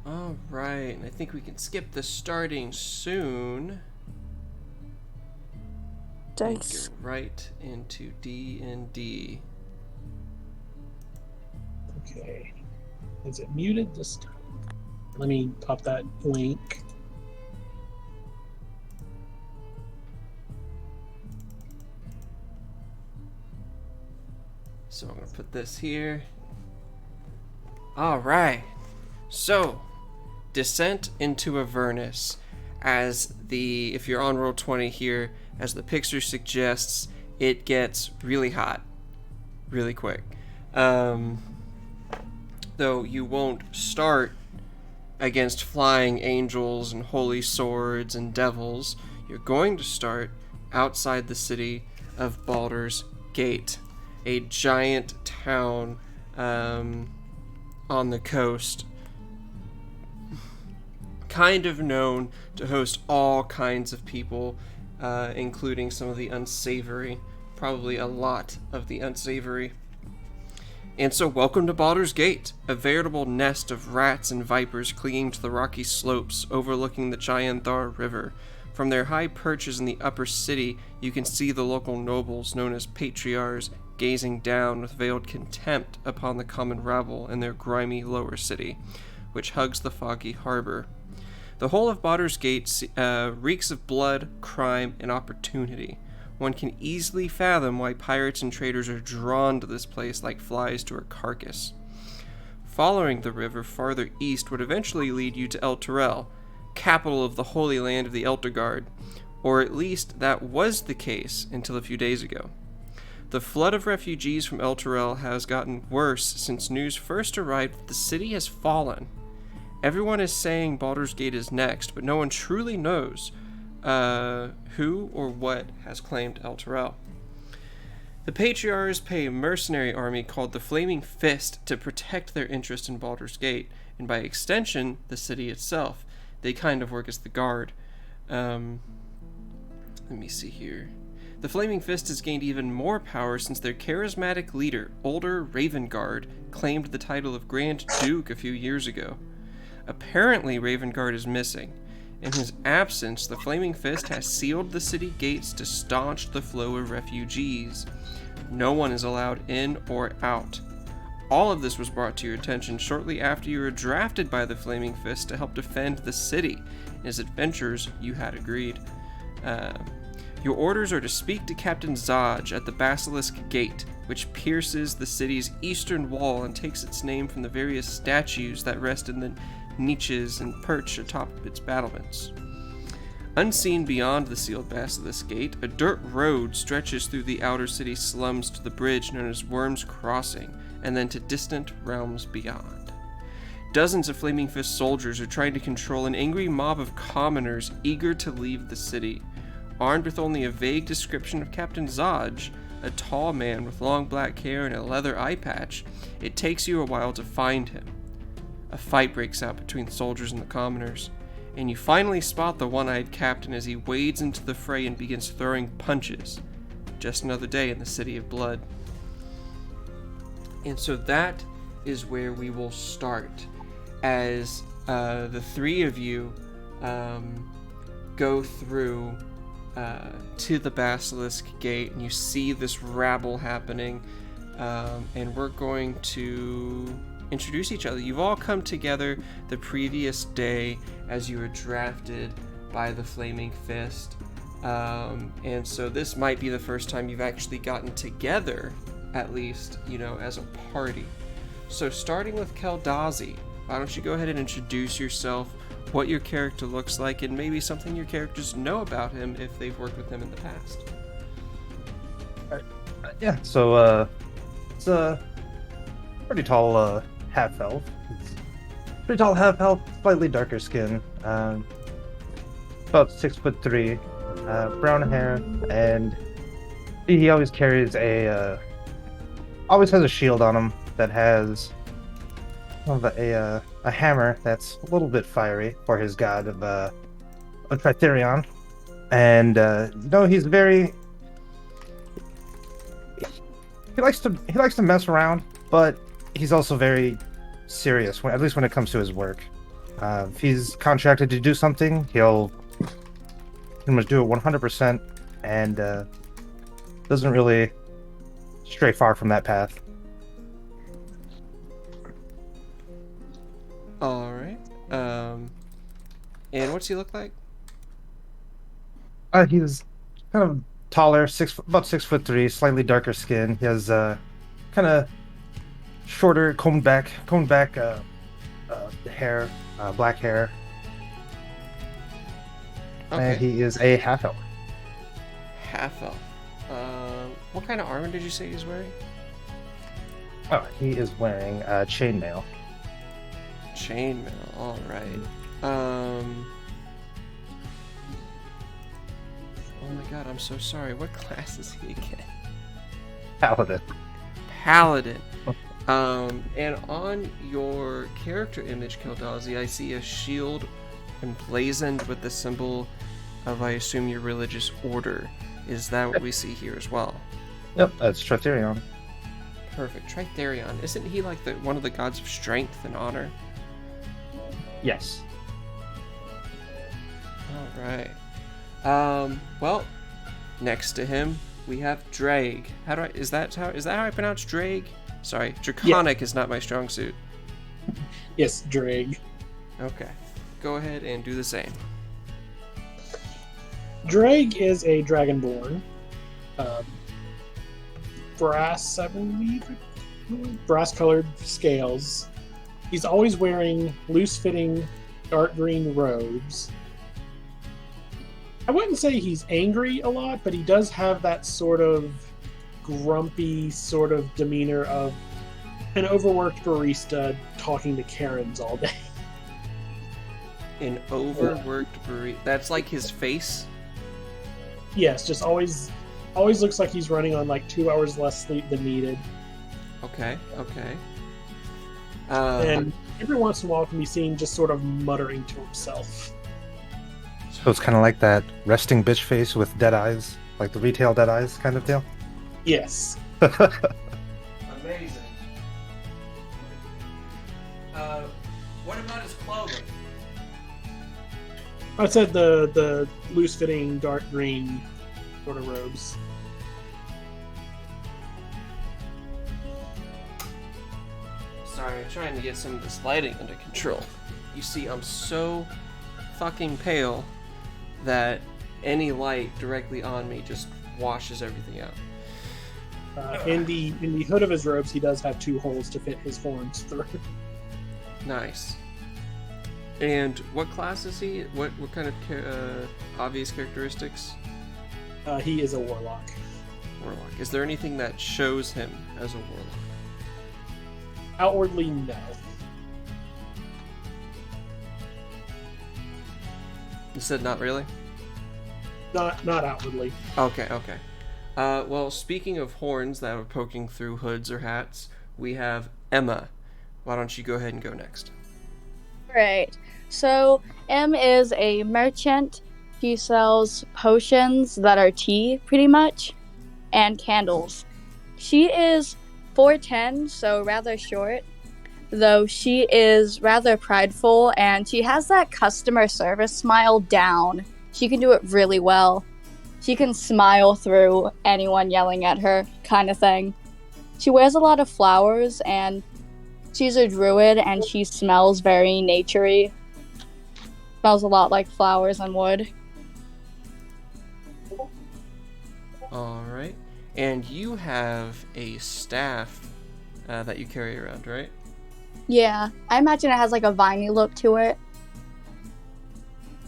All right, and I think we can skip the starting soon and go Dice. right into D&D. Okay. Is it muted this time? Let me pop that link. So I'm going to put this here. All right. So, Descent into Avernus. If you're on Roll20 here, as the picture suggests, it gets really hot really quick. Though you won't start against flying angels and holy swords and devils. You're going to start outside the city of Baldur's Gate, a giant town on the coast, kind of known to host all kinds of people, including some of the unsavory, probably a lot of the unsavory. And so, welcome to Baldur's Gate, a veritable nest of rats and vipers clinging to the rocky slopes overlooking the Gianthar River. From their high perches in the upper city, you can see the local nobles, known as patriarchs, gazing down with veiled contempt upon the common rabble in their grimy lower city, which hugs the foggy harbor. The whole of Baldur's Gate reeks of blood, crime, and opportunity. One can easily fathom why pirates and traders are drawn to this place like flies to a carcass. Following the river farther east would eventually lead you to El Turel, capital of the Holy Land of the Elderguard, or at least that was the case until a few days ago. The flood of refugees from El Turel has gotten worse since news first arrived that the city has fallen. Everyone is saying Baldur's Gate is next, but no one truly knows who or what has claimed El Turel. The Patriarchs pay a mercenary army called the Flaming Fist to protect their interest in Baldur's Gate, and by extension, the city itself. They kind of work as the guard. Let me see here. The Flaming Fist has gained even more power since their charismatic leader, Older Ravengard, claimed the title of Grand Duke a few years ago. Apparently, Ravengard is missing. In his absence, the Flaming Fist has sealed the city gates to staunch the flow of refugees. No one is allowed in or out. All of this was brought to your attention shortly after you were drafted by the Flaming Fist to help defend the city. In his adventures, you had agreed. Your orders are to speak to Captain Zaj at the Basilisk Gate, which pierces the city's eastern wall and takes its name from the various statues that rest in the niches and perch atop its battlements. Unseen beyond the sealed Basilisk Gate, a dirt road stretches through the outer city slums to the bridge known as Worm's Crossing, and then to distant realms beyond. Dozens of Flaming Fist soldiers are trying to control an angry mob of commoners eager to leave the city. Armed with only a vague description of Captain Zaj, a tall man with long black hair and a leather eye patch, it takes you a while to find him. A fight breaks out between the soldiers and the commoners, and you finally spot the one-eyed captain as he wades into the fray and begins throwing punches. Just another day in the City of Blood. And so that is where we will start, as the three of you go through to the Basilisk Gate, and you see this rabble happening, and we're going to introduce each other. You've all come together the previous day as you were drafted by the Flaming Fist, and so this might be the first time you've actually gotten together, at least, as a party. So starting with Keldazi, why don't you go ahead and introduce yourself, what your character looks like, and maybe something your characters know about him if they've worked with him in the past. Yeah, so it's a pretty tall half elf. It's pretty tall half elf, slightly darker skin, about 6'3", brown hair, and he always carries always has a shield on him that has a hammer that's a little bit fiery for his god of Tritherion, and he's very. He likes to mess around, but he's also very serious, at least when it comes to his work. If he's contracted to do something, he'll pretty much do it 100% and doesn't really stray far from that path. All right. And what's he look like? He's kind of taller, about 6'3", slightly darker skin. He has kind of shorter, combed back hair, black hair, and Okay. he is a half elf. Half elf. What kind of armor did you say he's wearing? Oh, he is wearing chainmail. Chainmail. All right. Oh my god, I'm so sorry. What class is he again? Paladin. Paladin. And on your character image, Keldazi, I see a shield emblazoned with the symbol of, I assume, your religious order. Is that what we see here as well? Yep, that's Tretherion. Perfect. Tritherion. Isn't he like one of the gods of strength and honor? Yes. All right. Well, next to him we have Drake. Is that how I pronounce Drake? Sorry, Draconic is not my strong suit. Yes, Drake. Okay. Go ahead and do the same. Drake is a dragonborn. Brass, I believe. Brass-colored scales. He's always wearing loose-fitting dark green robes. I wouldn't say he's angry a lot, but he does have that sort of grumpy sort of demeanor of an overworked barista talking to Karens all day. An overworked burrito. That's like his face? Yes, just always looks like he's running on like 2 hours less sleep than needed. Okay. And every once in a while can be seen just sort of muttering to himself. So it's kind of like that resting bitch face with dead eyes, like the retail dead eyes kind of deal. Yes. Amazing. What about his clothing? I said the loose-fitting dark green sort of robes. Sorry, I'm trying to get some of this lighting under control. You see, I'm so fucking pale that any light directly on me just washes everything out. In the hood of his robes, he does have 2 holes to fit his horns through. Nice. And what class is he? What kind of obvious characteristics? He is a warlock. Warlock. Is there anything that shows him as a warlock? Outwardly, no. You said not really? Not outwardly. Okay. Well, speaking of horns that are poking through hoods or hats, we have Emma. Why don't you go ahead and go next? Right. So M is a merchant. He sells potions that are tea, pretty much, and candles. She is 4'10", so rather short, though she is rather prideful, and she has that customer service smile down. She can do it really well. She can smile through anyone yelling at her, kind of thing. She wears a lot of flowers, and she's a druid, and she smells very naturey. Smells a lot like flowers and wood. Alright. And you have a staff that you carry around, right? Yeah, I imagine it has like a viney look to it.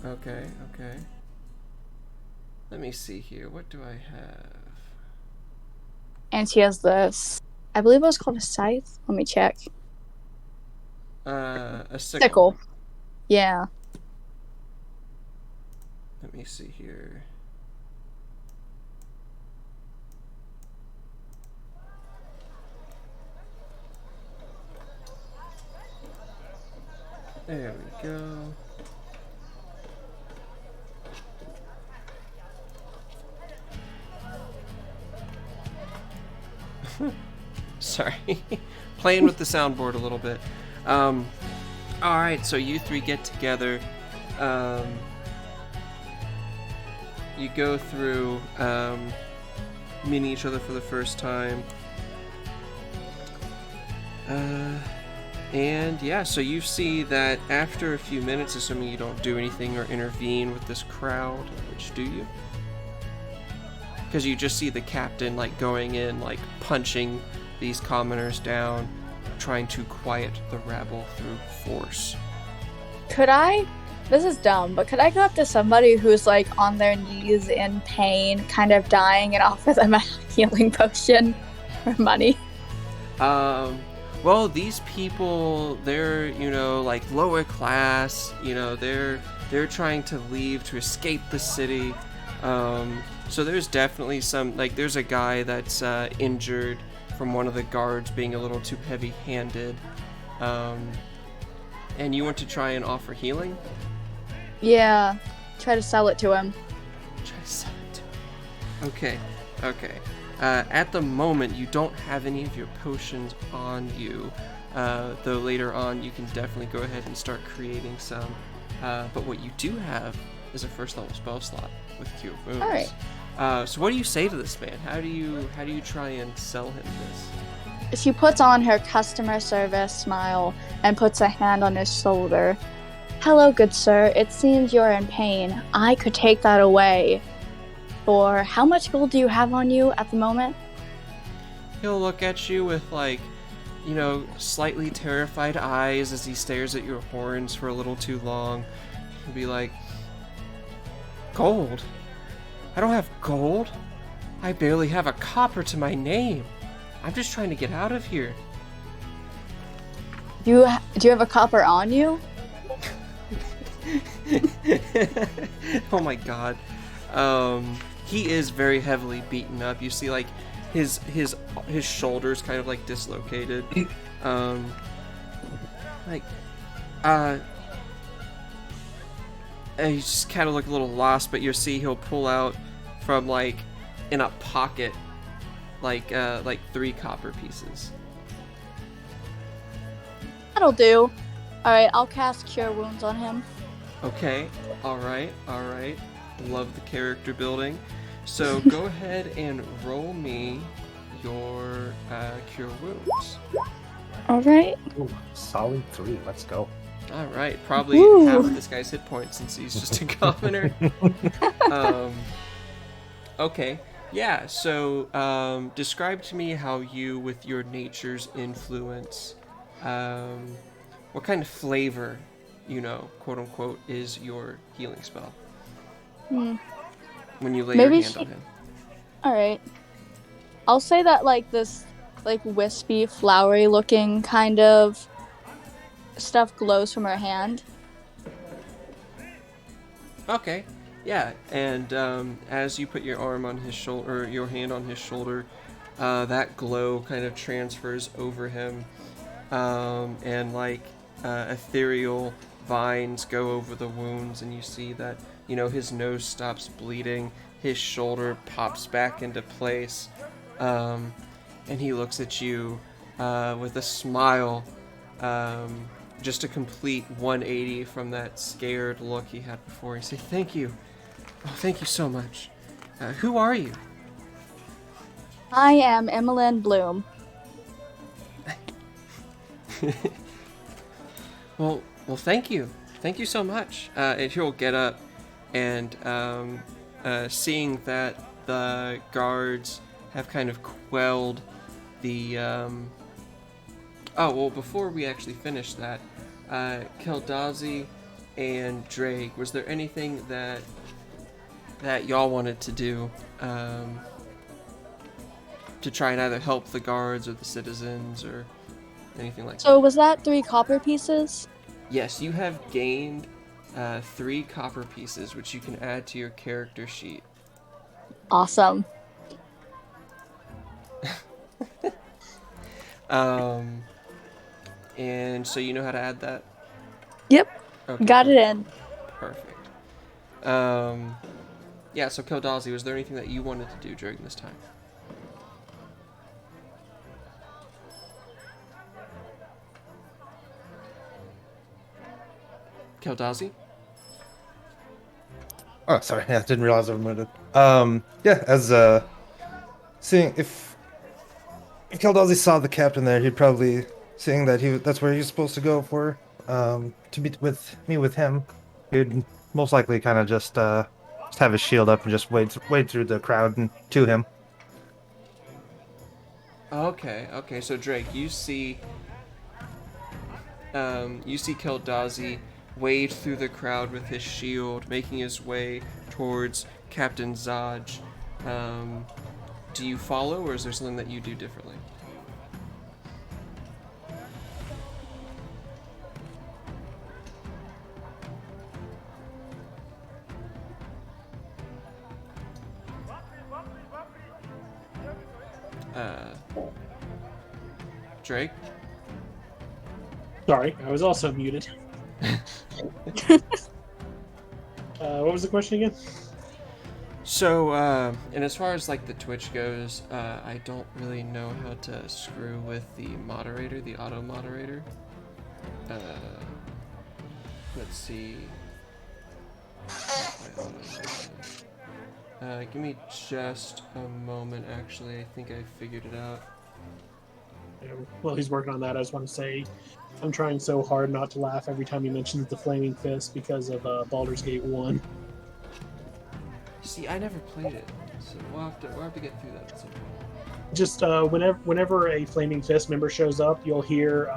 Okay. Let me see here. What do I have? And she has this, I believe it was called a scythe. Let me check. A sickle. Sickle. Yeah. Let me see here. There we go. Sorry. Playing with the soundboard a little bit. All right, so you three get together. You go through meeting each other for the first time. And yeah, so you see that after a few minutes, assuming you don't do anything or intervene with this crowd, which do you? Because you just see the captain like going in, like punching these commoners down, trying to quiet the rabble through force. Could I? This is dumb, but could I go up to somebody who's like on their knees in pain, kind of dying, and offer them a healing potion for money? Well, these people, they're, like lower class, they're trying to leave to escape the city. So there's definitely some, like, there's a guy that's injured from one of the guards being a little too heavy-handed. And you want to try and offer healing? Yeah, try to sell it to him. Try to sell it to him. Okay. At the moment, you don't have any of your potions on you, though later on you can definitely go ahead and start creating some. But what you do have is a first level spell slot with Cure Wounds. All right. So what do you say to this man? How do you try and sell him this? She puts on her customer service smile and puts a hand on his shoulder. Hello, good sir. It seems you're in pain. I could take that away. For how much gold do you have on you at the moment? He'll look at you with, like, slightly terrified eyes as he stares at your horns for a little too long. He'll be like, gold? I don't have gold. I barely have a copper to my name. I'm just trying to get out of here. Do you have a copper on you? Oh my god. He is very heavily beaten up. You see, like, his shoulders kind of, like, dislocated. And you just kind of look a little lost, but you see he'll pull out from, like, in a pocket, like 3 copper pieces. That'll do. Alright, I'll cast Cure Wounds on him. Okay, alright. Love the character building. So go ahead and roll me your Cure Wounds. Alright. Ooh, solid 3. Let's go. Alright, probably half of this guy's hit points since he's just a commoner. Okay, yeah, so describe to me how you, with your nature's influence, what kind of flavor, quote unquote, is your healing spell? When you lay your hand on him. Alright. I'll say that, like, this, like, wispy, flowery looking kind of stuff glows from her hand. Okay, yeah, and as you put your arm on his shoulder, or your hand on his shoulder, that glow kind of transfers over him, and like ethereal vines go over the wounds, and you see that his nose stops bleeding, his shoulder pops back into place, and he looks at you with a smile, just a complete 180 from that scared look he had before. He said, "Thank you. Oh, thank you so much. Who are you?" I am Emmeline Bloom. Well, thank you. Thank you so much. And he'll get up, and seeing that the guards have kind of quelled the... Oh, well, before we actually finish that, Keldazi and Drake, was there anything that y'all wanted to do to try and either help the guards or the citizens or anything like that? So was that 3 copper pieces? Yes, you have gained 3 copper pieces, which you can add to your character sheet. Awesome. And so you know how to add that? Yep. Okay, Got it in. Perfect. Yeah, so Keldazi, was there anything that you wanted to do during this time? Keldazi? Oh, sorry. Yeah, didn't realize I was muted. Yeah, as seeing if Keldazi saw the captain there, he'd probably seeing that that's where he's supposed to go for to meet with him. He'd most likely kind of just have his shield up and just wade through the crowd and to him. Okay. So Drake, you see Keldazi wade through the crowd with his shield, making his way towards Captain Zaj. Do you follow, or is there something that you do differently? Drake? Sorry, I was also muted. What was the question again? So, and as far as like the Twitch goes, I don't really know how to screw with the moderator, the auto moderator. Let's see. Give me just a moment, actually. I think I figured it out. Well, he's working on that. I just want to say I'm trying so hard not to laugh every time he mentions the Flaming Fist because of Baldur's Gate 1. See, I never played it, so we'll have to get through that at some point. Just whenever a Flaming Fist member shows up, you'll hear,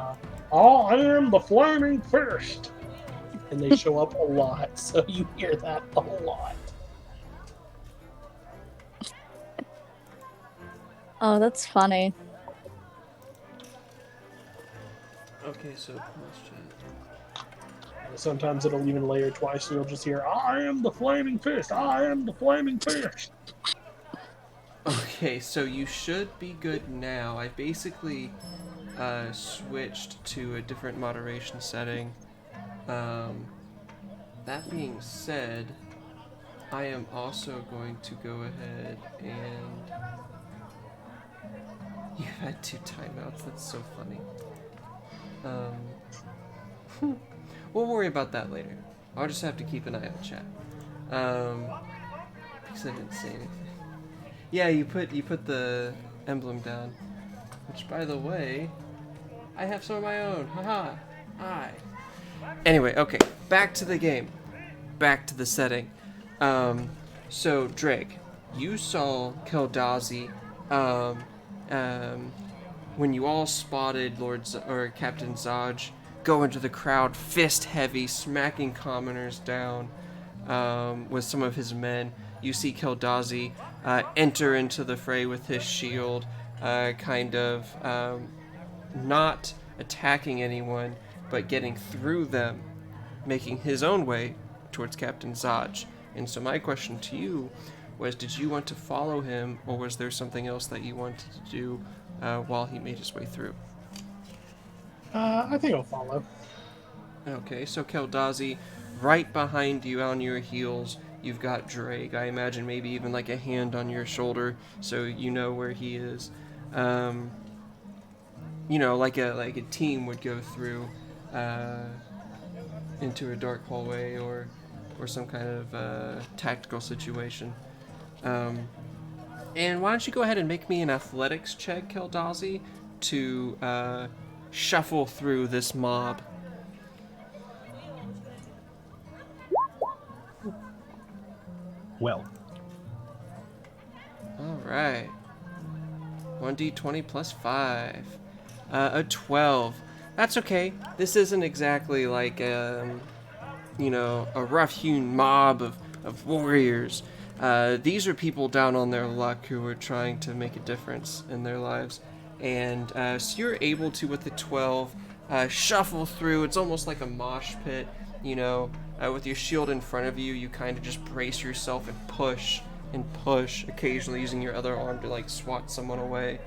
I am the Flaming Fist! And they show up a lot, so you hear that a lot. Oh, that's funny. Okay, so question. Sometimes it'll even layer twice, so you'll just hear, I am the Flaming Fist! I am the Flaming Fist! Okay, so you should be good now. I basically switched to a different moderation setting. That being said, I am also going to go ahead and... You had 2 timeouts, that's so funny. We'll worry about that later. I'll just have to keep an eye on chat. Because I didn't say anything. Yeah, you put the emblem down. Which, by the way, I have some of my own. Haha. Anyway, okay. Back to the game. Back to the setting. So, Drake, you saw Keldazi, when you all spotted Captain Zaj go into the crowd, fist heavy, smacking commoners down with some of his men. You see Keldazi enter into the fray with his shield, kind of not attacking anyone, but getting through them, making his own way towards Captain Zaj. And so my question to you was, did you want to follow him, or was there something else that you wanted to do while he made his way through? I think I'll follow. Okay, so Keldazi, right behind you on your heels, you've got Drake. I imagine maybe even like a hand on your shoulder, so you know where he is. You know, like a team would go through into a dark hallway or some kind of tactical situation. And why don't you go ahead and make me an athletics check, Keldazi, to shuffle through this mob. Well. Alright. 1d20 plus 5. A 12. That's okay. This isn't exactly like, a rough-hewn mob of warriors. These are people down on their luck who are trying to make a difference in their lives. And so you're able to, with the 12, shuffle through. It's almost like a mosh pit, with your shield in front of you. You kind of just brace yourself and push, occasionally using your other arm to swat someone away.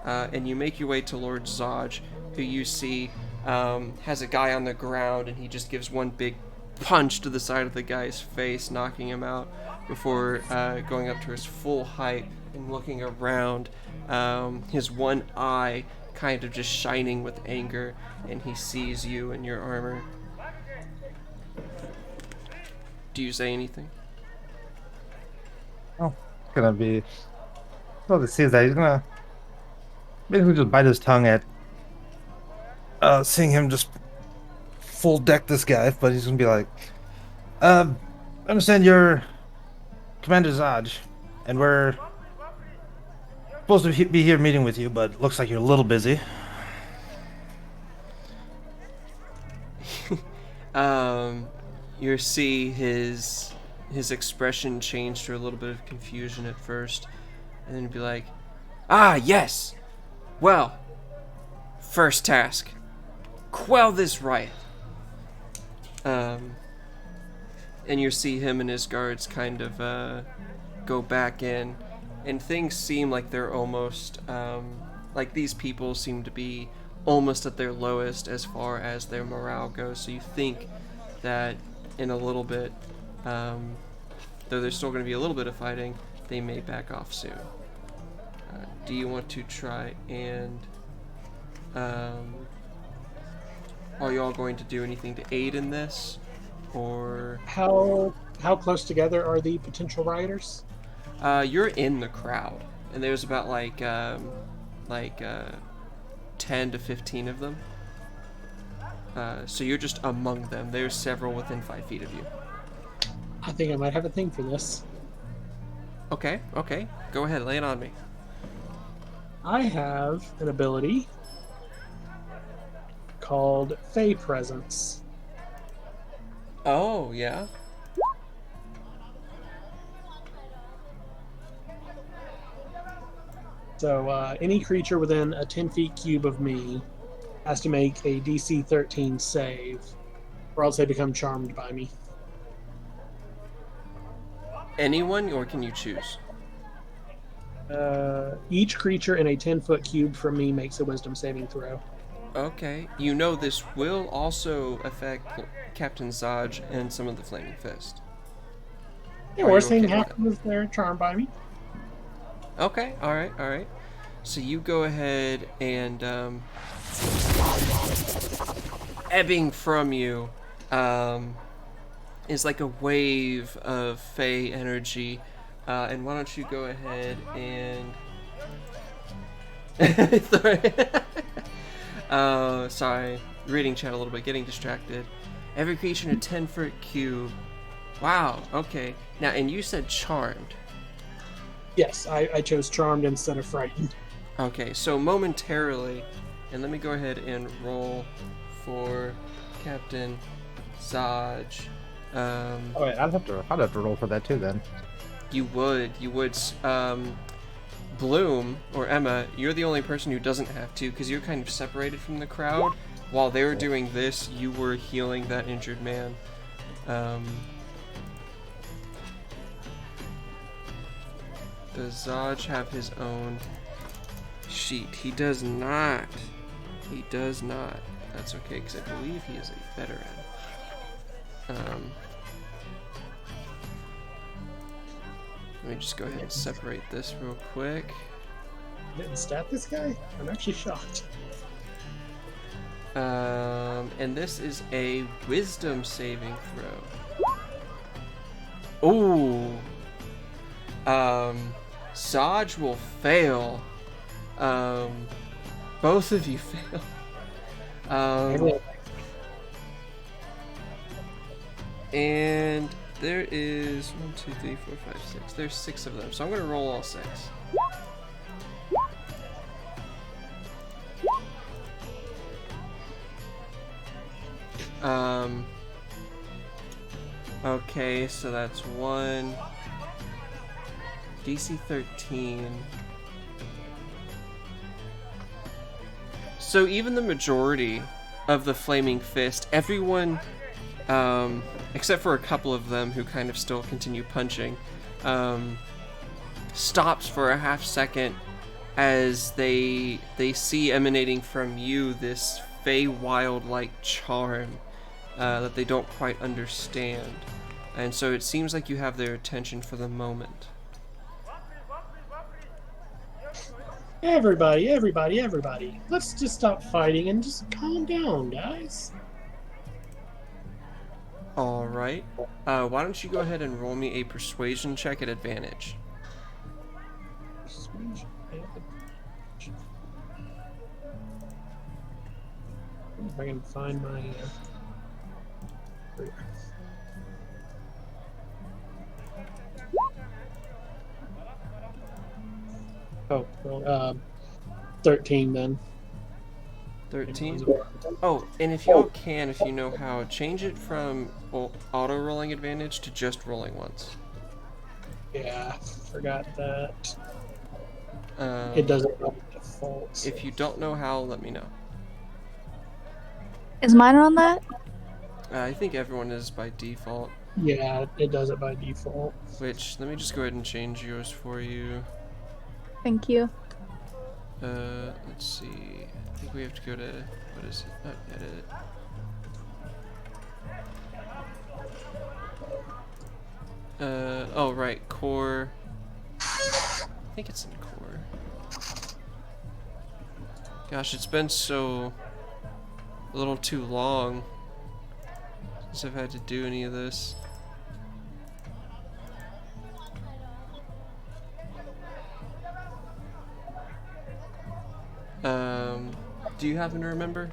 And you make your way to Lord Zaj, who you see has a guy on the ground, and he just gives one big punch to the side of the guy's face, knocking him out before going up to his full height and looking around, his one eye kind of just shining with anger, and he sees you in your armor. Do you say anything? Oh, it's gonna be. Well, it sees that he's gonna basically just bite his tongue at seeing him just full deck this guy, but he's gonna be like, I understand you're Commander Zaj, and we're supposed to be here meeting with you, but looks like you're a little busy. um, you see his expression change to a little bit of confusion at first, and then be like, "Ah, yes. Well, first task: quell this riot." And you see him and his guards kind of go back in, and things seem like they're almost like these people seem to be almost at their lowest as far as their morale goes. So you think that in a little bit, though there's still going to be a little bit of fighting, they may back off soon. Do you want to try and are you all going to do anything to aid in this, or How close together are the potential rioters? you're in the crowd, and there's about like 10 to 15 of them. So you're just among them. There's several within 5 feet of you. I think I might have a thing for this. Okay, go ahead, lay it on me. I have an ability called Fey Presence. Oh, yeah? So any creature within a 10 feet cube of me has to make a DC 13 save, or else they become charmed by me. Anyone, or can you choose? Each creature in a 10-foot cube from me makes a wisdom saving throw. Okay, you know this will also affect Captain Zaj and some of the Flaming Fist. Yeah, Are you worst thing okay with happens, they're charmed by me. Okay, alright. So you go ahead and, ebbing from you, is like a wave of Fey energy, and why don't you go ahead and... sorry, reading chat a little bit, getting distracted. Every creature in a 10-foot cube. Wow, okay. Now, and you said charmed. Yes, I chose charmed instead of frightened. Okay, so momentarily, and let me go ahead and roll for Captain Zaj. Oh wait, I'd have to roll for that too then. You would, Bloom, or Emma, you're the only person who doesn't have to, because you're kind of separated from the crowd. While they were doing this, you were healing that injured man. Does Zaj have his own sheet? He does not. That's okay, because I believe he is a veteran. Let me just go ahead and separate this real quick. Didn't stat this guy? I'm actually shocked. And this is a wisdom saving throw. Ooh. Zaj will fail. Both of you fail. And there is 1, 2, 3, 4, 5, 6. There's 6 of them, so I'm gonna roll all 6. Okay, so that's 1. DC 13. So even the majority of the Flaming Fist, everyone, except for a couple of them who kind of still continue punching, stops for a half second as they see emanating from you this Feywild-like charm that they don't quite understand. And so it seems like you have their attention for the moment. Everybody. Let's just stop fighting and just calm down, guys. All right. Why don't you go ahead and roll me a persuasion check at advantage? Persuasion. If I can find my. Here. Oh, well, 13 then. 13. Oh, and if y'all can, if you know how, change it from auto rolling advantage to just rolling once. Yeah, forgot that. Um, It doesn't by default. So. If you don't know how, let me know. Is mine on that? I think everyone is by default. Yeah, it does it by default. Which, let me just go ahead and change yours for you. Thank you. Let's see. I think we have to go to, what is it? Oh, edit. Oh, right, core. I think it's in core. Gosh, it's been a little too long since I've had to do any of this. Do you happen to remember?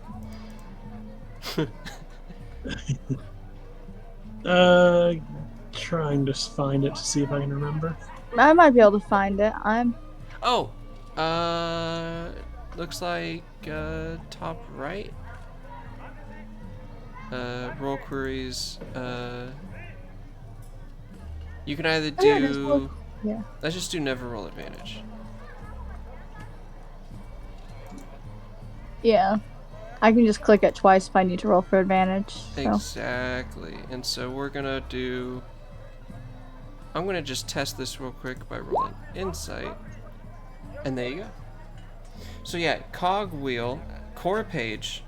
Trying to find it to see if I can remember. I might be able to find it. Oh, looks like, top right. Roll queries, you can either do, Yeah. let's just do never roll advantage. Yeah. I can just click it twice if I need to roll for advantage. So. Exactly. And so we're gonna do, I'm gonna just test this real quick by rolling insight. And there you go. So yeah, cogwheel, core page,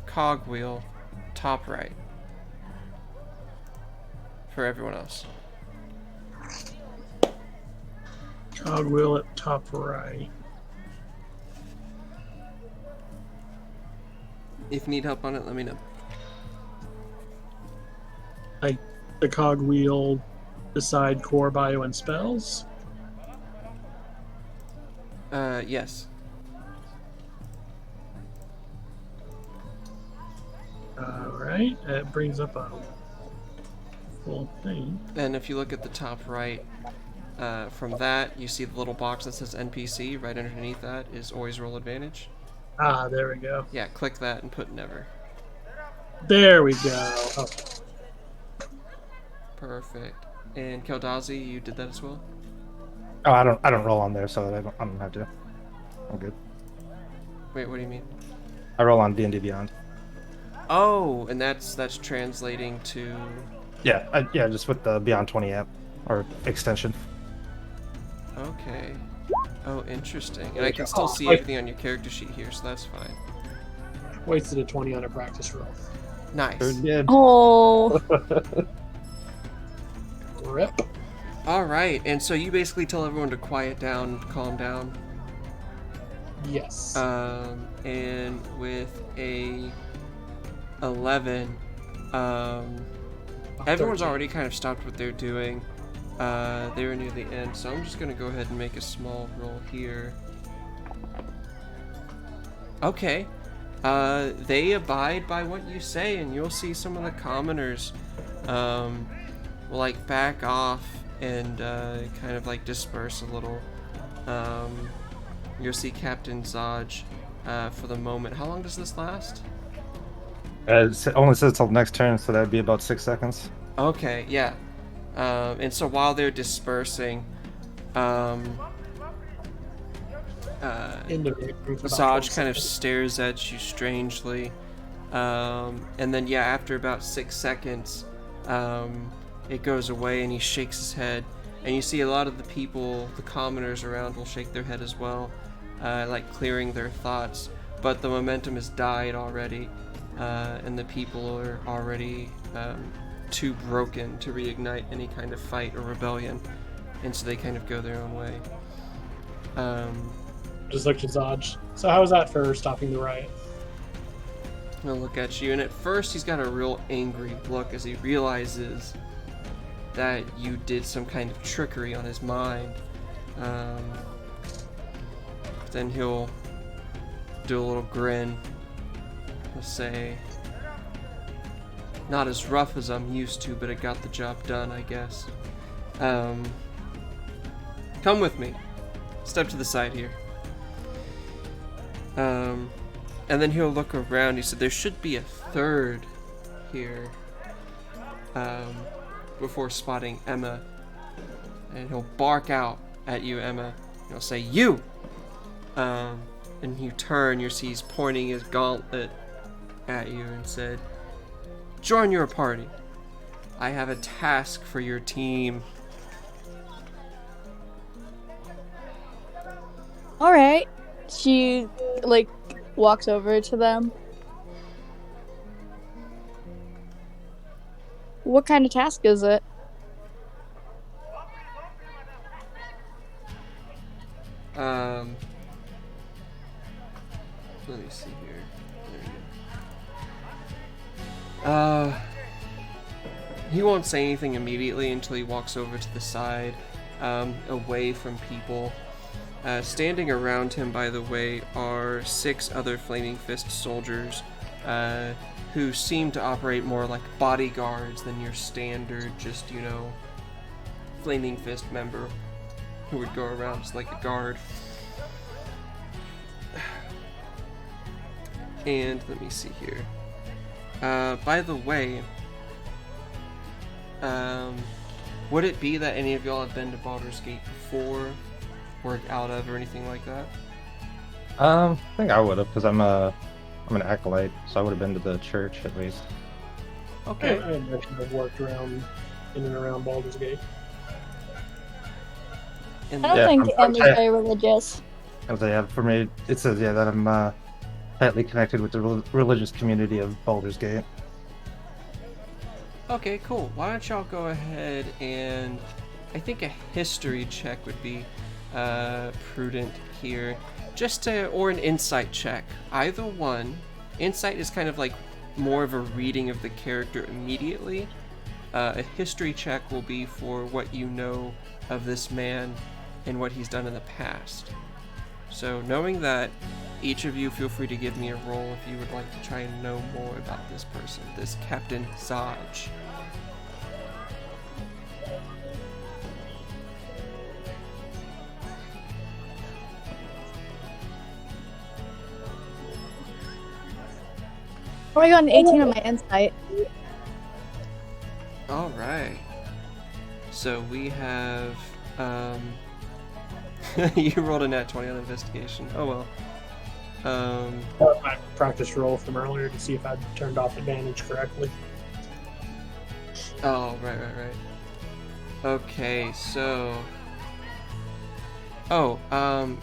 cogwheel, top right. For everyone else. Cogwheel at top right. If you need help on it, let me know. The cogwheel beside core bio and spells. Yes. Alright, it brings up a full thing. And if you look at the top right, from that, you see the little box that says NPC. Right underneath that is always roll advantage. Ah, there we go. Yeah, click that and put never. There we go. Oh, Perfect. And Keldazi, you did that as well? Oh, I don't roll on there, so I don't have to. I'm good. Wait, what do you mean? I roll on D&D Beyond. Oh, and that's translating to... Yeah, yeah, just with the Beyond 20 app or extension. Okay. Oh, interesting. And I can still see everything on your character sheet here, so that's fine. wasted a 20 on a practice roll. Nice. Oh. Rip. Alright, and so you basically tell everyone to quiet down, calm down. Yes. And with a 11, everyone's 13. already kind of stopped what they're doing. They were near the end, so I'm just gonna go ahead and make a small roll here. Okay. They abide by what you say, and you'll see some of the commoners, will like back off and kind of like disperse a little. You'll see Captain Zaj for the moment. How long does this last? It only says till next turn, so that'd be about 6 seconds. Okay, yeah. And so while they're dispersing, Zaj kind of stares at you strangely. And then, yeah, after about 6 seconds, it goes away and he shakes his head. And you see a lot of the people, the commoners around, will shake their head as well, like clearing their thoughts. But the momentum has died already, and the people are already too broken to reignite any kind of fight or rebellion. And so they kind of go their own way. Just looked at Zaj. So how was that for stopping the riot? He'll look at you, and at first he's got a real angry look as he realizes that you did some kind of trickery on his mind. Then he'll do a little grin. He'll say, "Not as rough as I'm used to, but it got the job done, I guess. Come with me. Step to the side here." And then he'll look around. He said, "There should be a third here." Before spotting Emma. And he'll bark out at you, Emma. He'll say, "You!" And you turn, you see he's pointing his gauntlet at you and said, "Join your party. I have a task for your team." All right. She walks over to them. What kind of task is it? Let me see here. There we go. He won't say anything immediately until he walks over to the side, away from people. Standing around him, by the way, are 6 other Flaming Fist soldiers, who seem to operate more like bodyguards than your standard, just, Flaming Fist member who would go around just like a guard. And let me see here. By the way, would it be that any of y'all have been to Baldur's Gate before, or out of, or anything like that? I think I would have, because I'm an acolyte, so I would have been to the church at least. Okay. I imagine I've worked around in and around Baldur's Gate. And I don't think Emmy's very religious. For me, it says that I'm tightly connected with the religious community of Baldur's Gate. Okay, cool. Why don't y'all go ahead and... I think a history check would be prudent here. Or an insight check. Either one. Insight is kind of like more of a reading of the character immediately. A history check will be for what you know of this man and what he's done in the past. So knowing that, each of you feel free to give me a roll if you would like to try and know more about this person, this Captain Zaj. Oh, I got an 18 on my insight. All right. So we have, you rolled a nat 20 on investigation. Oh well. My practice roll from earlier to see if I'd turned off advantage correctly. Oh, right. Okay, so... Oh,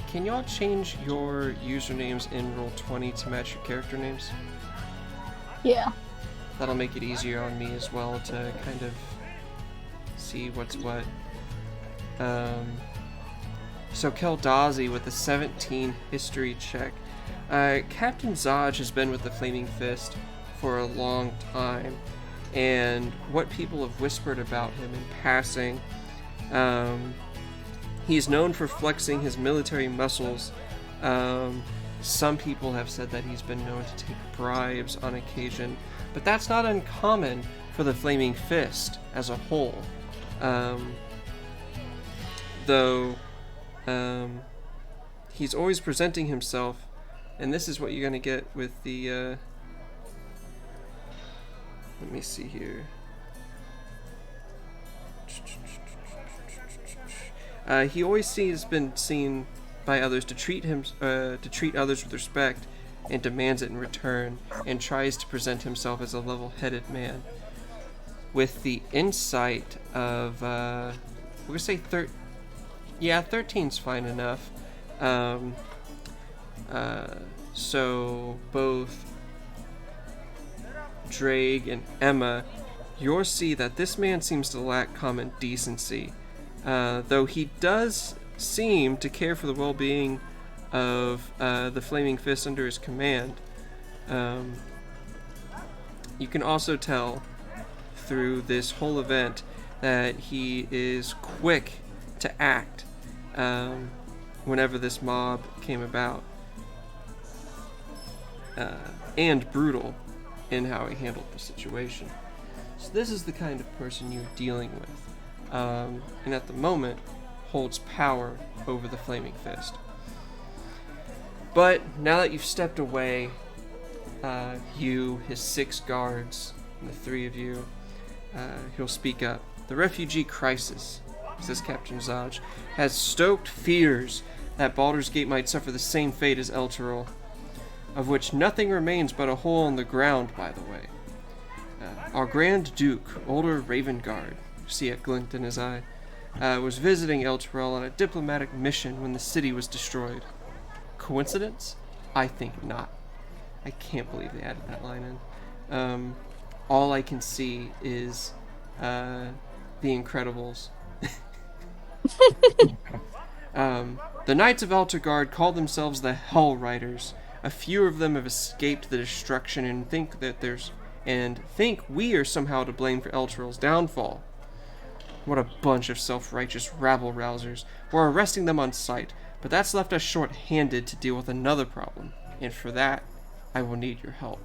can y'all change your usernames in Roll20 to match your character names? Yeah. That'll make it easier on me as well to kind of see what's what. So Keldazi with a 17 history check. Captain Zaj has been with the Flaming Fist for a long time, and what people have whispered about him in passing, he's known for flexing his military muscles. Some people have said that he's been known to take bribes on occasion, but that's not uncommon for the Flaming Fist as a whole. Though he's always presenting himself, and this is what you're going to get with the... let me see here. He always been seen by others to treat others with respect, and demands it in return, and tries to present himself as a level-headed man. With the insight of, we're gonna say 13's fine enough. So both Drake and Emma, you'll see that this man seems to lack common decency. Though he does seem to care for the well-being of the Flaming Fist under his command. You can also tell through this whole event that he is quick to act whenever this mob came about, and brutal in how he handled the situation. So this is the kind of person you're dealing with, and at the moment holds power over the Flaming Fist. But now that you've stepped away, you, his 6 guards, and the 3 of you, he'll speak up. The refugee crisis, says Captain Zaj, has stoked fears that Baldur's Gate might suffer the same fate as Elturel, of which nothing remains but a hole in the ground, by the way. Our Grand Duke, older Ravengard, see a glint in his eye, was visiting Elturel on a diplomatic mission when the city was destroyed. Coincidence? I think not. I can't believe they added that line in. All I can see is The Incredibles. The Knights of Elturgard call themselves the Hell Riders. A few of them have escaped the destruction and think we are somehow to blame for Elturel's downfall. What a bunch of self-righteous rabble-rousers. We're arresting them on sight, but that's left us short-handed to deal with another problem, and for that, I will need your help.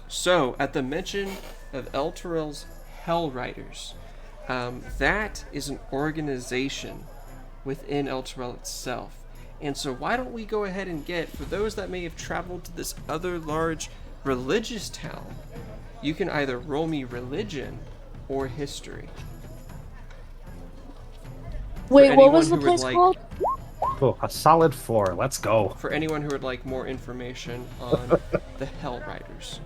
So, at the mention of Elturel's Hell Riders, that is an organization within Elturel itself. And so why don't we go ahead and get, for those that may have traveled to this other large religious town, you can either roll me religion or history. Wait, what was the place called? Oh, a solid 4. Let's go. For anyone who would like more information on the Hell Riders.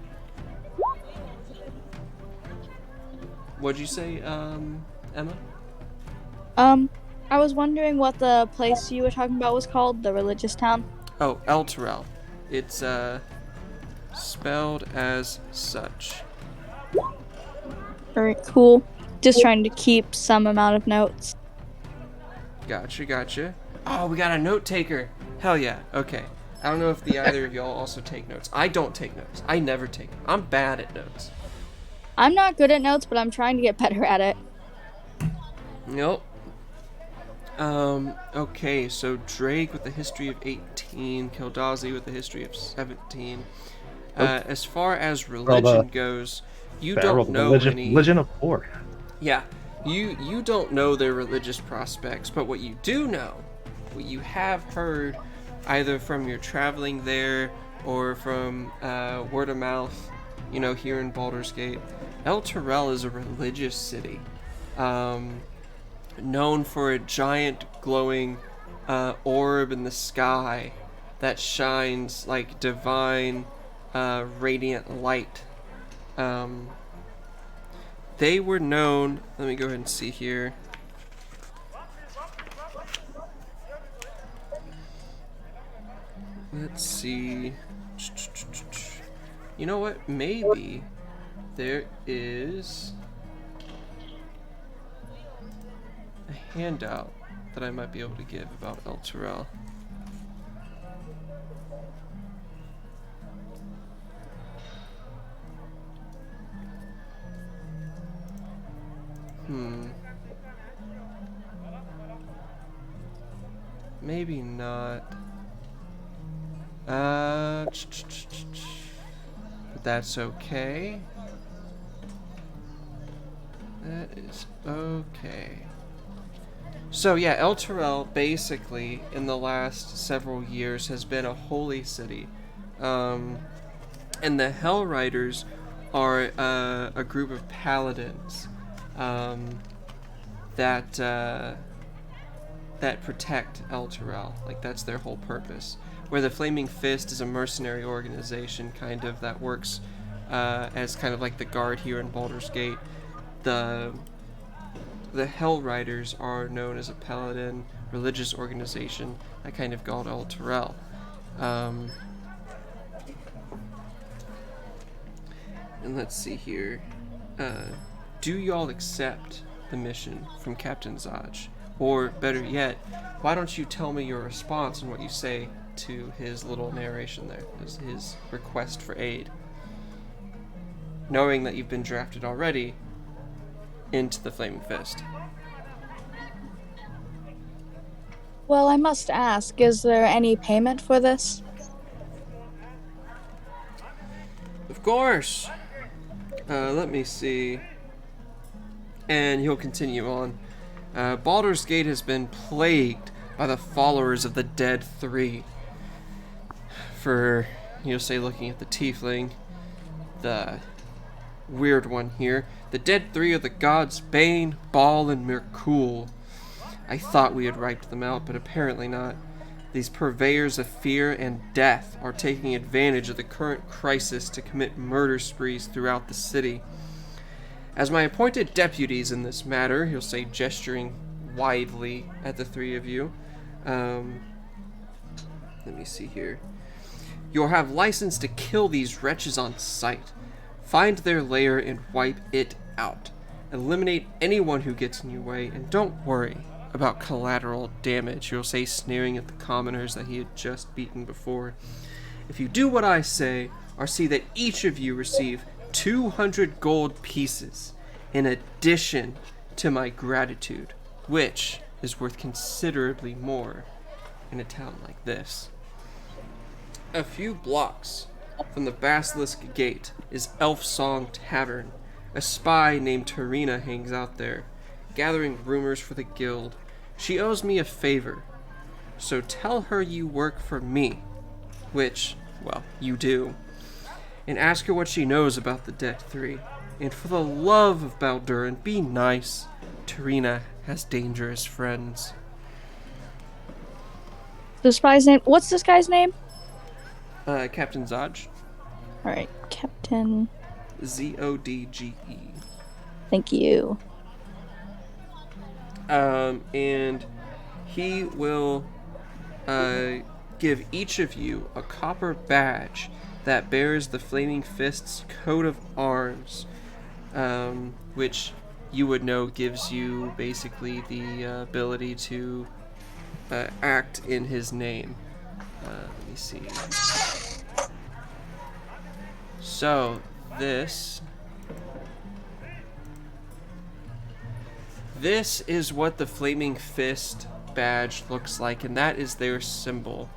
What'd you say, Emma? I was wondering what the place you were talking about was called, the religious town. Oh, Elturel. It's, spelled as such. Alright, cool. Just trying to keep some amount of notes. Gotcha. Oh, we got a note taker. Hell yeah. Okay. I don't know if the either of y'all also take notes. I don't take notes. I never take them. I'm bad at notes. I'm not good at notes, but I'm trying to get better at it. Nope. Okay, so Drake with a history of 18, Kildazi with a history of 17. As far as religion goes, you don't know any... Religion of 4. Yeah, you don't know their religious prospects, but what you do know, what you have heard, either from your traveling there or from word of mouth, here in Baldur's Gate, Elturel is a religious city. Known for a giant glowing orb in the sky that shines like divine radiant light. They were known, let me go ahead and see here. Let's see. You know what? Maybe there is a handout that I might be able to give about Elturel. Maybe not. But that's okay. That is okay. So yeah, Elturel basically in the last several years has been a holy city. And the Hell Riders are a group of paladins that protect Elturel. Like, that's their whole purpose. Where the Flaming Fist is a mercenary organization, kind of, that works as kind of like the guard here in Baldur's Gate. The Hell Riders are known as a paladin religious organization that kind of guard Elturel. And let's see here. Do y'all accept the mission from Captain Zaj? Or better yet, why don't you tell me your response and what you say to his little narration there, his request for aid? knowing that you've been drafted already into the Flaming Fist. Well, I must ask, is there any payment for this? Of course. Let me see. And he'll continue on. Baldur's Gate has been plagued by the followers of the Dead Three. For, say, looking at the tiefling, the weird one here. The Dead Three are the gods Bane, Baal, and Mirkul. I thought we had wiped them out, but apparently not. These purveyors of fear and death are taking advantage of the current crisis to commit murder sprees throughout the city. As my appointed deputies in this matter, he'll say, gesturing widely at the three of you. Let me see here. You'll have license to kill these wretches on sight. Find their lair and wipe it out. Eliminate anyone who gets in your way, and don't worry about collateral damage, he'll say, sneering at the commoners that he had just beaten before. If you do what I say, I'll see that each of you receive 200 gold pieces in addition to my gratitude, which is worth considerably more in a town like this. A few blocks from the Basilisk Gate is Elf Song Tavern. A spy named Tarina hangs out there, gathering rumors for the guild. She owes me a favor, so tell her you work for me, which, well, you do, and ask her what she knows about the Dead Three. And for the love of Baldurin, be nice. Tarina has dangerous friends. The spy's name? What's this guy's name? Captain Zodge. Alright, Captain... Zodge. Thank you. And he will give each of you a copper badge that bears the Flaming Fist's coat of arms, which you would know gives you basically the ability to act in his name. Let me see. So, This is what the Flaming Fist badge looks like, and that is their symbol.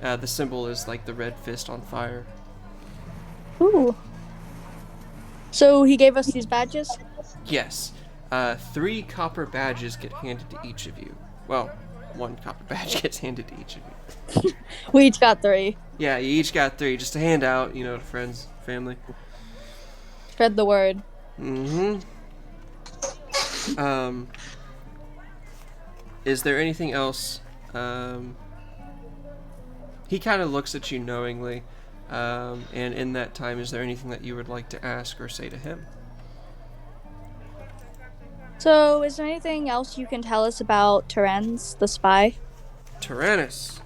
The symbol is like the red fist on fire. Ooh. So he gave us these badges? Yes. 3 copper badges get handed to each of you. Well, 1 copper badge gets handed to each of you. We each got 3. Yeah, you each got 3, just to hand out, to friends, family. Spread the word. Mm-hmm. Is there anything else? He kind of looks at you knowingly, and in that time, is there anything that you would like to ask or say to him? So, is there anything else you can tell us about Terence, the spy? Tyrannus.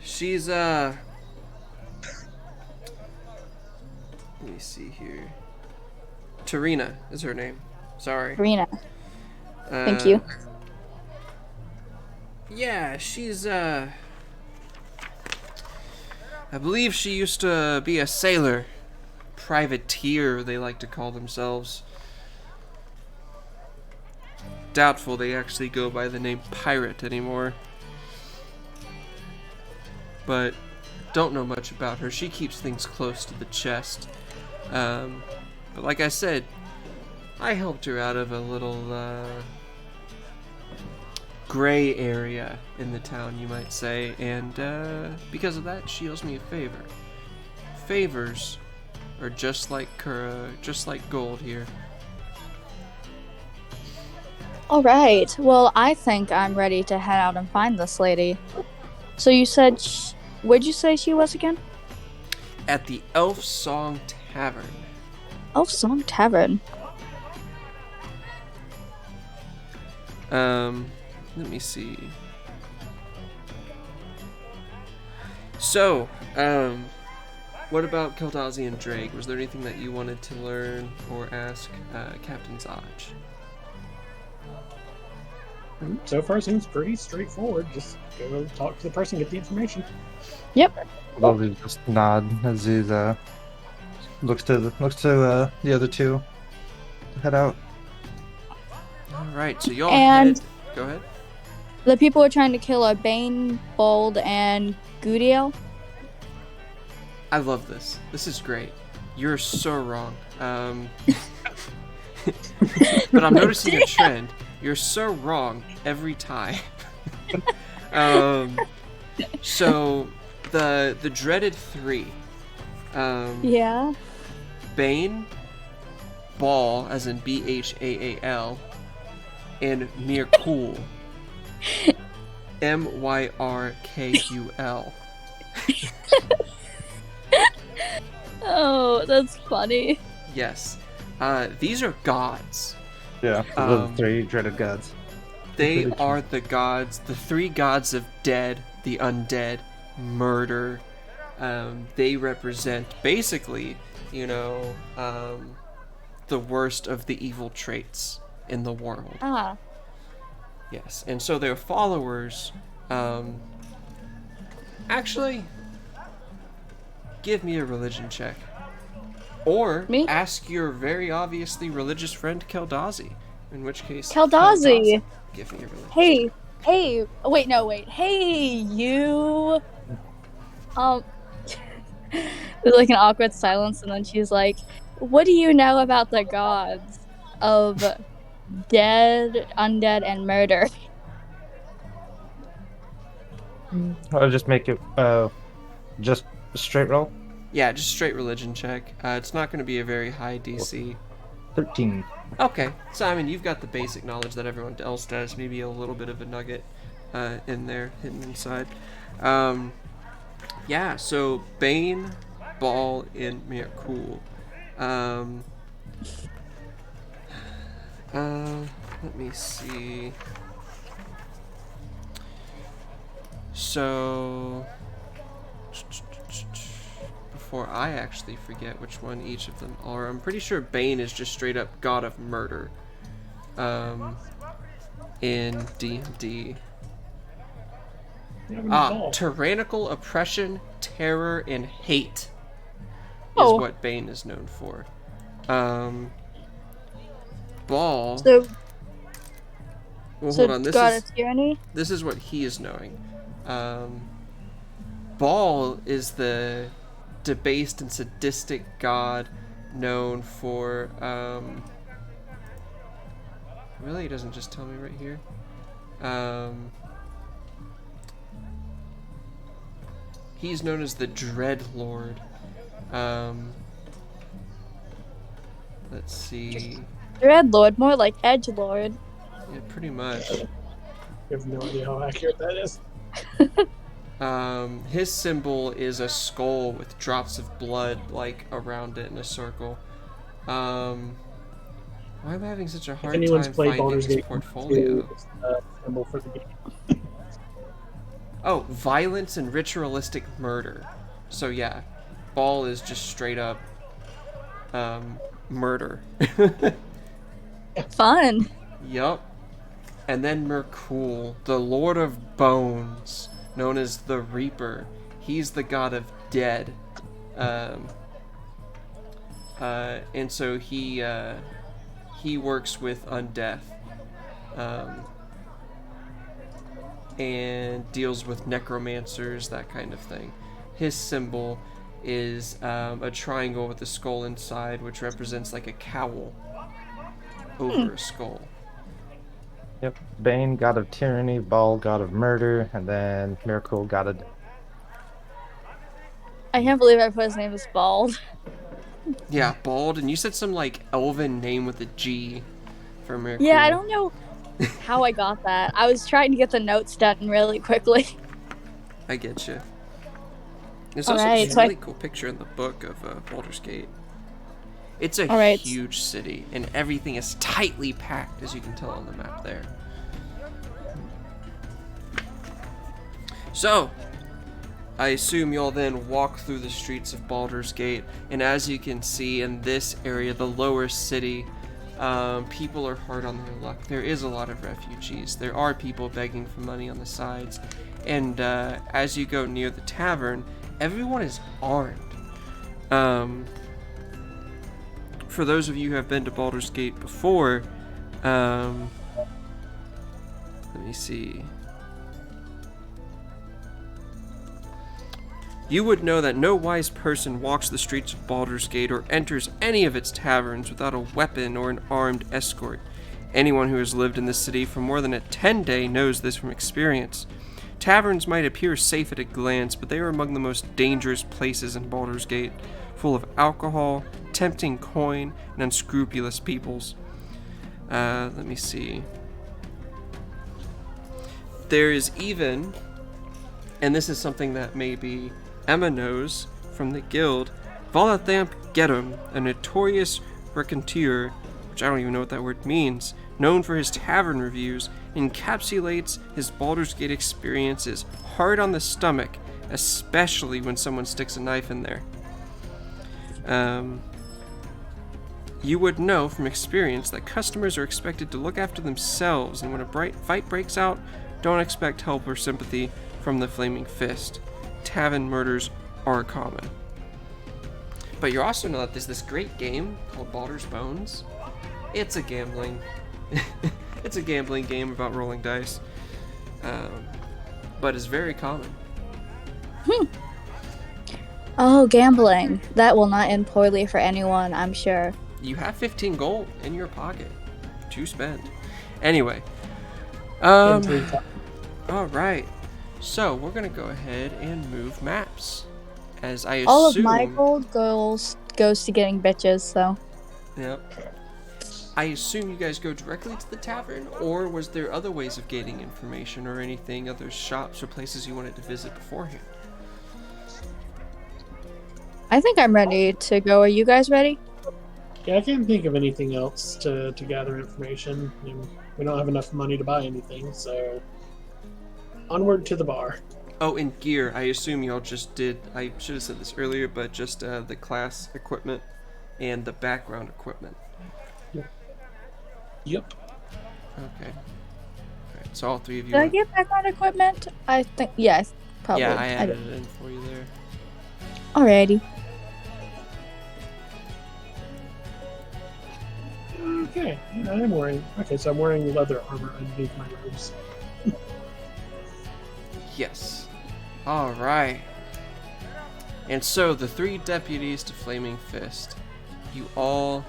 She's, let me see here. Tarina is her name. Sorry. Rena. Thank you. Yeah, she's, I believe she used to be a sailor. Privateer, they like to call themselves. Doubtful they actually go by the name pirate anymore. But don't know much about her. She keeps things close to the chest. But like I said, I helped her out of a little gray area in the town, you might say, and because of that, she owes me a favor. Favors are just like gold here. Alright, well, I think I'm ready to head out and find this lady. So you said, where'd you say she was again? At the Elf Song Tavern. Elf Song Tavern. Let me see. So, what about Keldazi and Drake? Was there anything that you wanted to learn or ask Captain Zodge? So far, seems pretty straightforward. Just go talk to the person, get the information. Yep. Baldy just nod as he looks to the other two to head out. All right, so y'all And head. Go ahead. the people are trying to kill are Bane, Bald, and Gudiel. I love this. This is great. You're so wrong. But I'm noticing a trend. You're so wrong every time. So the dreaded three. Yeah. Bane, Ball, as in Bhaal, and Myrkul, Myrkul. Oh, that's funny. Yes, these are gods. Yeah, the three dreaded gods. They are the gods, the three gods of dead, the undead, murder. They represent basically, the worst of the evil traits in the world. Ah. Yes, and so their followers, actually, give me a religion check. Or Me? ask your very obviously religious friend Keldazi, in which case... Keldazi! Give me a religion Hey, check. hey, wait, no, wait. Hey, you. There's like an awkward silence, and then she's like, "What do you know about the gods of dead, undead, and murder?" I'll just make it just a straight roll. Yeah, just straight religion check. It's not going to be a very high DC. 13. Okay, so I mean, you've got the basic knowledge that everyone else does. Maybe a little bit of a nugget in there, hidden inside. Yeah, so Bane, Ball, and Myrkul. Let me see. So, before I actually forget which one each of them are, I'm pretty sure Bane is just straight up god of murder. In D&D. Tyrannical oppression, terror, and hate is what Bane is known for. Ball. So, hold on. This god is of tyranny. this is what he is knowing. Ball is the debased and sadistic god known for. Really, he doesn't just tell me right here. He's known as the Dread Lord. Let's see. Dreadlord, more like Edgelord. Yeah, pretty much. I have no idea how accurate that is. His symbol is a skull with drops of blood like around it in a circle. Why am I having such a hard anyone's time played finding Baldur's his Gate portfolio? it's the symbol for the game. Oh, violence and ritualistic murder. So yeah, Ball is just straight up murder. Fun. Yup. And then Myrkul, the Lord of Bones, known as the Reaper. He's the god of dead. And so he works with undeath. And deals with necromancers, that kind of thing. His symbol is a triangle with a skull inside, which represents like a cowl over a skull. Yep. Bane, god of tyranny. Ball, god of murder. And then Miracle, god of death. I can't believe I put his name as Bald. Yeah, Bald. And you said some like elven name with a G for Myrkul. Yeah, I don't know how I got that. I was trying to get the notes done really quickly. I get you. There's All also right, this so really cool picture in the book of Baldur's Gate. It's a All right. huge city, and everything is tightly packed, as you can tell on the map there. So, I assume you'll then walk through the streets of Baldur's Gate, and as you can see in this area, the lower city, People are hard on their luck. There is a lot of refugees. There are people begging for money on the sides. And as you go near the tavern, everyone is armed. For those of you who have been to Baldur's Gate before, let me see. You would know that no wise person walks the streets of Baldur's Gate or enters any of its taverns without a weapon or an armed escort. Anyone who has lived in this city for more than a 10-day knows this from experience. Taverns might appear safe at a glance, but they are among the most dangerous places in Baldur's Gate, full of alcohol, tempting coin, and unscrupulous peoples. Let me see. There is even, and this is something that maybe Emma knows from the guild, Volathamp Gedum, a notorious raconteur, which I don't even know what that word means, known for his tavern reviews, encapsulates his Baldur's Gate experiences hard on the stomach, especially when someone sticks a knife in there. You would know from experience that customers are expected to look after themselves, and when a fight breaks out, don't expect help or sympathy from the Flaming Fist. Tavern murders are common. But you also know that there's this great game called Baldur's Bones. It's a gambling game about rolling dice, but it's very common. Oh, gambling. That will not end poorly for anyone, I'm sure. You have 15 gold in your pocket to spend. Anyway, all right. So we're gonna go ahead and move maps, as I assume. All of my gold goes to getting bitches. So. Yep. I assume you guys go directly to the tavern, or was there other ways of gaining information or anything, other shops or places you wanted to visit beforehand? I think I'm ready to go. Are you guys ready? Yeah, I can't think of anything else to gather information. I mean, we don't have enough money to buy anything, so onward to the bar. Oh, and gear. I assume y'all just did, I should have said this earlier, but just the class equipment and the background equipment. Yep. Okay. Alright, so all three of you... Did I get background equipment? I think, yes, probably. Yeah, I added it in for you there. Alrighty. Okay, yeah, I'm wearing... Okay, so I'm wearing leather armor underneath my robes. Yes. Alright. And so, the three deputies to Flaming Fist. You all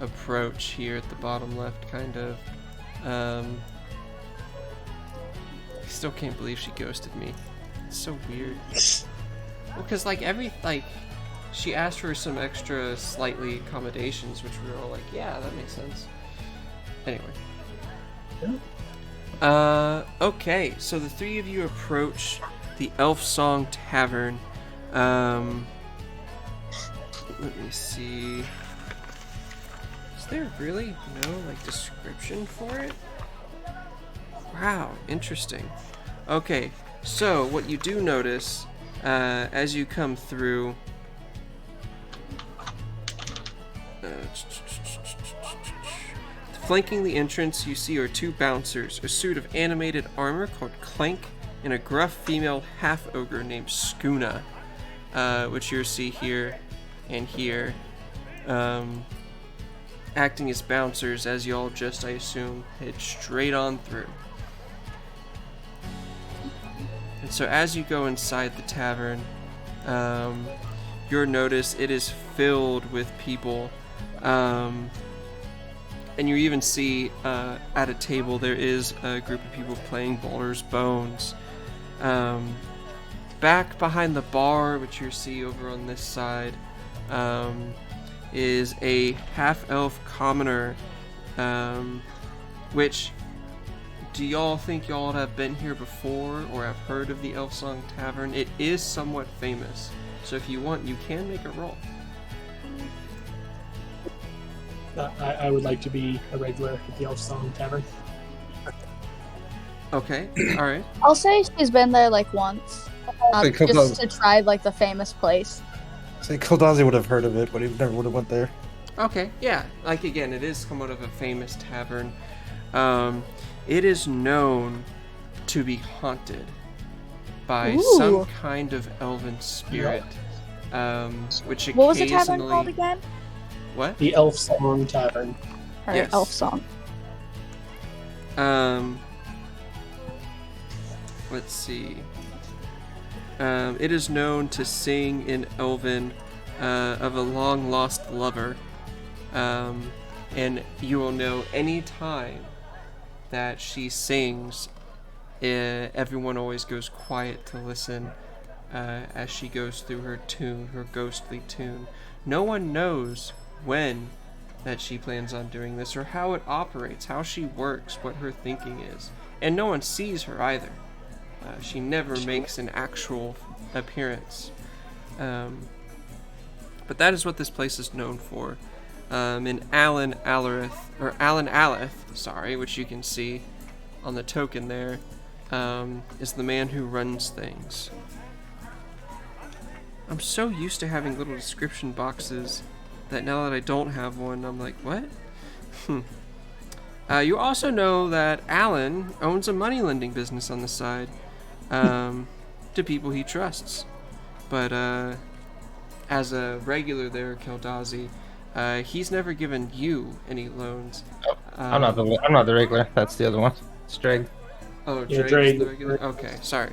approach here at the bottom left, kind of. I still can't believe she ghosted me. It's so weird. Well, because, she asked for some extra slightly accommodations, which we were all like, yeah, that makes sense. Anyway. Okay, so the three of you approach the Elf Song Tavern. Let me see. Is there really no, description for it? Wow, interesting. Okay, so what you do notice, as you come through... flanking the entrance, you see are two bouncers, a suit of animated armor called Clank, and a gruff female half-ogre named Skuna, which you see here and here, acting as bouncers as y'all just, I assume, head straight on through. And so as you go inside the tavern, you'll notice it is filled with people, and you even see at a table there is a group of people playing Baldur's Bones. Back behind the bar, which you see over on this side, is a half-elf commoner, which, do y'all think y'all have been here before or have heard of the Elf Song Tavern? It is somewhat famous, so if you want, you can make a roll. I would like to be a regular at the Elf Song Tavern. Okay, alright. I'll say she's been there once, just to try the famous place. Say Keldazi would have heard of it, but he never would have went there. Okay, yeah. Like, again, it is somewhat of a famous tavern. It is known to be haunted by some Ooh. kind of elven spirit, which What was the tavern occasionally... called again? What? The Elf Song Tavern. All right, Yes. Elf Song. Let's see. It is known to sing in Elven of a long-lost lover. And you will know any time that she sings, everyone always goes quiet to listen as she goes through her tune, her ghostly tune. No one knows when that she plans on doing this or how it operates, how she works, what her thinking is. And no one sees her either. She never makes an actual appearance. But that is what this place is known for. And Alan Aleth, which you can see on the token there, is the man who runs things. I'm so used to having little description boxes that now that I don't have one, I'm like, what? You also know that Alan owns a money lending business on the side to people he trusts. But as a regular there, Keldazi, he's never given you any loans. I'm not the regular. That's the other one. It's Drake. Oh, Yeah, Drake's Drake. the regular? Okay, sorry.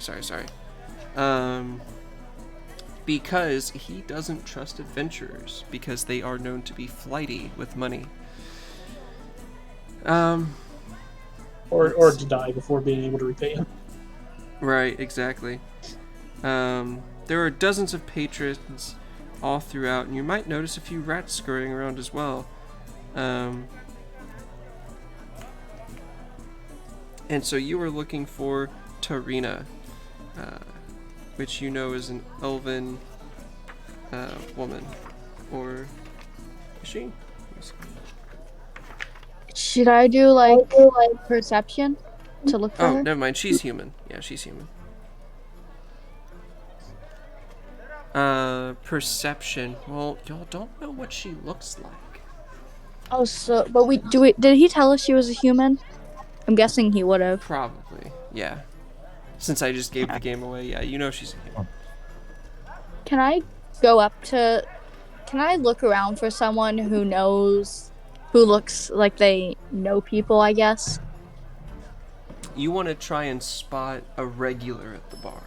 Because he doesn't trust adventurers, because they are known to be flighty with money. Or to die before being able to repay him. Right, exactly. There are dozens of patrons all throughout, and you might notice a few rats scurrying around as well. And so you were looking for Tarina, which you know is an elven woman. Or is she? Should I do like perception to look for Oh, her? never mind. She's human. Yeah, she's human. Perception. Well, y'all don't know what she looks like. Oh, so but did he tell us she was a human? I'm guessing he would have. Probably. Yeah. Since I just gave the game away, yeah, you know she's a human. Can I look around for someone who looks like they know people, I guess? You want to try and spot a regular at the bar.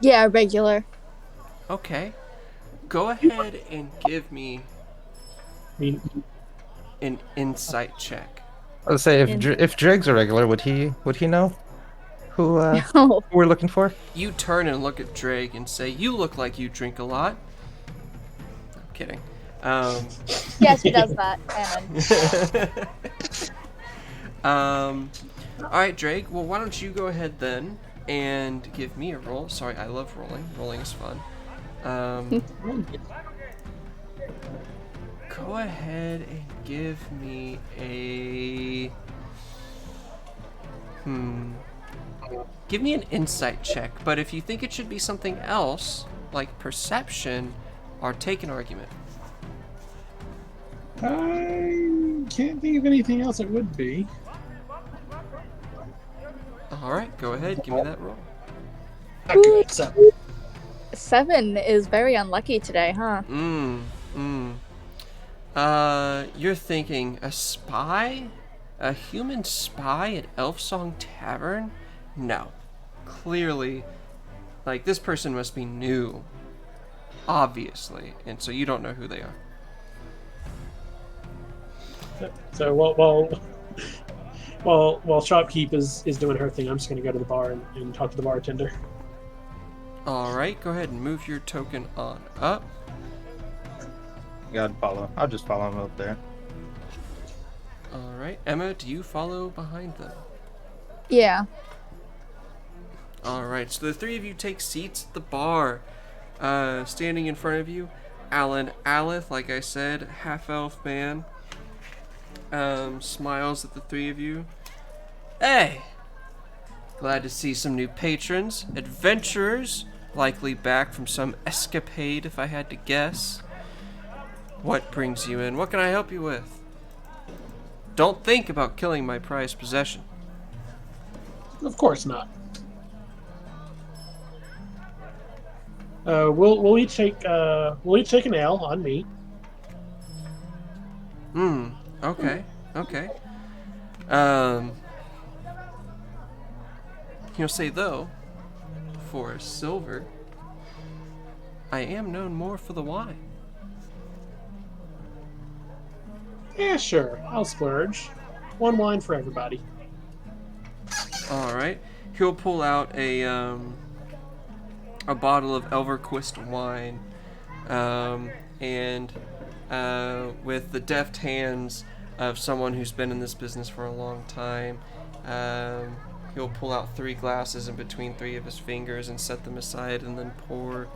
Yeah, regular. Okay. Go ahead and give me an insight check. I would say if Drake's a regular, would he know who Oh, who we're looking for? You turn and look at Drake and say, "You look like you drink a lot." I'm kidding. yes, he does that. And All right, Drake. Well, why don't you go ahead then and give me a roll? Sorry, I love rolling. Rolling is fun. Go ahead and give me a... Give me an insight check, but if you think it should be something else, like perception, or take an argument. I can't think of anything else it would be. Alright, go ahead, give me that roll. Not good. So, 7 is very unlucky today, huh? You're thinking, a spy? A human spy at Elfsong Tavern? No. Clearly, like, this person must be new. Obviously. And so you don't know who they are. so while Shopkeep is doing her thing, I'm just going to go to the bar and talk to the bartender. Alright, go ahead and move your token on up. God, follow. I'll just follow him up there. Alright, Emma, do you follow behind them? Yeah. Alright, so the three of you take seats at the bar. Standing in front of you, Alan Aleth, like I said, half-elf man, smiles at the three of you. Hey! Glad to see some new patrons. Adventurers, likely back from some escapade if I had to guess. What brings you in? What can I help you with? Don't think about killing my prized possession. Of course not. We'll each take an L on me. Okay. Okay. Um, He'll say, though, for silver, I am known more for the wine. Yeah, sure. I'll splurge. One wine for everybody. All right. He'll pull out a bottle of Elverquist wine, and with the deft hands of someone who's been in this business for a long time, he'll pull out 3 glasses in between 3 of his fingers and set them aside, and then pour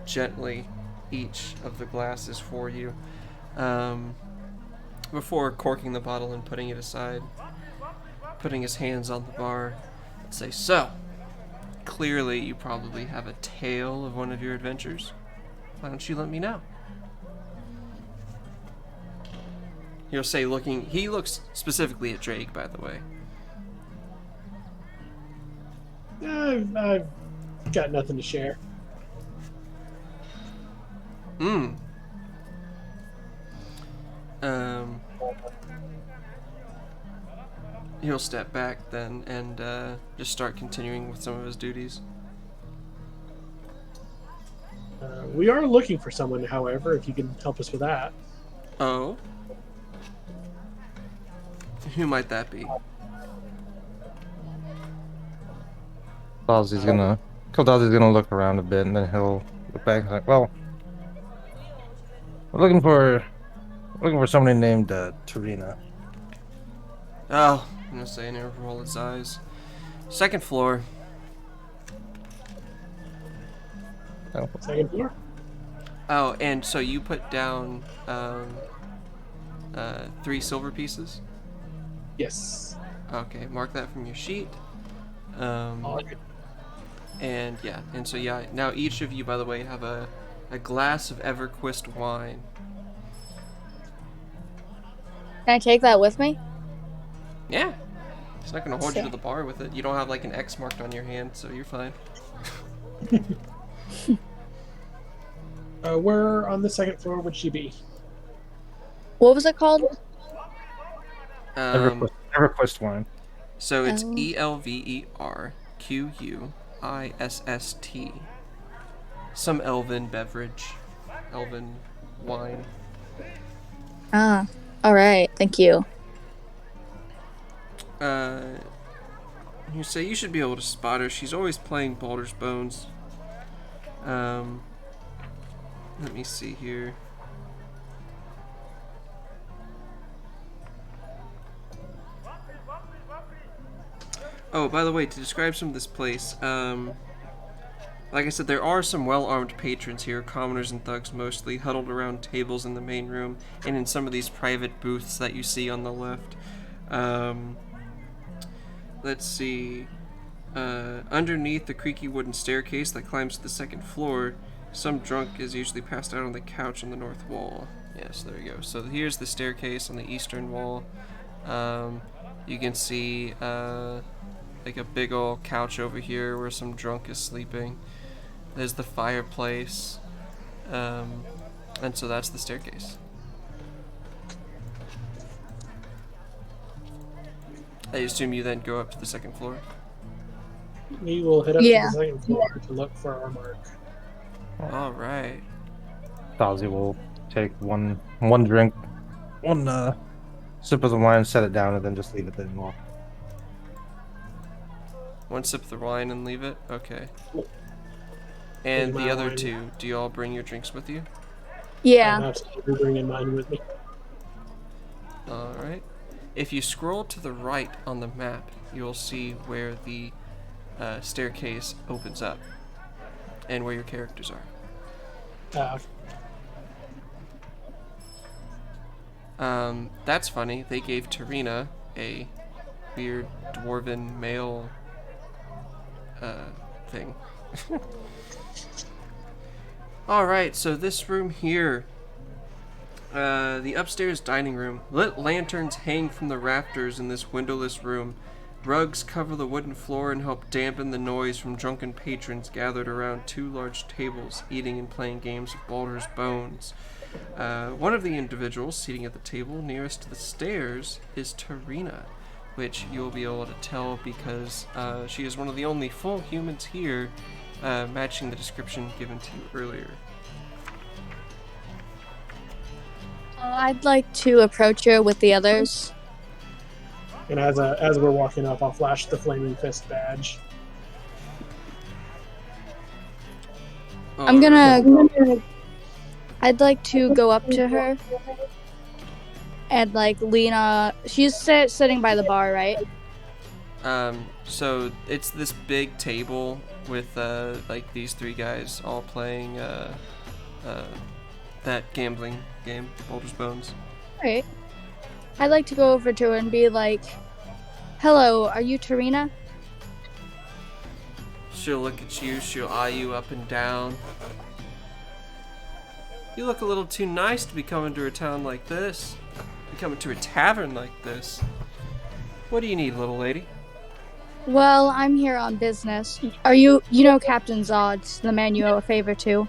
gently each of the glasses for you, before corking the bottle and putting it aside, putting his hands on the bar, and say, "So, clearly you probably have a tale of one of your adventures. Why don't you let me know?" He'll say, he looks specifically at Drake, by the way. I've got nothing to share. He'll step back then and just start continuing with some of his duties. We are looking for someone, however, if you can help us with that. Oh? Who might that be? Dalsy's gonna look around a bit, and then he'll look back and like, well, we're looking for somebody named Tarina. Oh, I'm gonna say, and he'll roll its eyes. 2nd floor. Oh, Second floor? Oh, and so you put down 3 silver pieces? Yes. Okay, mark that from your sheet. All right. And yeah, and so yeah, now each of you, by the way, have a glass of Everquist wine. Can I take that with me? Yeah. It's not gonna hold you to Sick. the bar with it. You don't have like an X marked on your hand, so you're fine. Where on the 2nd floor would she be? What was it called? EverQuest wine. So it's Oh. ELVERQUISST. Some elven beverage, elven wine. Ah, all right. Thank you. You say you should be able to spot her. She's always playing Baldur's Bones. Let me see here. Oh, by the way, to describe some of this place, like I said, there are some well-armed patrons here, commoners and thugs mostly, huddled around tables in the main room and in some of these private booths that you see on the left. Let's see. Underneath the creaky wooden staircase that climbs to the 2nd floor, some drunk is usually passed out on the couch on the north wall. Yes, there you go. So here's the staircase on the eastern wall. You can see like a big old couch over here where some drunk is sleeping. There's the fireplace. And so that's the staircase. I assume you then go up to the 2nd floor. We will head up Yeah. to the 2nd floor to look for our mark. All right. Dalsy will take one drink, one sip of the wine, set it down, and then just leave it there and walk. One sip of the wine and leave it? Okay. And Here's the my other wine. 2, do you all bring your drinks with you? I'm Yeah. absolutely bringing mine with me. Alright. If you scroll to the right on the map, you'll see where the staircase opens up and where your characters are. That's funny. They gave Tarina a weird dwarven male thing. Alright, so this room here, The upstairs dining room. Lit lanterns hang from the rafters in this windowless room. Rugs cover the wooden floor and help dampen the noise from drunken patrons gathered around two large tables, eating and playing games of Baldur's Bones. One of the individuals seating at the table nearest to the stairs is Tarina, which you'll be able to tell because she is one of the only full humans here, matching the description given to you earlier. I'd like to approach her with the others. And as we're walking up, I'll flash the Flaming Fist badge. I'd like to go up to her and lean. She's sitting by the bar, right? So it's this big table with these three guys all playing that gambling game, Baldur's Bones. Alright. I'd like to go over to her and be like, "Hello, are you Tarina?" She'll look at you, she'll eye you up and down. You look a little too nice to be coming to a town like this. Be coming to a tavern like this. What do you need, little lady? Well, I'm here on business. Are you know Captain Zod's, the man you owe a favor to?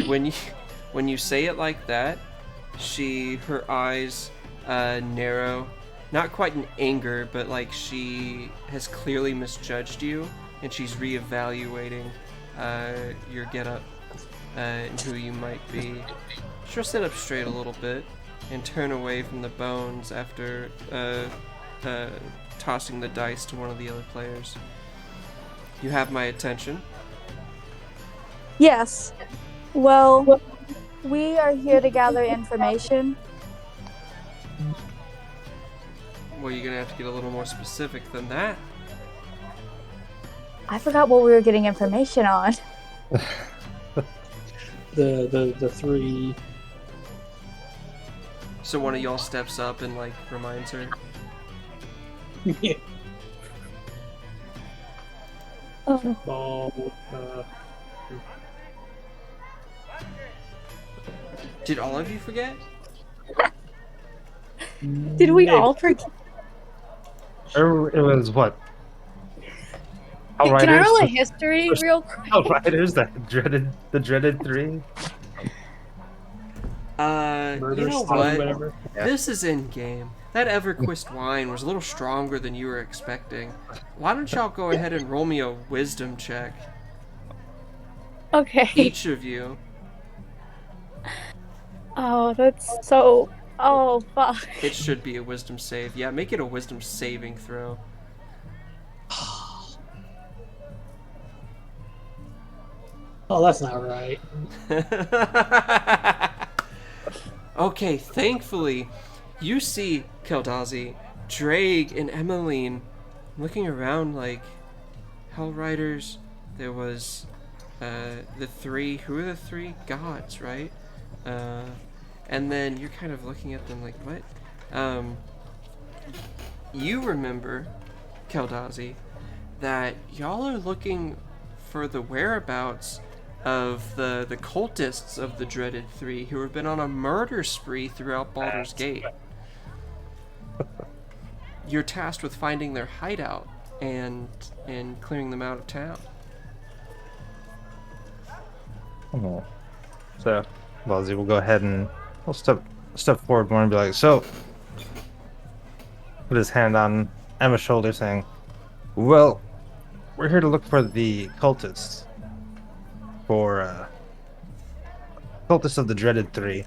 When you say it like that, her eyes narrow, not quite in anger, but like she has clearly misjudged you, and she's reevaluating your getup and who you might be. She'll sit up straight a little bit and turn away from the bones after tossing the dice to one of the other players. You have my attention. Yes. Well, we are here to gather information. Well, you're gonna have to get a little more specific than that. I forgot what we were getting information on. The three. So one of y'all steps up and reminds her. Yeah. Oh. Ball. Did all of you forget? Did we all forget? It was what? Can I roll a history real quick? Outriders, the dreaded three. You know what? Whatever. Yeah. This is in game. That Everquist wine was a little stronger than you were expecting. Why don't y'all go ahead and roll me a wisdom check? Okay. Each of you. Oh, that's so... Oh, fuck. It should be a wisdom save. Yeah, make it a wisdom saving throw. Oh, that's not right. Okay, thankfully, you see Keldazi, Drake, and Emmeline looking around like Hellriders. There was the three. Who are the three gods, right? And then you're kind of looking at them like, what? You remember, Keldazi, that y'all are looking for the whereabouts of the cultists of the Dreaded Three who have been on a murder spree throughout Baldur's Gate. You're tasked with finding their hideout and clearing them out of town. Oh. So, Balzi will go ahead and we'll step forward more and be like, so, put his hand on Emma's shoulder saying, well, we're here to look for the cultists. For, cultists of the Dreaded Three.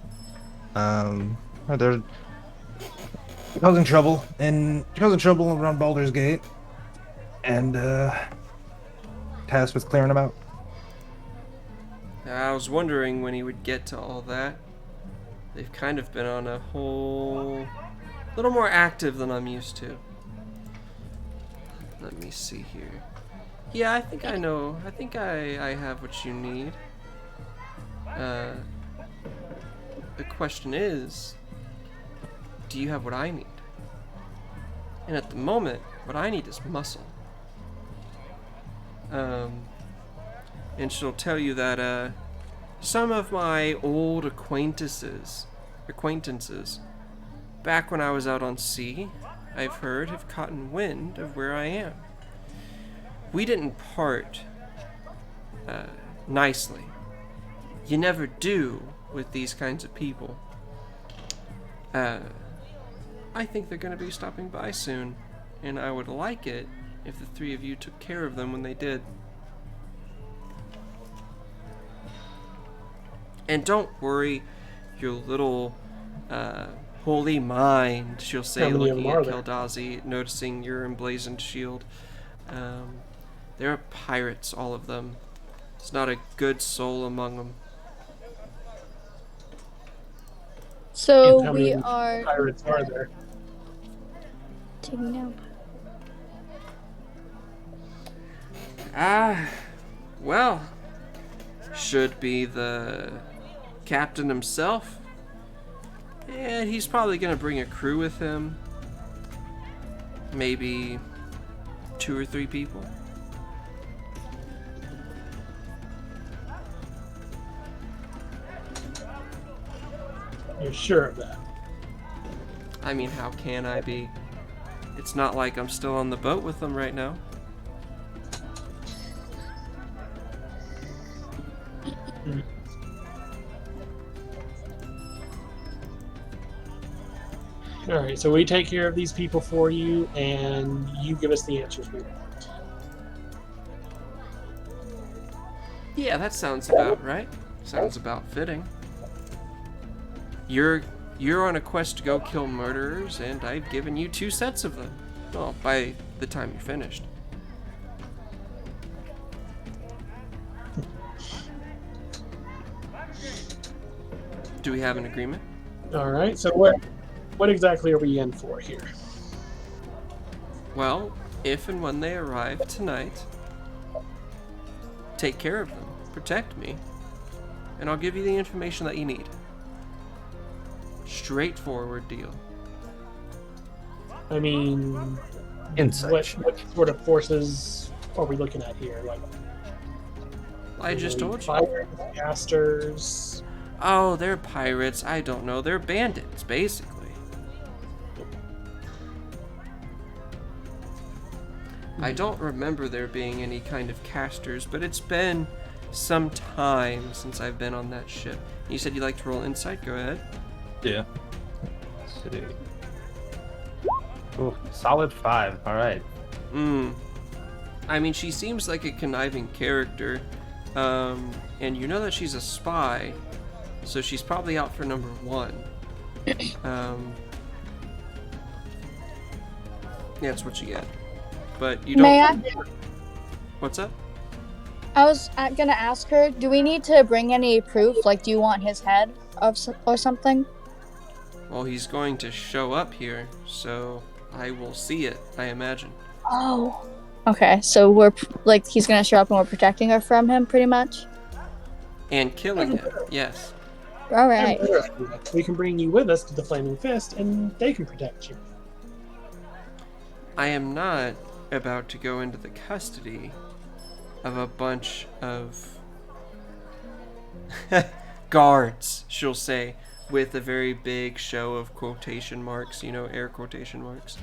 They're causing trouble around Baldur's Gate. And, tasked with clearing them out. I was wondering when he would get to all that. They've kind of been on a whole... little more active than I'm used to. Let me see here. Yeah, I think I know. I think I have what you need. The question is, do you have what I need? And at the moment, what I need is muscle. And she'll tell you that some of my old acquaintances acquaintances, back when I was out on sea, I've heard, have gotten wind of where I am. We didn't part nicely. You never do with these kinds of people. I think they're going to be stopping by soon, and I would like it if the three of you took care of them when they did. And don't worry your little holy mind, she'll say, How many of looking them at are there? Keldazi, noticing your emblazoned shield. There are pirates, all of them. There's not a good soul among them. So And how many we of these are pirates are there? taking out. Well, should be the captain himself. And he's probably gonna bring a crew with him. Maybe 2 or 3 people. You're sure of that? I mean, how can I be? It's not like I'm still on the boat with them right now. All right, so we take care of these people for you, and you give us the answers we want. Yeah, that sounds about right. Sounds about fitting. You're on a quest to go kill murderers, and I've given you 2 sets of them. Well, by the time you're finished. Do we have an agreement? All right, so what exactly are we in for here? Well, if and when they arrive tonight, take care of them, protect me, and I'll give you the information that you need. Straightforward deal. I mean, Insight. what sort of forces are we looking at here? Like, I just told you. Fire casters. Oh, they're pirates. I don't know. They're bandits, basically. I don't remember there being any kind of casters, but it's been some time since I've been on that ship. You said you like to roll insight? Go ahead. Yeah. Let's see. Ooh, solid 5. All right. I mean, she seems like a conniving character, and you know that she's a spy, so she's probably out for number 1. That's what you get. But you don't. May I? What's up? I was gonna ask her. Do we need to bring any proof? Like, do you want his head or something? Well, he's going to show up here, so I will see it, I imagine. Oh. Okay, so we're like he's gonna show up and we're protecting her from him, pretty much. And killing him, yes. All right. We can bring you with us to the Flaming Fist, and they can protect you. I am not about to go into the custody of a bunch of guards, she'll say, with a very big show of quotation marks, you know, air quotation marks.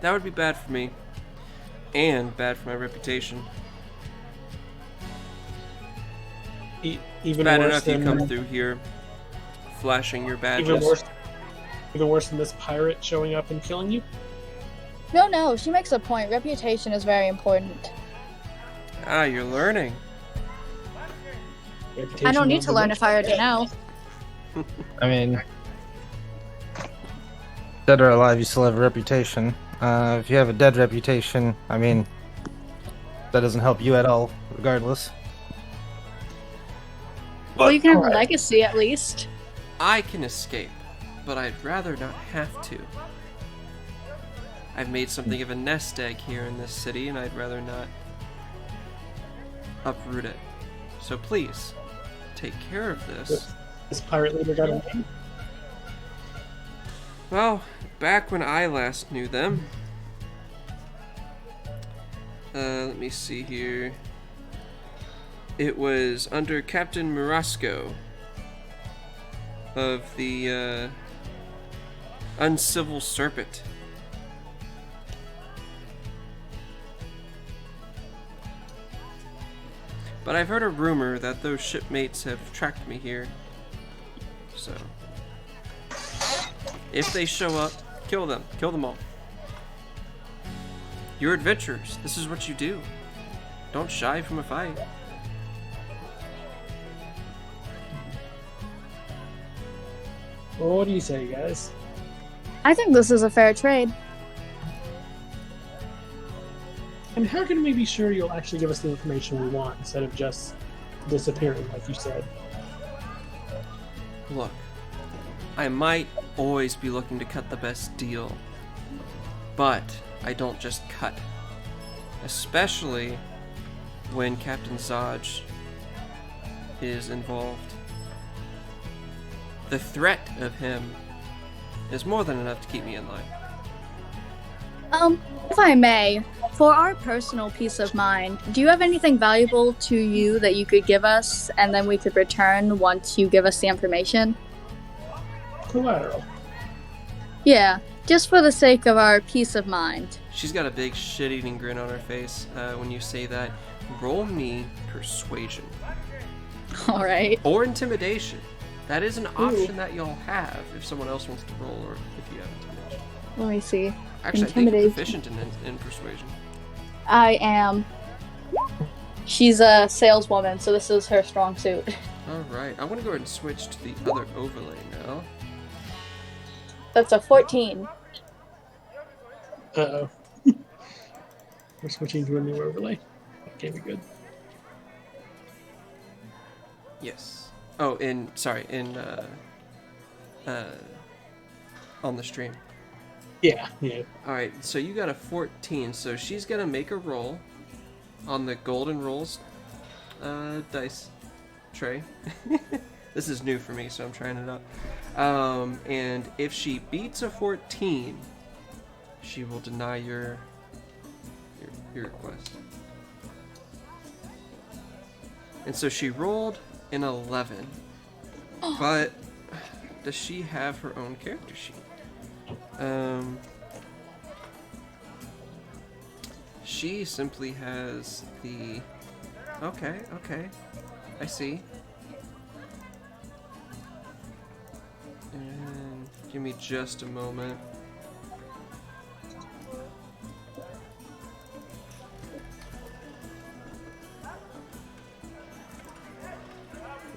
That would be bad for me, and bad for my reputation. Even Bad worse enough you than come through here, flashing your badges. even worse than this pirate showing up and killing you. No, she makes a point. Reputation is very important. Ah, you're learning. Reputation I don't need of to the learn witch. if I already know. I mean, dead or alive, you still have a reputation. If you have a dead reputation, I mean, that doesn't help you at all, regardless. Well, you can have a alright. legacy at least. I can escape, but I'd rather not have to. I've made something of a nest egg here in this city, and I'd rather not uproot it. So please, take care of this. This pirate leader got a name. Well, back when I last knew them, let me see here. It was under Captain Marasco. of the uncivil serpent. But I've heard a rumor that those shipmates have tracked me here. So, if they show up, kill them. Kill them all. You're adventurers. This is what you do. Don't shy from a fight. Well, what do you say, guys? I think this is a fair trade. And how can we be sure you'll actually give us the information we want instead of just disappearing, like you said? Look, I might always be looking to cut the best deal, but I don't just cut. Especially when Captain Zaj is involved. The threat of him is more than enough to keep me in line. If I may, for our personal peace of mind, do you have anything valuable to you that you could give us, and then we could return once you give us the information? Collateral. Yeah, just for the sake of our peace of mind. She's got a big shit-eating grin on her face when you say that. Roll me persuasion. Alright. Or intimidation. That is an option that y'all have if someone else wants to roll, or if you have intimidation. Let me see. Actually, I think you're Intimidation. proficient in persuasion. I am. She's a saleswoman, so this is her strong suit. Alright, I want to go ahead and switch to the other overlay now. That's a 14. Uh-oh. We're switching to a new overlay. That can't be good. Yes. Oh, on the stream. Yeah. Alright, so you got a 14, so she's gonna make a roll on the golden rolls dice tray. This is new for me, so I'm trying it out. And if she beats a 14, she will deny your request. And so she rolled an 11. But does she have her own character sheet? She simply has the... Okay, I see. And give me just a moment.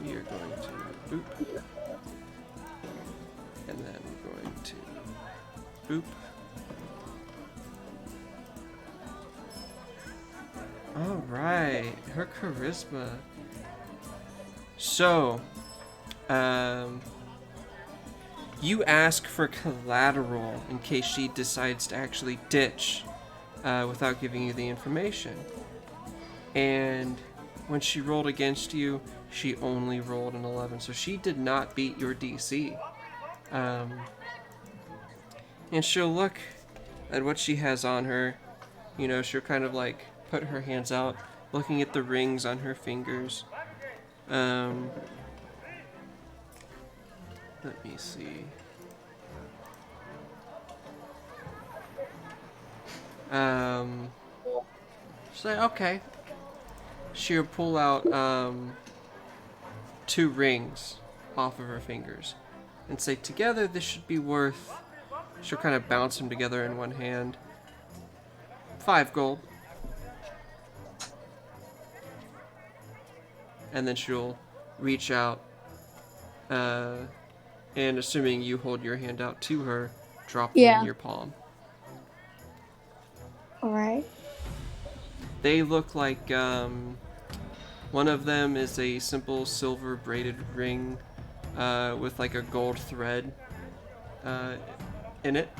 We are going to boop. And then we're going to boop. Alright, her charisma. So, you ask for collateral in case she decides to actually ditch without giving you the information. And when she rolled against you, she only rolled an 11, so she did not beat your DC. And she'll look at what she has on her. You know, she'll kind of like put her hands out, looking at the rings on her fingers. Let me see. She's like, okay. She'll pull out 2 rings off of her fingers and say, together this should be worth... She'll kind of bounce them together in one hand. 5 gold. And then she'll reach out, and assuming you hold your hand out to her, drop them in your palm. Alright. They look like, one of them is a simple silver braided ring with like a gold thread in it.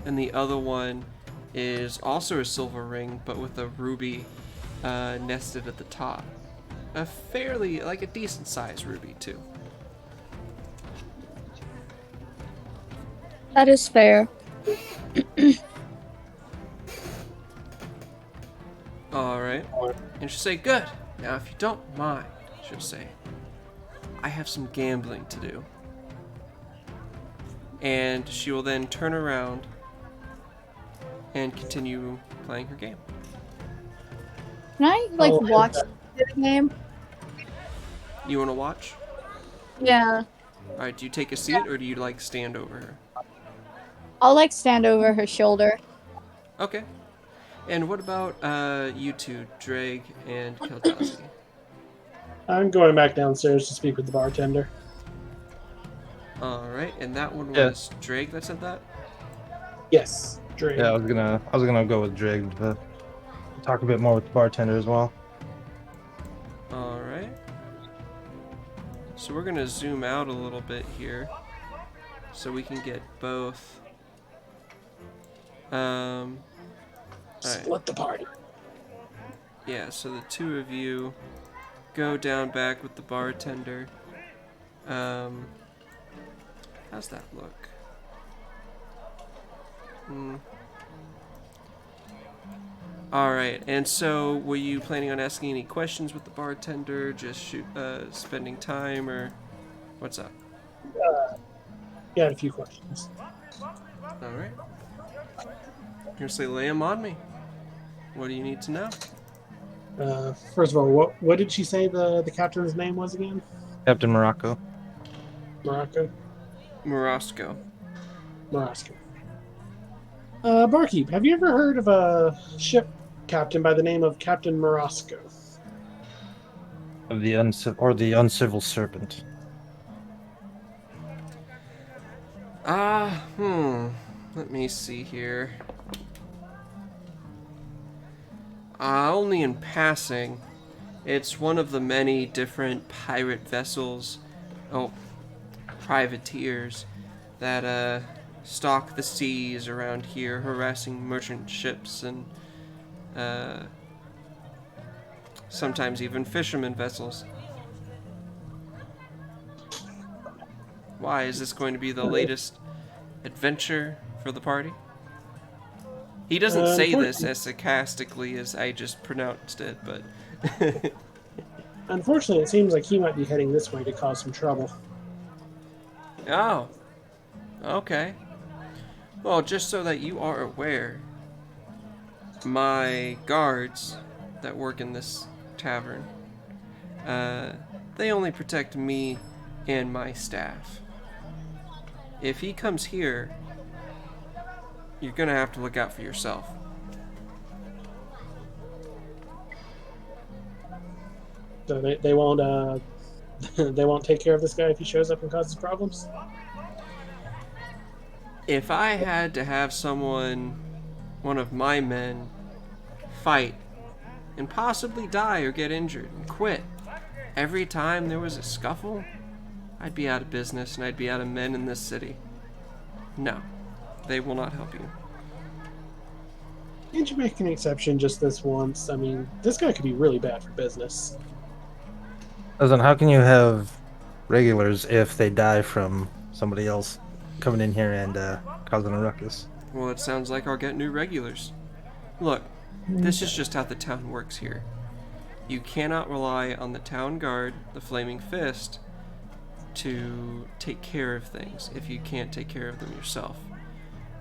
And the other one is also a silver ring, but with a ruby nested at the top. A fairly, like a decent sized ruby too. That is fair. Alright. And she'll say, good. Now if you don't mind, she'll say, I have some gambling to do. and she will then turn around and continue playing her game. Can I Oh, watch the game? You want to watch? Yeah. All right. Do you take a seat or do you stand over her? I'll stand over her shoulder. Okay. And what about you two, Drake and Keldazi? I'm going back downstairs to speak with the bartender. All right. And that one Yeah. was Drake that said that. Yes, Drake. Yeah, I was gonna go with Drig to talk a bit more with the bartender as well. All right. So we're gonna zoom out a little bit here, so we can get both. All right. Split the party. Yeah. So the two of you go down back with the bartender. How's that look? Alright, and so were you planning on asking any questions with the bartender, just spending time, or what's up? Yeah, a few questions. Alright. You're gonna say, lay 'em on me. What do you need to know? First of all, what did she say the captain's name was again? Captain Morocco. Morocco? Morosco. Morosco. Barkeep, have you ever heard of a ship captain by the name of Captain Morosco? Of the uncivil serpent. Let me see here. Only in passing. It's one of the many different pirate vessels, privateers, that stalk the seas around here, harassing merchant ships and sometimes even fishermen vessels. Why? Is this going to be the latest adventure for the party? He doesn't say this as sarcastically as I just pronounced it, but... Unfortunately, it seems like he might be heading this way to cause some trouble. Oh. Okay. Well, just so that you are aware, my guards that work in this tavern, they only protect me and my staff. If he comes here, you're gonna have to look out for yourself. So they won't they won't take care of this guy if he shows up and causes problems? If I had to have one of my men, fight and possibly die or get injured and quit every time there was a scuffle, I'd be out of business and I'd be out of men in this city. No, they will not help you. Can't you make an exception just this once? I mean, this guy could be really bad for business. Listen, how can you have regulars if they die from somebody else coming in here and causing a ruckus? Well, it sounds like I'll get new regulars. Look, this is just how the town works here. You cannot rely on the town guard, the Flaming Fist, to take care of things if you can't take care of them yourself.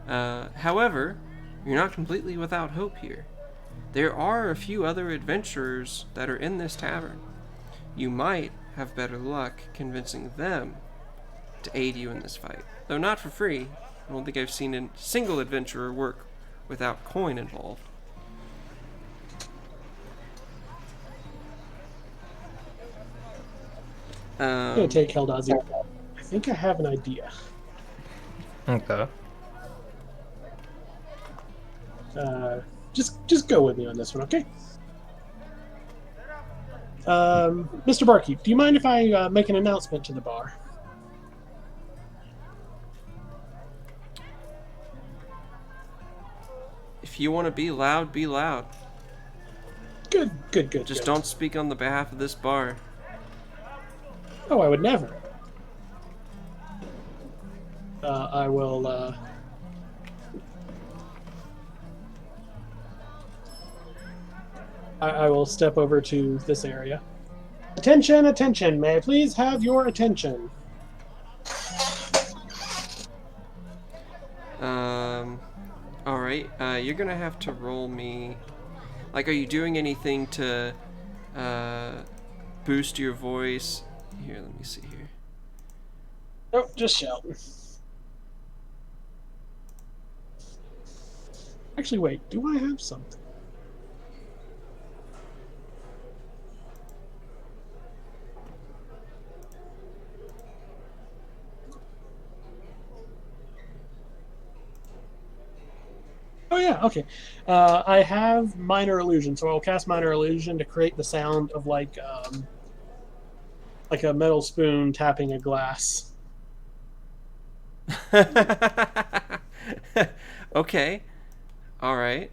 However, you're not completely without hope here. There are a few other adventurers that are in this tavern. You might have better luck convincing them to aid you in this fight. Though not for free. I don't think I've seen a single adventurer work without coin involved. I'm gonna take Keldazi. I think I have an idea. Okay. Just go with me on this one, okay? Mr. Barkeep, do you mind if I make an announcement to the bar? If you want to be loud, be loud. Good. Just don't speak on the behalf of this bar. Oh, I would never. I will, I will step over to this area. Attention! May I please have your attention? All right. You're gonna have to roll me. Like, are you doing anything to boost your voice? Here, let me see here. Nope, just shout. Actually, wait. Do I have something? Oh yeah, okay. I have minor illusion, so I'll cast minor illusion to create the sound of like a metal spoon tapping a glass. Okay. All right.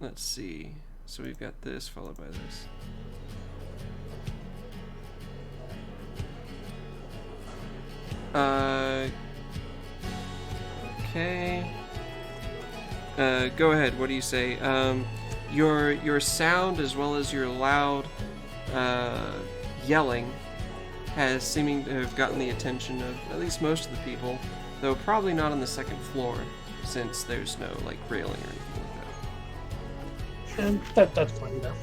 Let's see. So we've got this followed by this. Okay. Go ahead. What do you say? Your sound as well as your loud yelling has seeming to have gotten the attention of at least most of the people, though probably not on the second floor, since there's no like railing or anything like that. And that's fine though.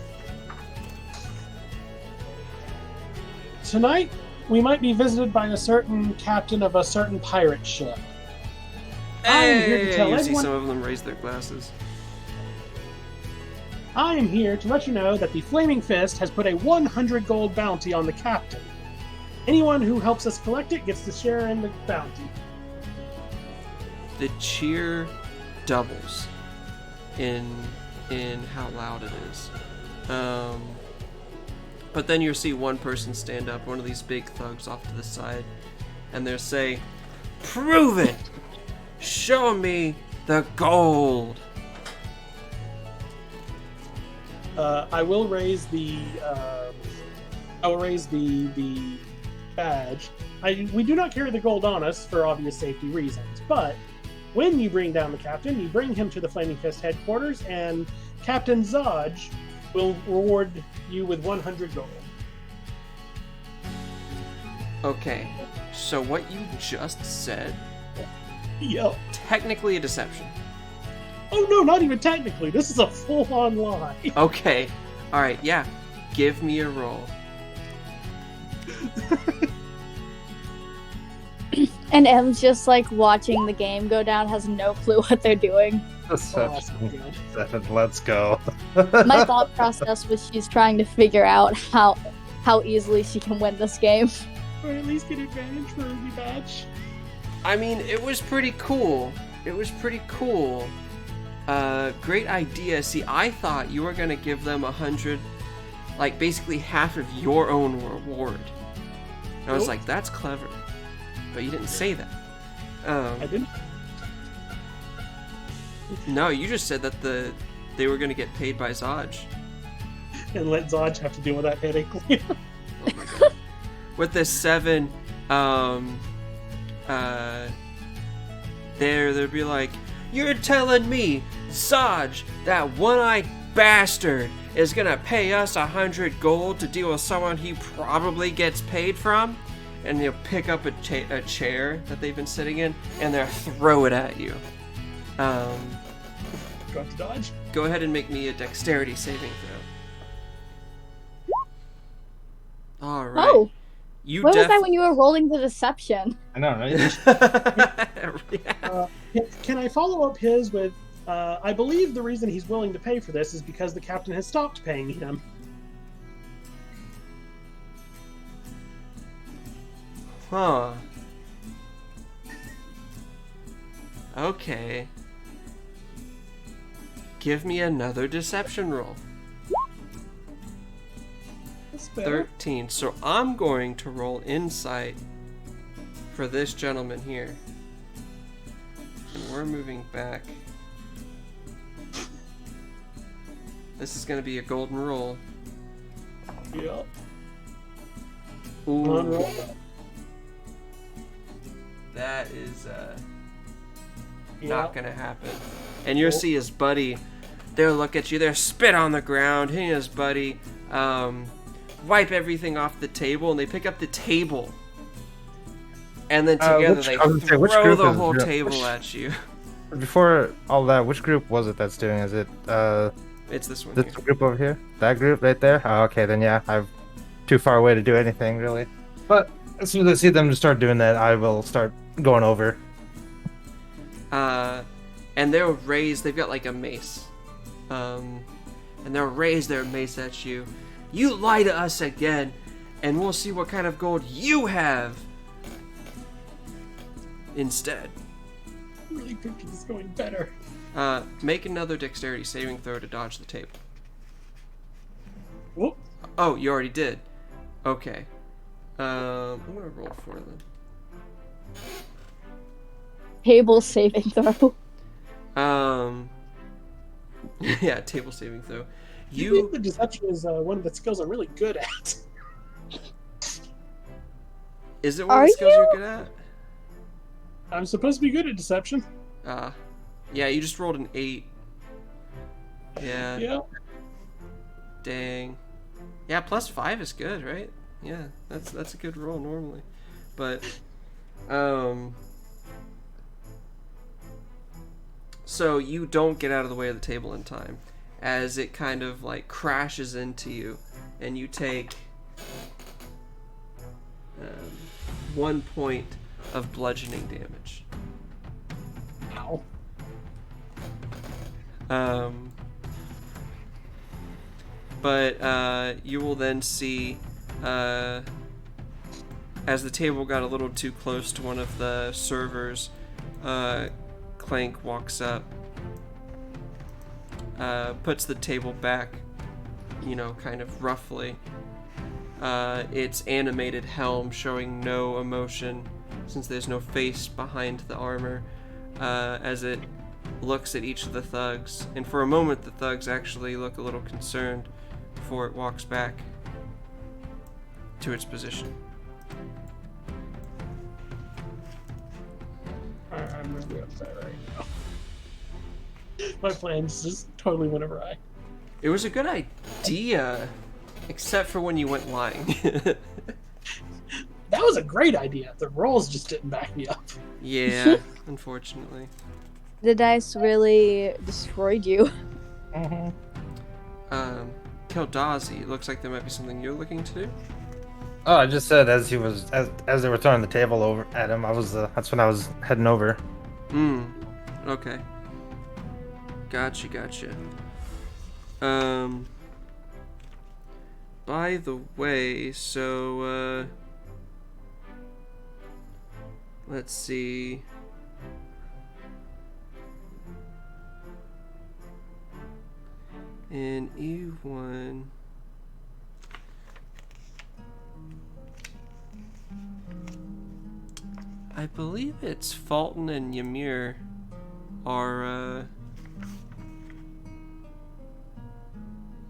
Tonight, we might be visited by a certain captain of a certain pirate ship. I'm here to tell you see everyone. some of them raise their glasses. I am here to let you know that the Flaming Fist has put a 100 gold bounty on the captain. Anyone who helps us collect it gets to share in the bounty. The cheer doubles in how loud it is. But then you see one person stand up, one of these big thugs off to the side, and they'll say, "Prove it! Show me the gold!" I will raise the badge. We do not carry the gold on us for obvious safety reasons, but when you bring down the captain, you bring him to the Flaming Fist headquarters, and Captain Zodge will reward you with 100 gold. Okay, so what you just said, Yep. technically a deception. Oh no, not even technically. This is a full-on lie. Okay, alright, yeah. Give me a roll. And M's just like watching the game go down, has no clue what they're doing. Awesome, Deception. good. 7, let's go. My thought process was she's trying to figure out how easily she can win this game. Or at least get advantage for the badge. I mean, it was pretty cool. Great idea. See, I thought you were gonna give them 100, like basically half of your own reward. And I was Nope. like, that's clever. But you didn't say that. I didn't. No, you just said that they were gonna get paid by Zodge. And let Zodge have to deal with that headache later. Oh my god. With this 7, they'd be like, "You're telling me, Zodge, that one-eyed bastard, is gonna pay us 100 gold to deal with someone he probably gets paid from?" And they'll pick up a chair that they've been sitting in, and they'll throw it at you. Got to dodge. Go ahead and make me a dexterity saving throw. Alright. Oh, You where was I when you were rolling the deception? I know, right? Yeah. Can I follow up his with, I believe the reason he's willing to pay for this is because the captain has stopped paying him. Huh. Okay. Give me another deception roll. That's better. 13. So I'm going to roll insight for this gentleman here. And we're moving back. This is going to be a golden roll. Yeah. Ooh. Come on, roll. That is Yeah. not gonna happen. And you'll see his buddy, they'll look at you, they'll spit on the ground, he and his buddy wipe everything off the table, and they pick up the table And then together they I was gonna say, which throw group the is whole doing- table at you. Before all that, which group was it that's doing? Is it It's this one this here. group over here? That group right there? Oh, okay, then yeah, I'm too far away to do anything really. But as soon as I see them start doing that, I will start going over. And they've got like a mace. And they'll raise their mace at you. You lie to us again, and we'll see what kind of gold you have instead. I really think this is going better. Make another dexterity saving throw to dodge the table. Whoop. Oh, you already did. Okay. I'm gonna roll for them. Table saving throw. Yeah, table saving throw. I think the deception is one of the skills I'm really good at. Is it one of Are the skills you? you're good at? I'm supposed to be good at deception. Yeah, you just rolled an 8. Yeah. Yeah. Dang. Yeah, +5 is good, right? Yeah, that's a good roll normally. But, so you don't get out of the way of the table in time, as it kind of like crashes into you, and you take 1 point of bludgeoning damage. Ow. But you will then see, as the table got a little too close to one of the servers, Clank walks up, puts the table back, kind of roughly. Its animated helm showing no emotion, since there's no face behind the armor, as it looks at each of the thugs. And for a moment, the thugs actually look a little concerned before it walks back to its position. I'm really upset right now. My plans just totally went awry. It was a good idea, except for when you went lying. That was a great idea. The rolls just didn't back me up. Yeah, unfortunately. The dice really destroyed you. Keldazi, looks like there might be something you're looking to do. Oh, I just said as they were throwing the table over at him, that's when I was heading over. Okay. Gotcha. By the way, so, let's see. In E1, I believe it's Fulton and Ymir are,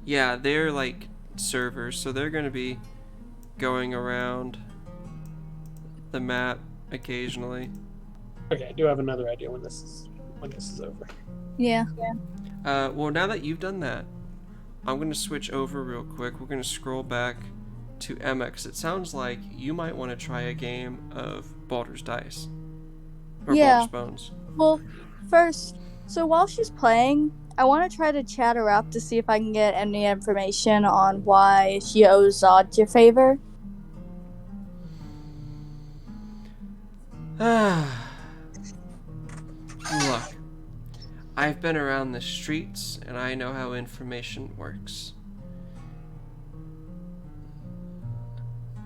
yeah, they're like servers, so they're gonna be going around the map occasionally. Okay, I do have another idea when this is over. Yeah. Well, now that you've done that, I'm going to switch over real quick. We're going to scroll back to Emma, 'cause it sounds like you might want to try a game of Baldur's Dice. Or Yeah. Baldur's Bones. Well, first, so while she's playing, I want to try to chat her up to see if I can get any information on why she owes Zod your favor. Look, I've been around the streets, and I know how information works.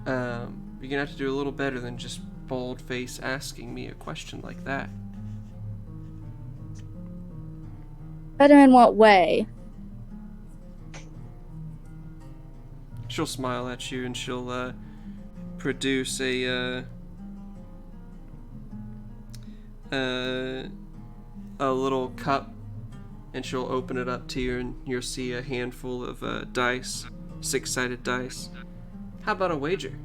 You're gonna have to do a little better than just bold-face asking me a question like that. Better in what way? She'll smile at you, and she'll produce a little cup, and she'll open it up to you, and you'll see a handful of dice, 6-sided dice. How about a wager?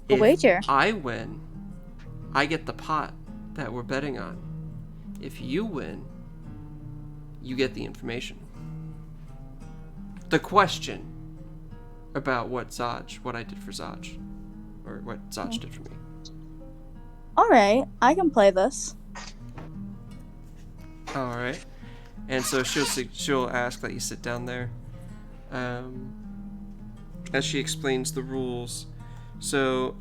A wager? If I win, I get the pot that we're betting on. If you win, you get the information. The question about what I did for Zaj, or what Zaj did for me. All right, I can play this. All right. And so she'll ask that you sit down there. As she explains the rules. So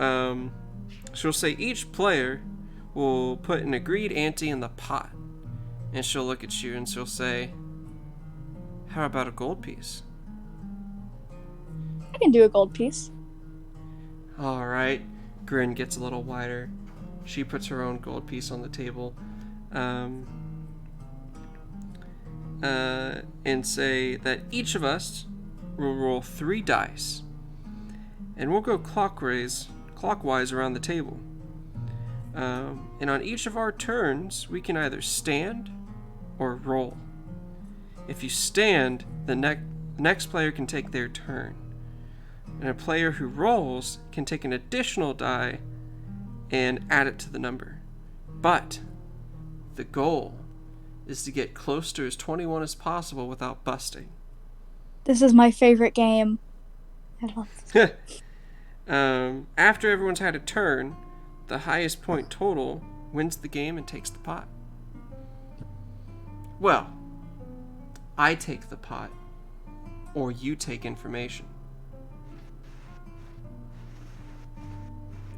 she'll say each player will put an agreed ante in the pot. And she'll look at you and she'll say, how about a gold piece? I can do a gold piece. All right. Grin gets a little wider. She puts her own gold piece on the table. And say that each of us will roll 3 dice. And we'll go clockwise around the table. And on each of our turns, we can either stand or roll. If you stand, the next player can take their turn. And a player who rolls can take an additional die and add it to the number. But the goal is to get close to as 21 as possible without busting. This is my favorite game. I love this. After everyone's had a turn, the highest point total wins the game and takes the pot. Well, I take the pot, or you take information.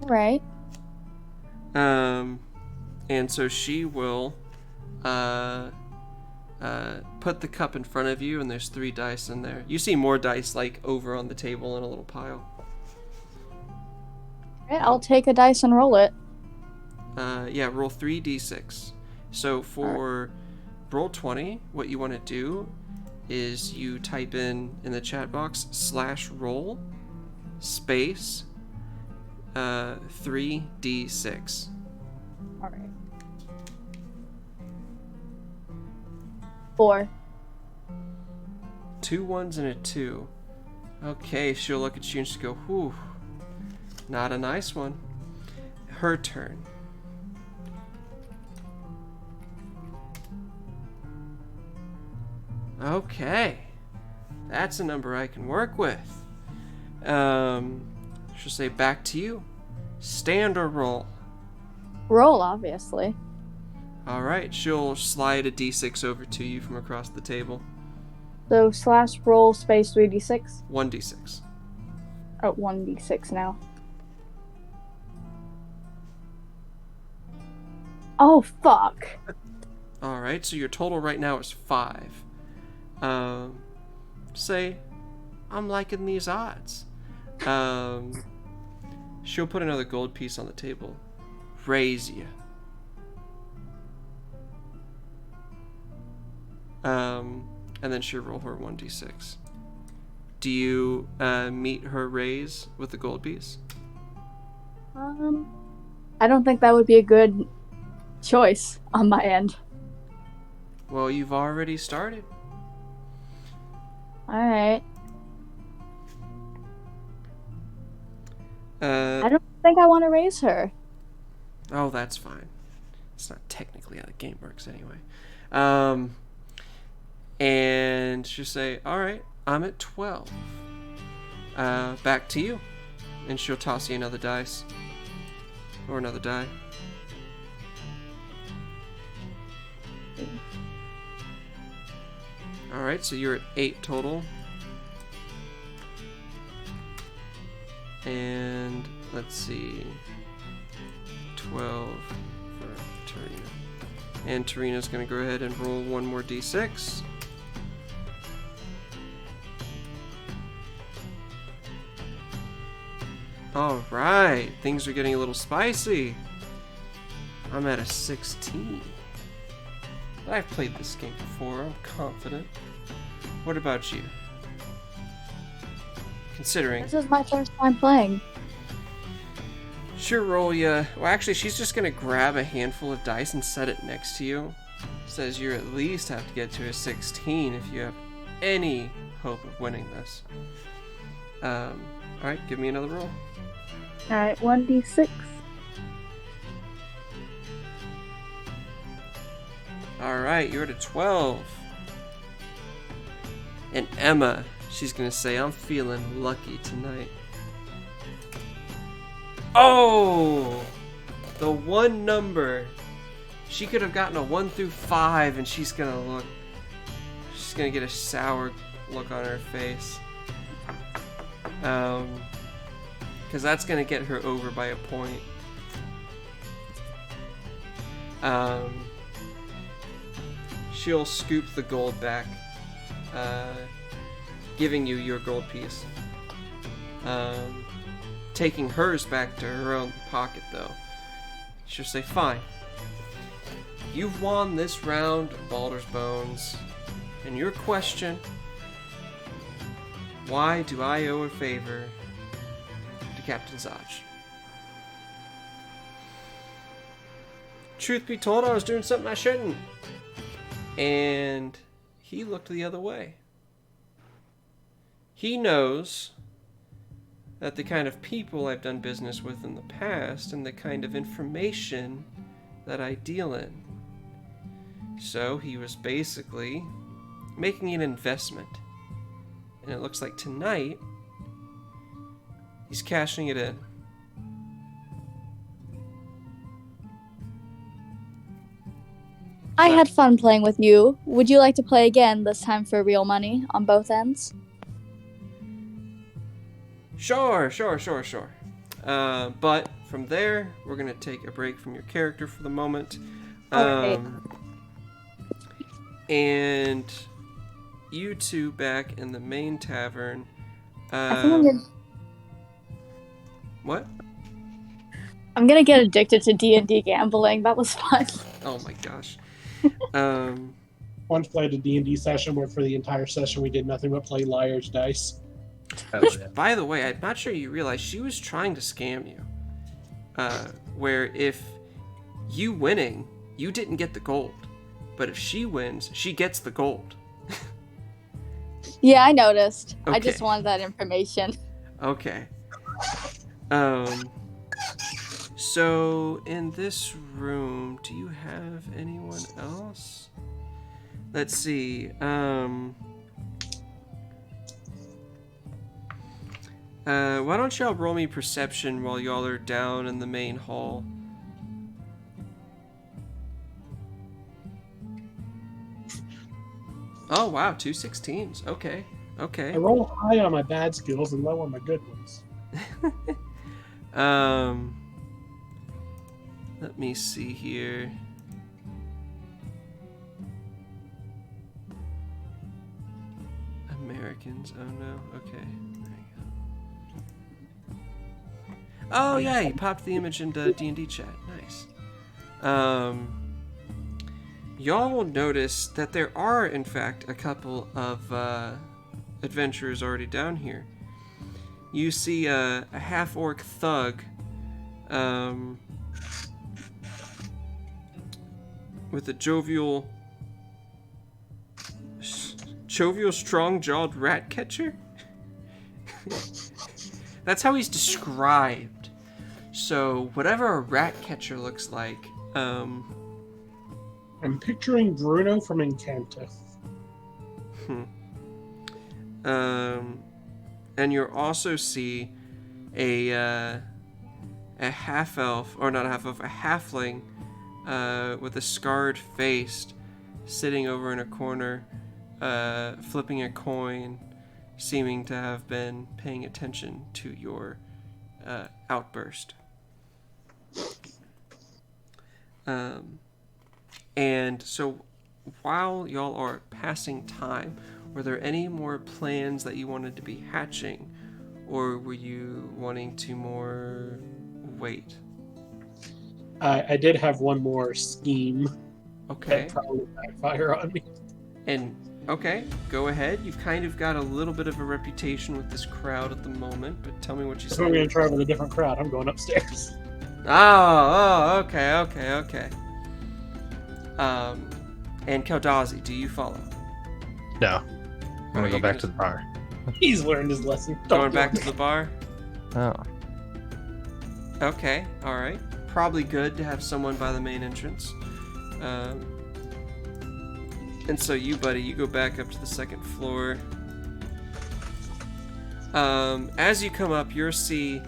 All right. And so she will put the cup in front of you, and there's 3 dice in there. You see more dice like over on the table in a little pile. All right, I'll take a dice and roll it. Yeah, roll 3d6. So for roll 20, what you want to do is you type in the chat box /roll space 3d6. All right. 4. 2 1s and a 2. Okay, she'll look at you and she'll go, whew, not a nice one. Her turn. Okay, that's a number I can work with. She'll say, back to you. Stand or roll? Roll, obviously. All right, she'll slide a d6 over to you from across the table. So /roll space 3d6. 1d6. Oh, 1d6 now. Oh, fuck. All right, so your total right now is 5. Say, I'm liking these odds. She'll put another gold piece on the table. Raise you. And then she'll roll her 1d6. Do you meet her raise with the gold piece? I don't think that would be a good choice on my end. Well, you've already started. All right. I don't think I want to raise her. Oh, that's fine. It's not technically how the game works anyway. And she'll say, all right, I'm at 12. Back to you. And she'll toss you another dice. Or another die. All right, so you're at 8 total. And let's see, 12 for Tarina. And Tarina's going to go ahead and roll one more d6. All right, things are getting a little spicy. I'm at a 16. I've played this game before, I'm confident. What about you? Considering... This is my first time playing. Sure, roll ya. Well, actually, she's just gonna grab a handful of dice and set it next to you. Says you at least have to get to a 16 if you have any hope of winning this. Alright, give me another roll. Alright, 1d6. Alright, you're at a 12. And Emma, she's gonna say, I'm feeling lucky tonight. Oh! The one number. She could have gotten a 1 through 5, and she's gonna get a sour look on her face. Because that's gonna get her over by a point. She'll scoop the gold back, giving you your gold piece. Taking hers back to her own pocket, though. She'll say, fine. You've won this round of Baldur's Bones. And your question, why do I owe a favor to Captain Zaj? Truth be told, I was doing something I shouldn't. And he looked the other way. He knows that the kind of people I've done business with in the past and the kind of information that I deal in. So he was basically making an investment. And it looks like tonight he's cashing it in. I had fun playing with you. Would you like to play again, this time for real money on both ends? Sure. But from there, we're going to take a break from your character for the moment. Okay. And you two back in the main tavern. I think I'm gonna... What? I'm gonna get addicted to D&D gambling. That was fun. Oh my gosh. Once played a D&D session where for the entire session we did nothing but play liar's dice. Which, by the way, I'm not sure you realize she was trying to scam you. Where if you winning, you didn't get the gold. But if she wins, she gets the gold. Yeah, I noticed. Okay. I just wanted that information. Okay. So in this room, do you have anyone else? Let's see. Why don't y'all roll me perception while y'all are down in the main hall? Oh wow, 2 16s. Okay. I roll high on my bad skills and low on my good ones. Let me see here. Americans. Oh no. Okay. There you go. Oh yeah, you popped the image into D&D chat. Nice. Y'all will notice that there are, in fact, a couple of adventurers already down here. You see a half-orc thug with a jovial, strong-jawed rat catcher. That's how he's described. So whatever a rat catcher looks like, I'm picturing Bruno from Encanto. And you'll also see a half-elf, or not a half-elf, a halfling with a scarred face sitting over in a corner, flipping a coin, seeming to have been paying attention to your outburst. And so while y'all are passing time, were there any more plans that you wanted to be hatching, or were you wanting to more wait? I did have one more scheme. Okay. That probably backfire on me. And okay, go ahead. You've kind of got a little bit of a reputation with this crowd at the moment, but tell me what you So I'm said. going to try with a different crowd. I'm going upstairs. Oh, okay. And Keldazi, do you follow? No. I'm gonna Are go you back gonna- to the bar. He's learned his lesson. Going back to the bar? Oh. Okay, alright. Probably good to have someone by the main entrance. And so you, buddy, you go back up to the second floor. As you come up, you'll see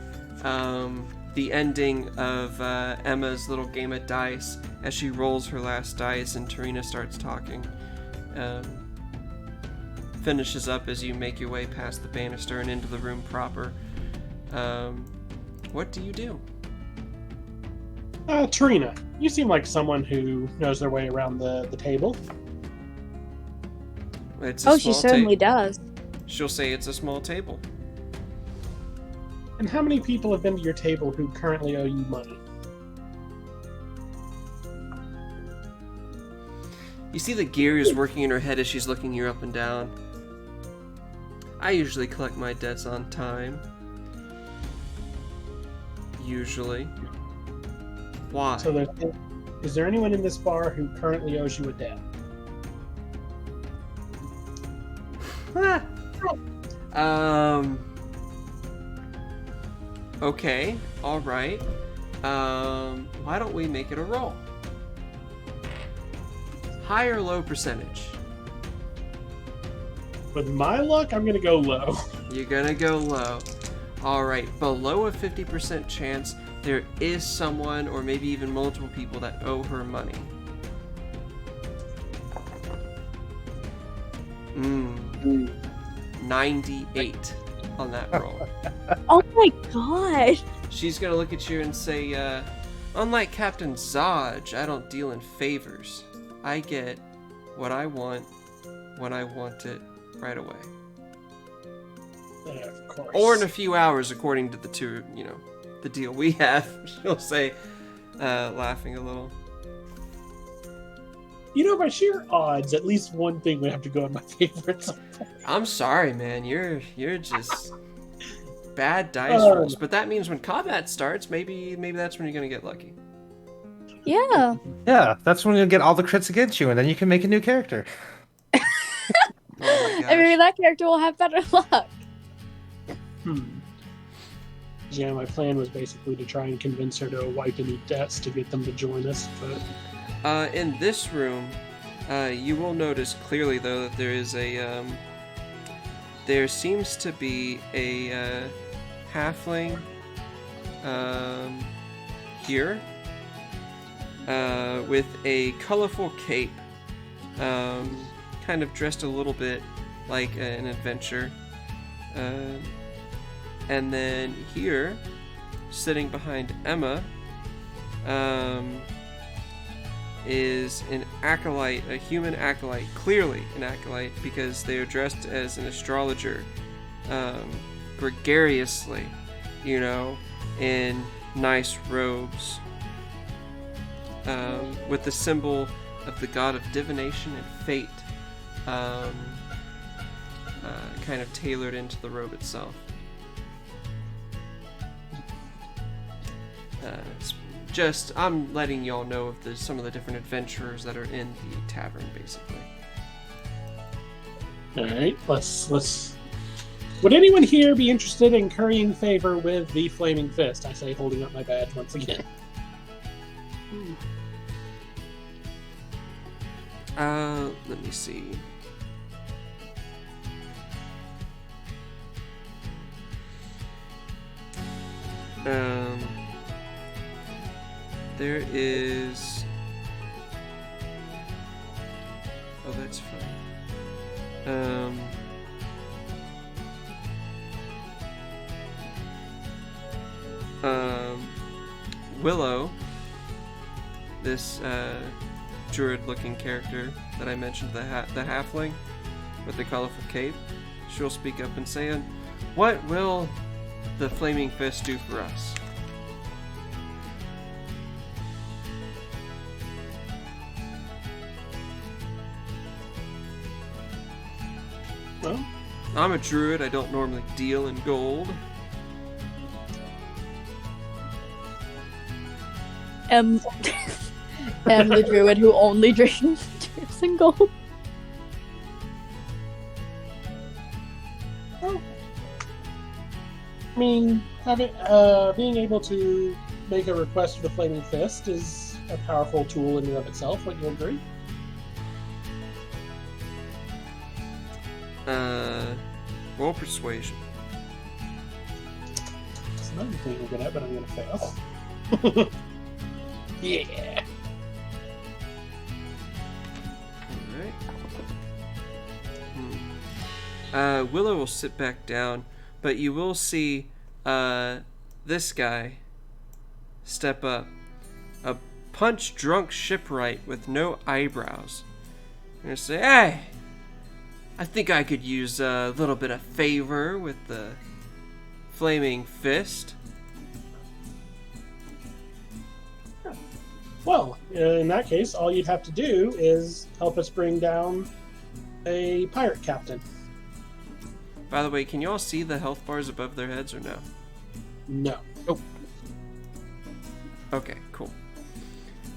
the ending of Emma's little game of dice as she rolls her last dice and Tarina starts talking. Finishes up as you make your way past the banister and into the room proper. What do you do? Tarina, you seem like someone who knows their way around the table. It's a Oh, she small certainly table. does. She'll say it's a small table. And how many people have been to your table who currently owe you money? You see the gears working in her head as she's looking you up and down. I usually collect my debts on time. Usually. Why? So is there anyone in this bar who currently owes you a debt? Okay, alright. Why don't we make it a roll? High or low percentage? With my luck, I'm gonna go low. You're gonna go low. Alright, below a 50% chance, there is someone, or maybe even multiple people, that owe her money. 98 on that roll. Oh my god. She's gonna look at you and say, unlike Captain Zodge, I don't deal in favors. I get what I want when I want it right away. Of course. Or in a few hours, according to the deal we have, she'll say, laughing a little. You know, by sheer odds, at least one thing would have to go in my favor. I'm sorry, man. You're just bad dice rolls. But that means when combat starts, maybe that's when you're gonna get lucky. Yeah. Yeah, that's when you'll get all the crits against you, and then you can make a new character. Oh my gosh. And maybe that character will have better luck. Yeah, my plan was basically to try and convince her to wipe any debts to get them to join us, but... In this room, you will notice clearly, though, that there is a, there seems to be a, halfling, here, with a colorful cape, kind of dressed a little bit like an adventure, and then here, sitting behind Emma, is an acolyte, a human acolyte, clearly an acolyte, because they are dressed as an astrologer, gregariously, in nice robes, with the symbol of the god of divination and fate, kind of tailored into the robe itself. I'm letting y'all know of some of the different adventurers that are in the tavern, basically. Alright, let's... Would anyone here be interested in currying favor with the Flaming Fist? I say, holding up my badge once again. Let me see. There is... Oh, that's fine. Willow, this druid-looking character that I mentioned, the halfling with the colorful cape, she'll speak up and say, "What will the Flaming Fist do for us?" Well, I'm a druid. I don't normally deal in gold. The druid who only drinks in gold. I mean, being able to make a request for the Flaming Fist is a powerful tool in and of itself. Would you agree? Roll persuasion. That's another thing we're good at, but I'm going to fail. Yeah. Alright. Willow will sit back down, but you will see this guy step up. A punch-drunk shipwright with no eyebrows. I'm going to say, hey, I think I could use a little bit of favor with the flaming fist. Well, in that case, all you'd have to do is help us bring down a pirate captain. By the way, can you all see the health bars above their heads or no? No. Okay, cool.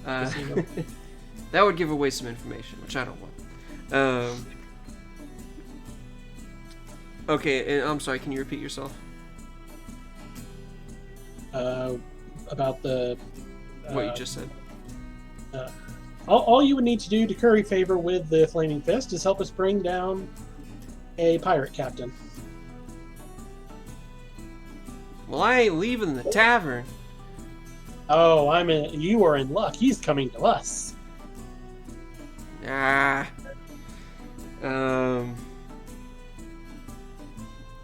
That would give away some information, which I don't want. Okay, and I'm sorry, can you repeat yourself? About the... What you just said. All you would need to do to curry favor with the Flaming Fist is help us bring down a pirate captain. Well, I ain't leaving the tavern. Oh, you are in luck. He's coming to us. And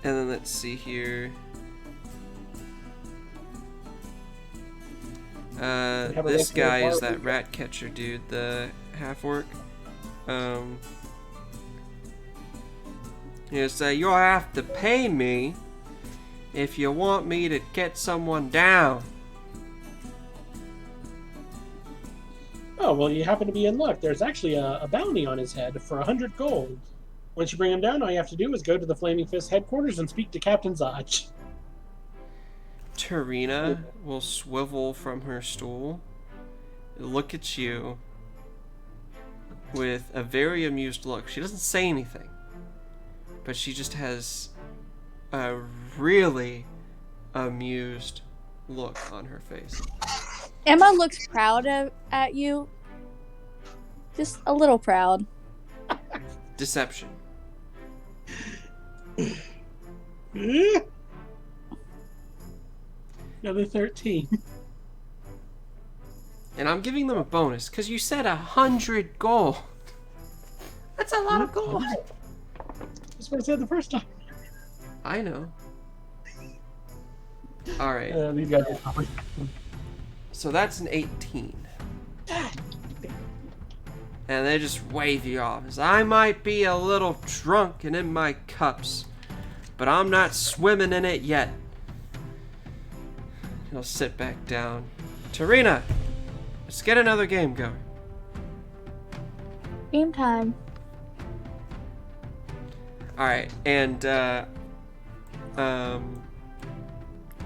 then let's see here. This guy is that rat catcher dude, the half-orc. You'll have to pay me if you want me to get someone down. Oh, well, you happen to be in luck. There's actually a bounty on his head for 100 gold. Once you bring him down, all you have to do is go to the Flaming Fist headquarters and speak to Captain Zaj. Tarina will swivel from her stool, look at you with a very amused look. She doesn't say anything, but she just has a really amused look on her face. Emma looks proud at you. Just a little proud. Deception. Another 13. And I'm giving them a bonus, because you said 100 gold. That's a lot of gold. That's what I said the first time. I know. Alright. These guys are probably... So that's an 18. And they just wave you off. As I might be a little drunk and in my cups, but I'm not swimming in it yet. He'll sit back down. Tarina, let's get another game going. Game time. Alright, and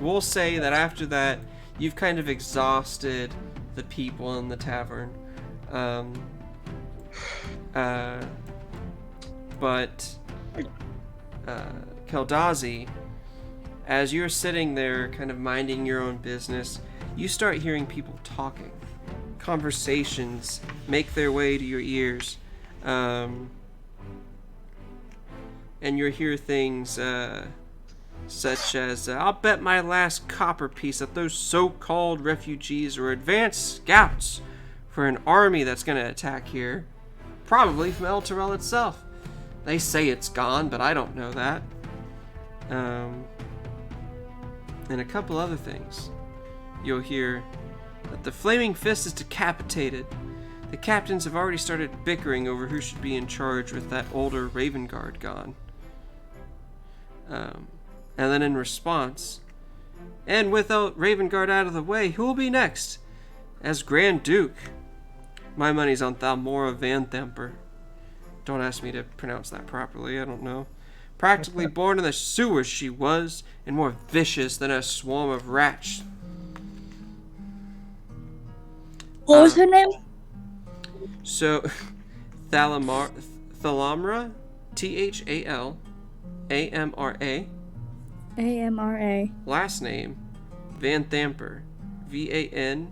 we'll say that after that, you've kind of exhausted the people in the tavern. But Keldazi, as you're sitting there kind of minding your own business, you start hearing people talking. Conversations make their way to your ears. And you'll hear things such as, I'll bet my last copper piece that those so-called refugees are advanced scouts for an army that's going to attack here. Probably from El Terrell itself. They say it's gone, but I don't know that. And a couple other things. You'll hear that the Flaming Fist is decapitated. The captains have already started bickering over who should be in charge with that older Raven Guard gone. And then in response, and with Raven Guard out of the way, who will be next? As Grand Duke. My money's on Thalmora Van Themper. Don't ask me to pronounce that properly, I don't know. Practically born in the sewers she was, and more vicious than a swarm of rats. What was her name? So, Thalamra, Thalmra, AMRA. last name, Van Thamper, VANTHAMPUR.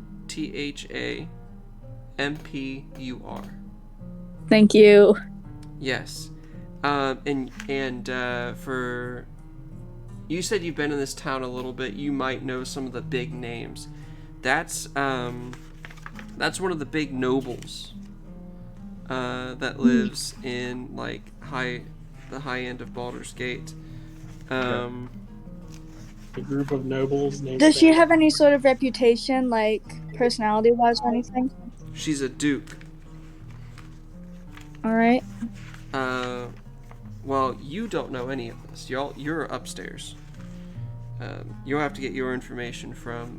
Thank you. Yes. And for you said you've been in this town a little bit. You might know some of the big names. That's one of the big nobles that lives in like the high end of Baldur's Gate. A group of nobles named. Does she have any sort of reputation, like personality-wise or anything? She's a duke. All right. Well, you don't know any of this. You're upstairs. You'll have to get your information from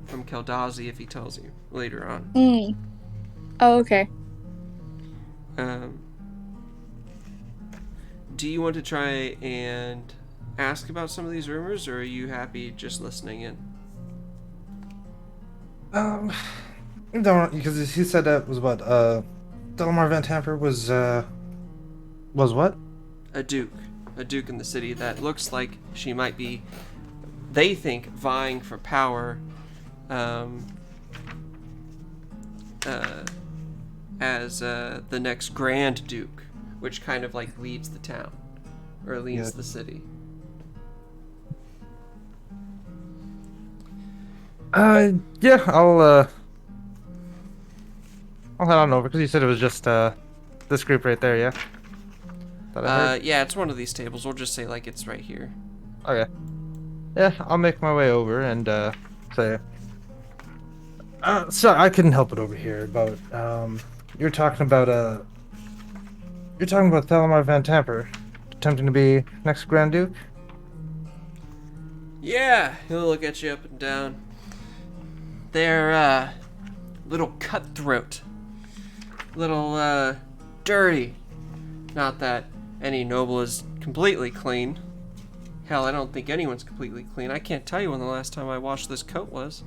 Keldazi if he tells you later on. Oh, okay. Do you want to try and ask about some of these rumors, or are you happy just listening in? Don't, because he said that was what Delamar Van Tamper was what? A duke in the city that looks like she might be, they think, vying for power as the next Grand Duke, which kind of like leads the town or leads the city. Yeah, I'll head on over because you said it was just this group right there, yeah. That I heard? Yeah, it's one of these tables. We'll just say like it's right here. Okay. Yeah, I'll make my way over and say. Sorry, I couldn't help it over here. But you're talking about Thalamar Van Tamper attempting to be next Grand Duke. Yeah, he'll look at you up and down. They're little cutthroat, little dirty. Not that any noble is completely clean. Hell, I don't think anyone's completely clean. I can't tell you when the last time I washed this coat was.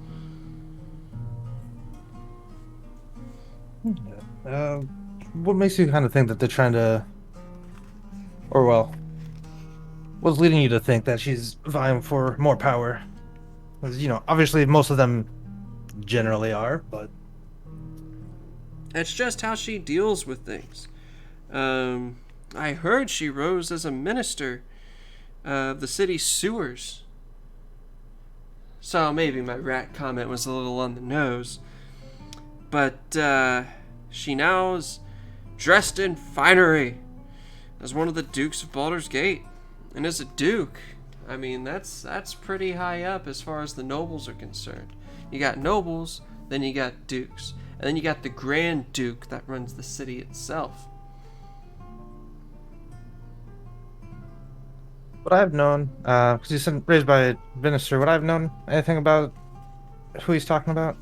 What makes you kind of think that they're trying to, or well, what's leading you to think that she's vying for more power? Because, obviously most of them generally are, but It's just how she deals with things. I heard she rose as a minister of the city's sewers. So maybe my rat comment was a little on the nose. But she now is dressed in finery as one of the dukes of Baldur's Gate. And as a duke, I mean, that's pretty high up as far as the nobles are concerned. You got nobles, then you got dukes. And then you got the Grand Duke that runs the city itself. what I've known, because you said raised by a minister, would I have known anything about who he's talking about?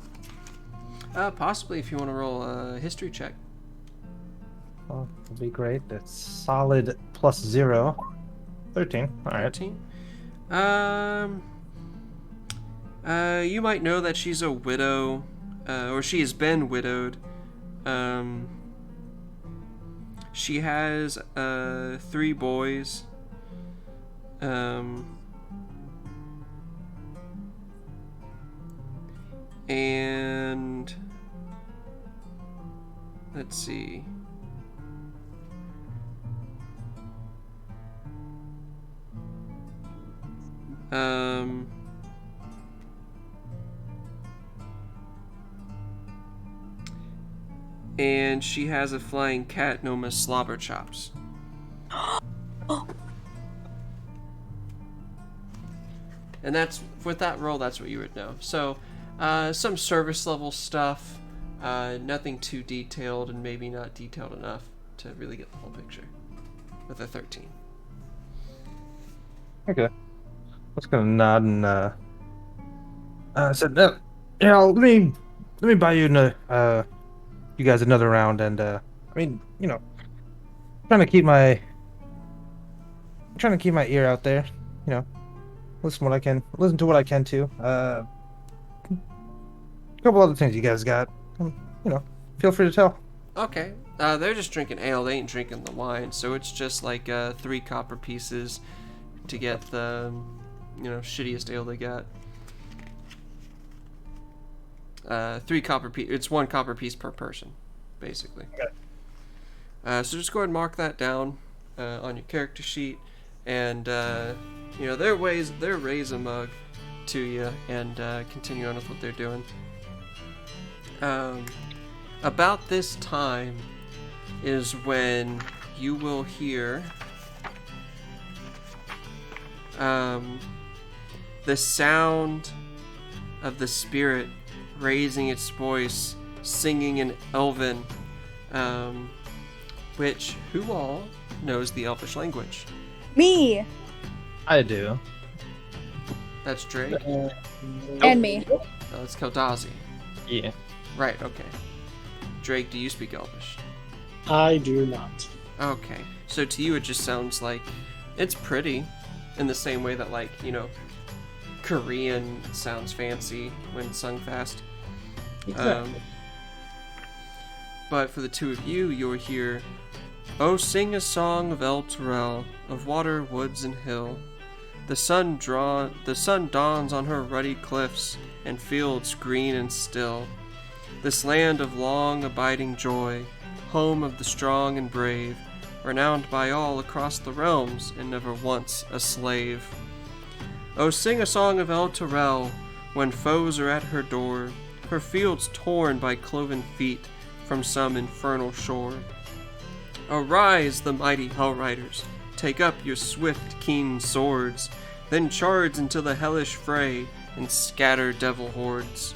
Possibly if you want to roll a history check. Oh, that'd be great. That's solid plus 0. 13. All right. 13. You might know that she's a widow, or she has been widowed. She has 3 boys. And let's see. And she has a flying cat known as Slobberchops. And that's, with that roll, that's what you would know. So, some service level stuff, nothing too detailed, and maybe not detailed enough to really get the whole picture with a 13. Okay. I was gonna nod and said, "Yeah, let me buy you you guys another round." And I mean, trying to keep my ear out there. Listen to what I can too. A couple other things you guys got. Feel free to tell. Okay. They're just drinking ale. They ain't drinking the wine. So it's just like 3 copper pieces to get the, shittiest ale they got. 3 copper piece. It's 1 copper piece per person, basically. Okay. So just go ahead and mark that down on your character sheet, and you know, their ways, they'll raise a mug to you and continue on with what they're doing. About this time is when you will hear the sound of the spirit raising its voice, singing in Elven, which, who all knows the Elvish language? Me I do. That's Drake. and me. That's Keldazi. Yeah. Right, okay. Drake, do you speak Elvish? I do not. Okay. So to you it just sounds like it's pretty in the same way that, like, you know, Korean sounds fancy when sung fast. Exactly. But for the two of you, you'll hear, "Oh, sing a song of El Terrell, of water, woods, and hill. The sun dawns on her ruddy cliffs and fields green and still. This land of long abiding joy, home of the strong and brave, renowned by all across the realms and never once a slave. Oh, sing a song of El Terrell when foes are at her door, her fields torn by cloven feet from some infernal shore. Arise, the mighty Hell Riders, take up your swift, keen swords, then charge into the hellish fray and scatter devil hordes.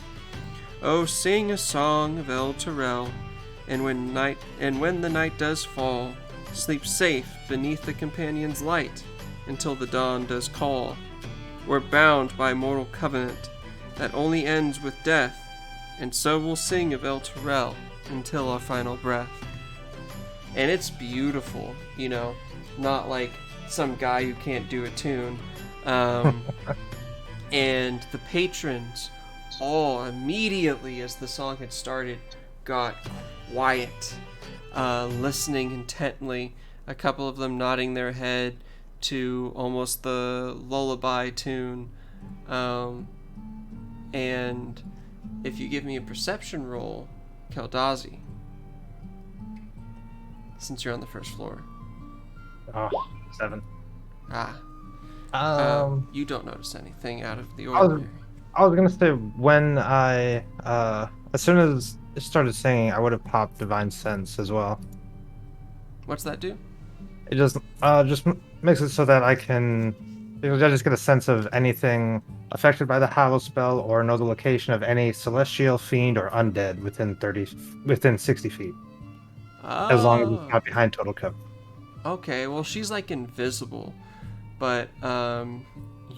Oh, sing a song of El Terrell, and when the night does fall, sleep safe beneath the companion's light until the dawn does call. We're bound by mortal covenant that only ends with death, and so we'll sing of El Terrell until our final breath." And it's beautiful, you know, not like some guy who can't do a tune. And the patrons all immediately, as the song had started, got quiet, listening intently, a couple of them nodding their head to almost the lullaby tune. And if you give me a perception roll, Keldazi, since you're on the first floor. Oh, 7. You don't notice anything out of the I was- ordinary. I was gonna say when I as soon as it started singing, I would have popped Divine Sense as well. What's that do? It just makes it so that I just get a sense of anything affected by the Hallow spell, or know the location of any celestial, fiend, or undead within 60 feet, as long as it's not behind total cover. Okay, well, she's like invisible, but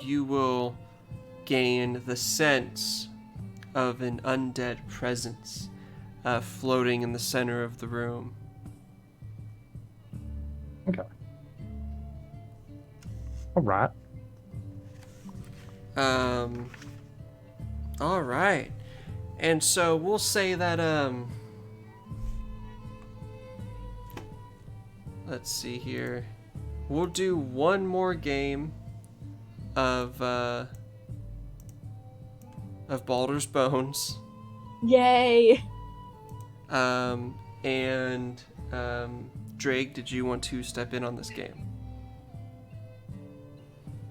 you will gain the sense of an undead presence floating in the center of the room. Okay. All right. All right. And so we'll say that let's see here. We'll do one more game of Baldur's Bones. Yay! And Drake, did you want to step in on this game?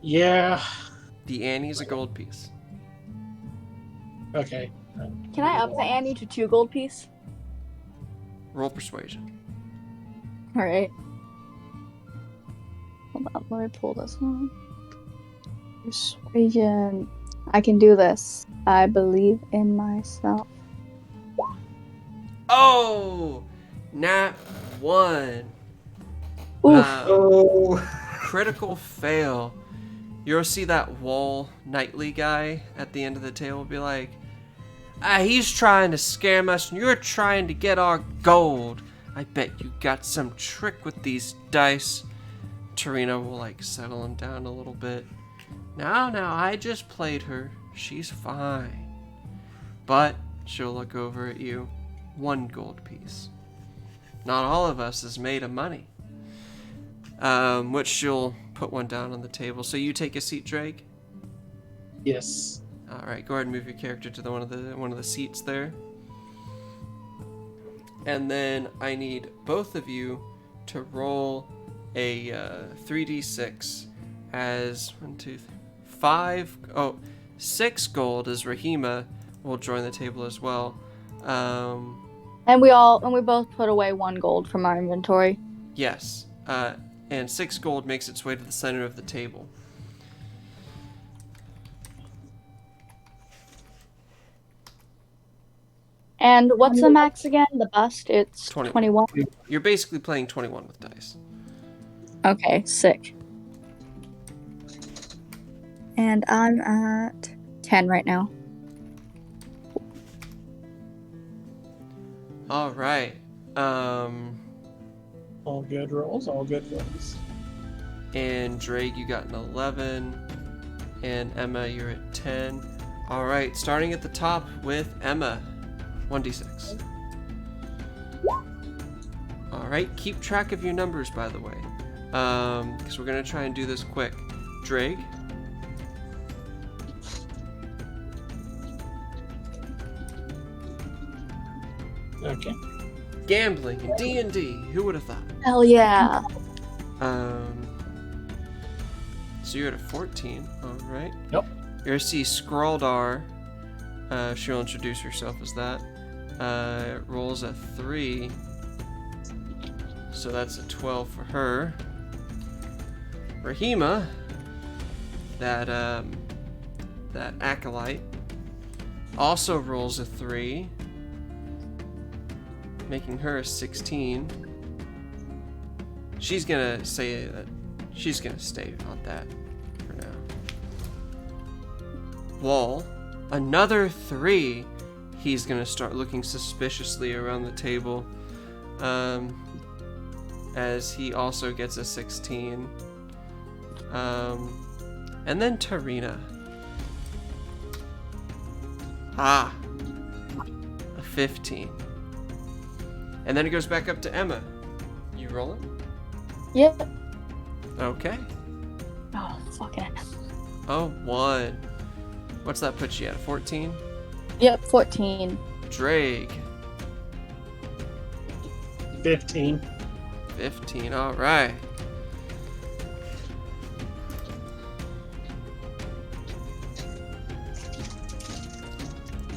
Yeah. The Annie's a gold piece. Okay. Can I up the ante to 2 gold piece? Roll persuasion. Alright. Hold on, let me pull this one. Persuasion. I can do this. I believe in myself. Oh! Nat 1. Oof. Critical fail. You'll see that wall knightly guy at the end of the table be like, he's trying to scam us and you're trying to get our gold. I bet you got some trick with these dice. Tarina will like settle him down a little bit. No, I just played her. She's fine. But she'll look over at you. 1 gold piece. Not all of us is made of money. Which she'll put one down on the table. So you take a seat, Drake. Yes. All right, go ahead and move your character to one of the seats there. And then I need both of you to roll a 3d6 as 6 gold as Rahima will join the table as well. And we both put away 1 gold from our inventory. Yes. And 6 gold makes its way to the center of the table. And what's the max again? The bust? It's 21. You're basically playing 21 with dice. Okay, sick. And I'm at 10 right now. All right. All good rolls, all good rolls. And Drake, you got an 11. And Emma, you're at 10. All right, starting at the top with Emma. 1d6. All right, keep track of your numbers, by the way. Because we're going to try and do this quick. Drake. Okay. Gambling and D&D. Who would have thought? Hell yeah. So you're at a 14. All right. Yep. You're going to see Scroldar. She'll introduce herself as that. Rolls a 3. So that's a 12 for her. Rahima, that acolyte, also rolls a 3, making her a 16. She's gonna say that she's gonna stay on that for now. Wall, another 3. He's gonna start looking suspiciously around the table, as he also gets a 16. And then Tarina. A 15. And then it goes back up to Emma. You rolling? Yep. Okay. Oh, fucking. Oh, 1. What's that put you at? 14? Yep, 14. Drake. 15. 15, alright.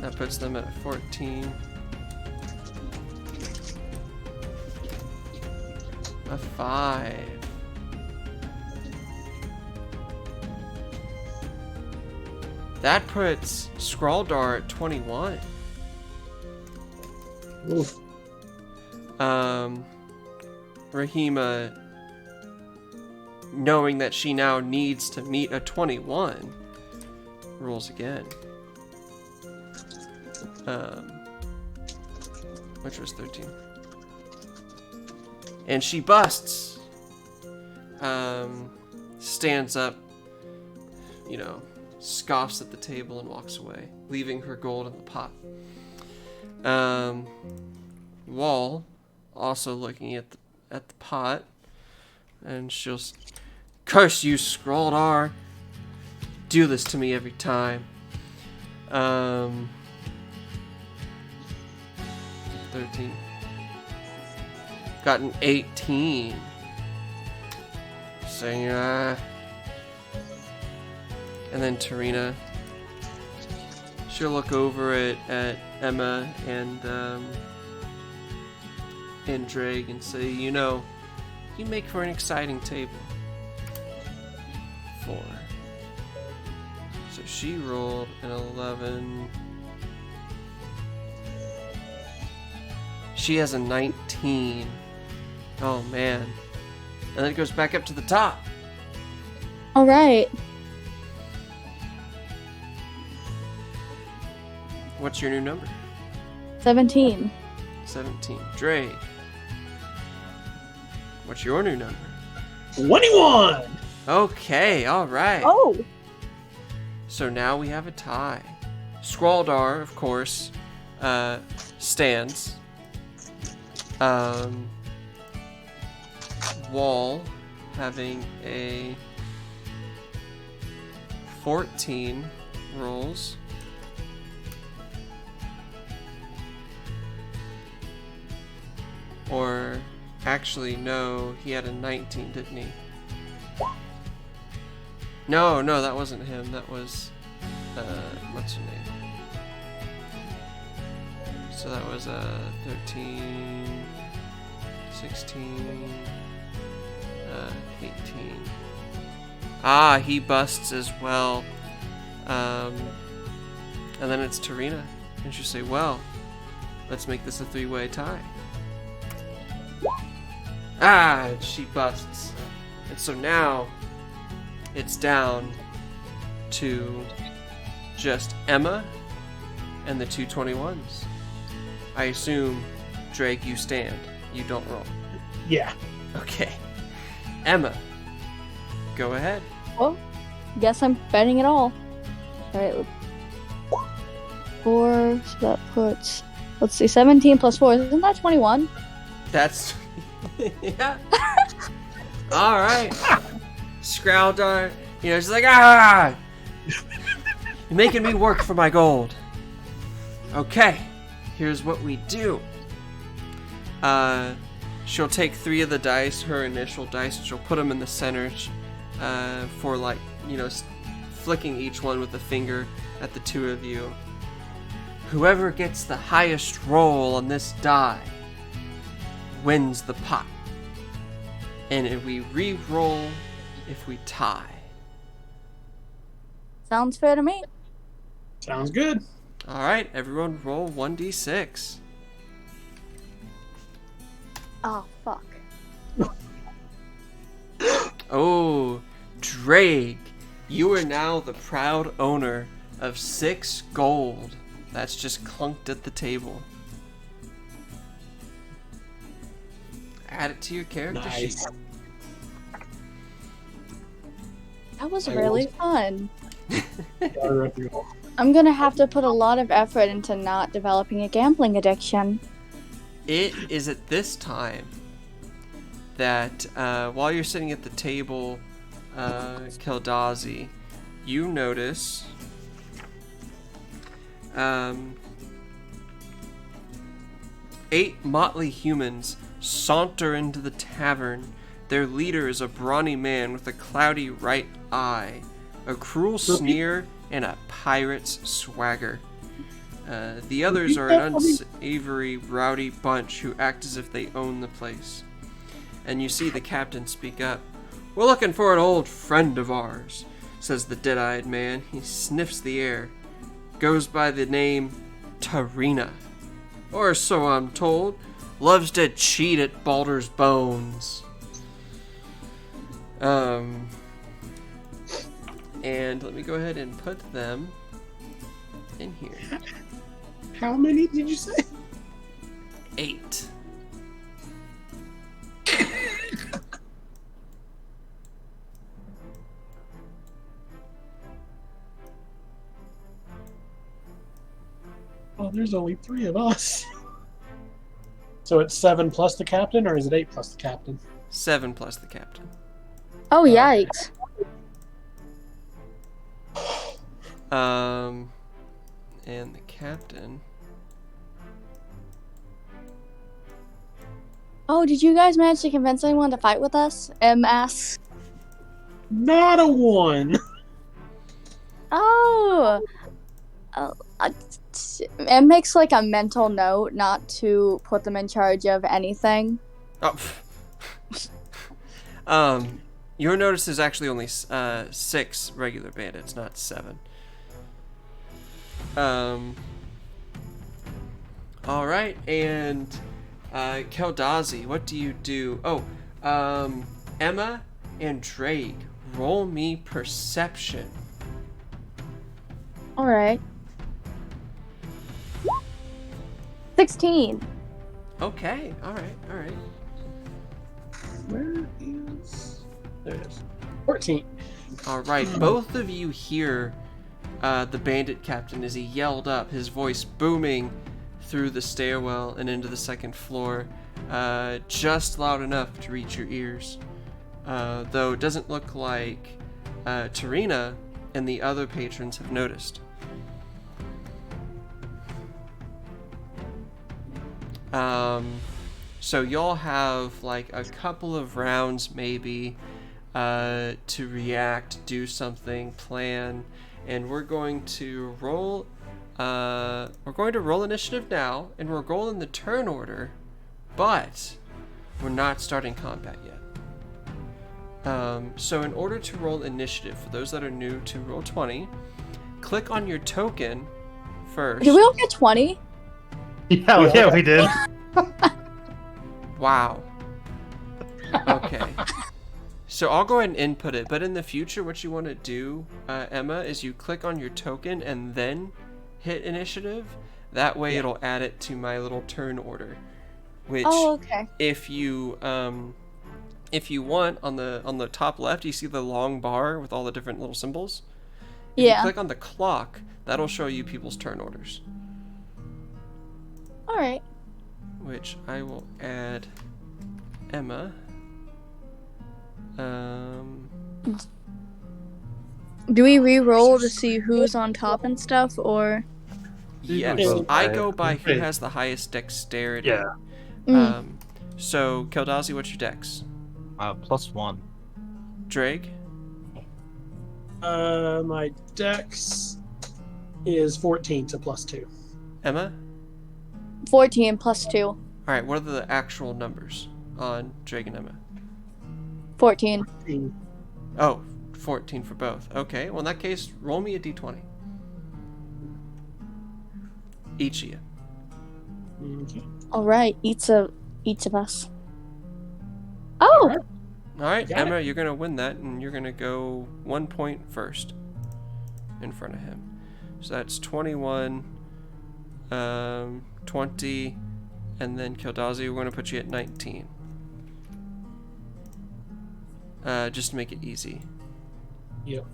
That puts them at 14. A 5. That puts Scrawldar at 21. Oof. Rahima, knowing that she now needs to meet a 21, rolls again. Which was 13. And she busts. Stands up, scoffs at the table and walks away, leaving her gold in the pot. Wall, also looking at the pot, and she'll curse you, Scroldar. Do this to me every time. 13. Got an 18. Saying, and then Tarina, she'll look over at Emma and Drake and say, you make for an exciting table. 4. So she rolled an 11. She has a 19. Oh man. And then it goes back up to the top. All right. What's your new number? 17. 17. Drake. What's your new number? 21! Okay, alright. Oh. So now we have a tie. Scrawldar, of course, stands. Wall having a 14 rolls. Or actually no, he had a 19, didn't he? No, that wasn't him. That was, what's her name? So that was 13, 16, 18. Ah, he busts as well. And then it's Tarina. And she'll say, well, let's make this a 3-way tie. Ah, and she busts. And so now it's down to just Emma and the 221s. I assume, Drake, you stand. You don't roll. Yeah. Okay. Emma, go ahead. Well, guess I'm betting it all. Alright. 4, so that puts, let's see, 17 plus 4. Isn't that 21? That's... yeah. Alright. Scrowdar, she's like, ah! You're making me work for my gold. Okay. Here's what we do. She'll take 3 of the dice, her initial dice, and she'll put them in the center for, like, flicking each one with a finger at the 2 of you. Whoever gets the highest roll on this die wins the pot. And if we re-roll if we tie. Sounds fair to me. Sounds good. Alright, everyone roll 1d6. Oh, fuck. Oh, Drake, you are now the proud owner of 6 gold. That's just clunked at the table. Add it to your character sheet. Nice. That was I really will- fun. Water up your hole. I'm gonna have to put a lot of effort into not developing a gambling addiction. It is at this time that while you're sitting at the table, Keldazi, you notice 8 motley humans saunter into the tavern. Their leader is a brawny man with a cloudy right eye, a cruel sneer, and a pirate's swagger. The others are an unsavory, rowdy bunch who act as if they own the place. And you see the captain speak up. "We're looking for an old friend of ours," says the dead-eyed man. He sniffs the air. Goes by the name Tarina. Or so I'm told. Loves to cheat at Baldur's Bones. And let me go ahead and put them in here. How many did you say? 8. Oh, there's only 3 of us. So it's 7 plus the captain, or is it 8 plus the captain? 7 plus the captain. Oh, yikes. And the captain. Oh, did you guys manage to convince anyone to fight with us? M asks. Not a 1. Oh. M makes like a mental note not to put them in charge of anything. Oh. Your notice is actually only 6 regular bandits, not 7. Alright, and Keldazi, what do you do? Oh, Emma and Drake, roll me perception. Alright. 16. Okay, alright. Where is... There it is. 14. Alright, both of you hear the bandit captain as he yelled up, his voice booming through the stairwell and into the second floor, just loud enough to reach your ears. Though it doesn't look like Tarina and the other patrons have noticed. So y'all have like a couple of rounds maybe to react, do something, plan, and we're going to roll. We're going to roll initiative now, and we're rolling the turn order, but we're not starting combat yet. So in order to roll initiative, for those that are new to Roll20, click on your token first. Did we all get 20? Yeah, we did. Wow. Okay. So I'll go ahead and input it, but in the future, what you want to do, Emma, is you click on your token and then hit initiative. That way it'll add it to my little turn order. Which, okay. if you want, on the top left, you see the long bar with all the different little symbols? If you click on the clock, that'll show you people's turn orders. Alright. Which I will add Emma. Do we re-roll to see who's on top and stuff, or? Yes, I go by who has the highest dexterity. Yeah. So, Keldazi, what's your dex? +1. Drake? My dex is 14 to +2. Emma? 14 +2. Alright, what are the actual numbers on Drake and Emma? 14. 14. Oh, 14 for both. Okay, well in that case, roll me a d20. Each of you. Okay. Alright, each of us. Oh! Alright, Got Emma, you're gonna win that, and you're gonna go 1 point first in front of him. So that's 21, 20, and then Keldazi, we're gonna put you at 19. Just to make it easy. Yep.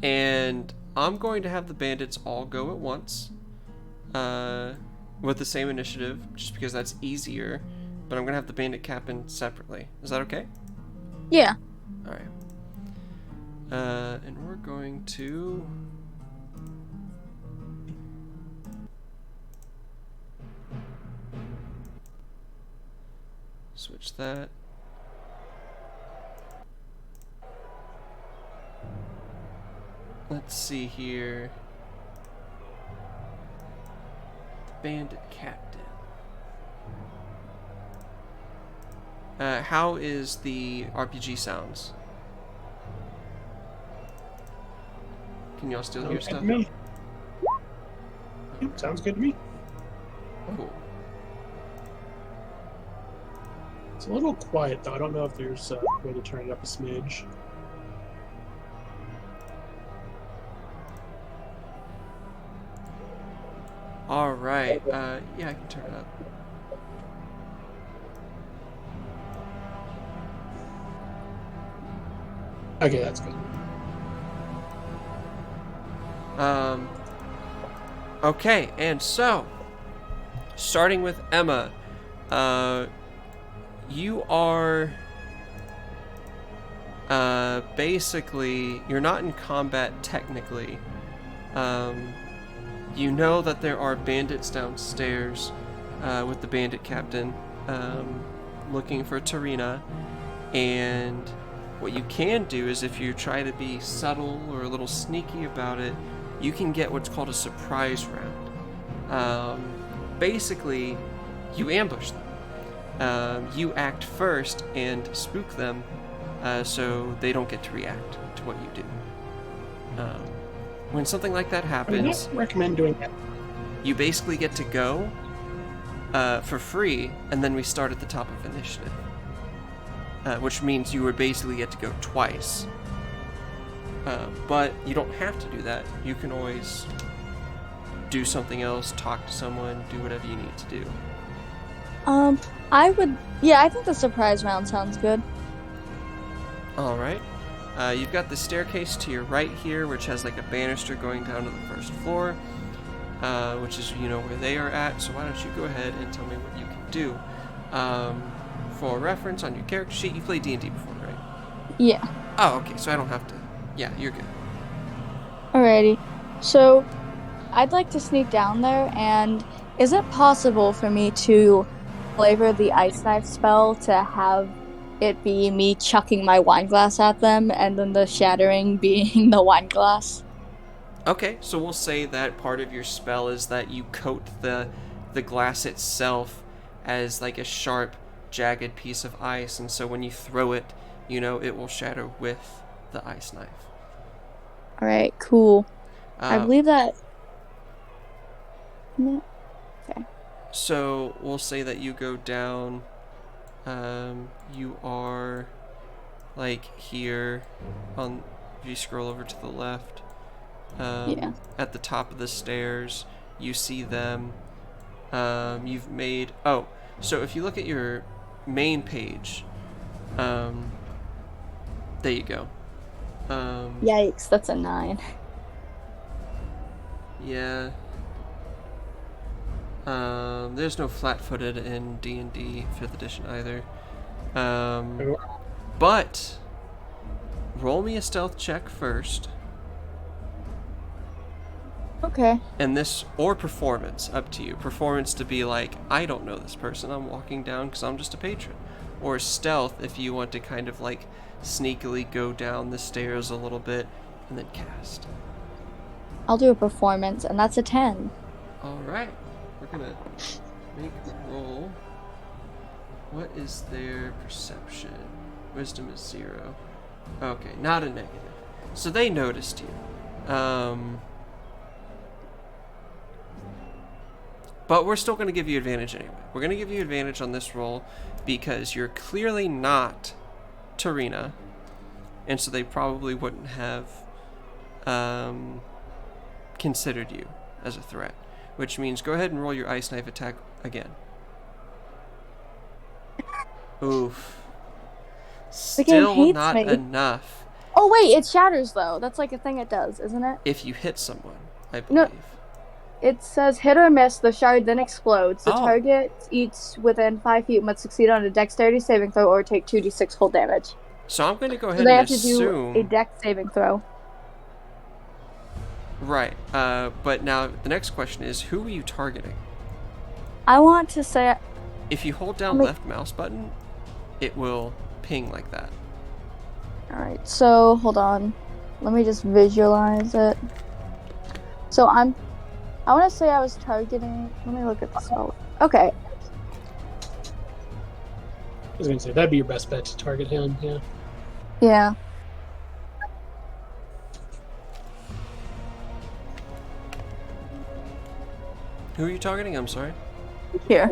And I'm going to have the bandits all go at once, with the same initiative, just because that's easier. But I'm gonna have the bandit captain separately. Is that okay? Yeah. All right. And we're going to. Switch that. Let's see here. The bandit captain. How is the RPG sounds? Can y'all still hear Sounds good stuff? to me. Yep, sounds good to me. Cool. It's a little quiet though. I don't know if there's a way to turn it up a smidge. All right. Yeah, I can turn it up. Okay, that's good. Okay, and so, starting with Emma, you are, basically, you're not in combat technically. You know that there are bandits downstairs, with the bandit captain, looking for Tarina, and what you can do is, if you try to be subtle or a little sneaky about it, you can get what's called a surprise round. Basically, you ambush them. You act first and spook them, so they don't get to react to what you do. When something like that I happens, would recommend doing that. you basically get to go for free, and then we start at the top of initiative. Which means you would basically get to go twice. But you don't have to do that. You can always do something else, talk to someone, do whatever you need to do. I think the surprise round sounds good. Alright. You've got the staircase to your right here, which has like a banister going down to the first floor, which is, where they are at. So why don't you go ahead and tell me what you can do. For reference, on your character sheet, you played D&D before, right? Yeah. Oh, okay, so I don't have to... Yeah, you're good. Alrighty. So, I'd like to sneak down there, and is it possible for me to flavor the ice knife spell to have it be me chucking my wine glass at them, and then the shattering being the wine glass. Okay, so we'll say that part of your spell is that you coat the glass itself as like a sharp, jagged piece of ice, and so when you throw it, it will shatter with the ice knife. All right, cool. I believe that. No. Okay. So we'll say that you go down. You are like here on. If you scroll over to the left, Yeah. at the top of the stairs, you see them. You've made. Oh, so if you look at your main page, there you go. Yikes, that's a 9. Yeah. There's no flat-footed in D&D 5th edition either. But roll me a stealth check first. Okay. And this, or performance, up to you. Performance to be like, I don't know this person, I'm walking down because I'm just a patron. Or stealth if you want to kind of like sneakily go down the stairs a little bit and then cast. I'll do a performance, and that's a 10. Alright, we're gonna make a roll. What is their perception? Wisdom is 0. Okay, not a negative. So they noticed you. But we're still going to give you advantage anyway. We're going to give you advantage on this roll because you're clearly not Tarina. And so they probably wouldn't have considered you as a threat. Which means go ahead and roll your ice knife attack again. Oof. Still not enough. Oh wait, it shatters though. That's like a thing it does, isn't it? If you hit someone, I believe. No. It says hit or miss, the shard then explodes. The target each within 5 feet must succeed on a dexterity saving throw or take 2d6 cold damage. So I'm going to go ahead and and assume... they have to do a dex saving throw. Right. But now the next question is, who are you targeting? I want to say... If you hold down left mouse button, it will ping like that. Alright, so hold on. Let me just visualize it. So I want to say I was targeting... Let me look at the spell. Okay. I was going to say, that'd be your best bet to target him, yeah. Yeah. Who are you targeting? I'm sorry. Here.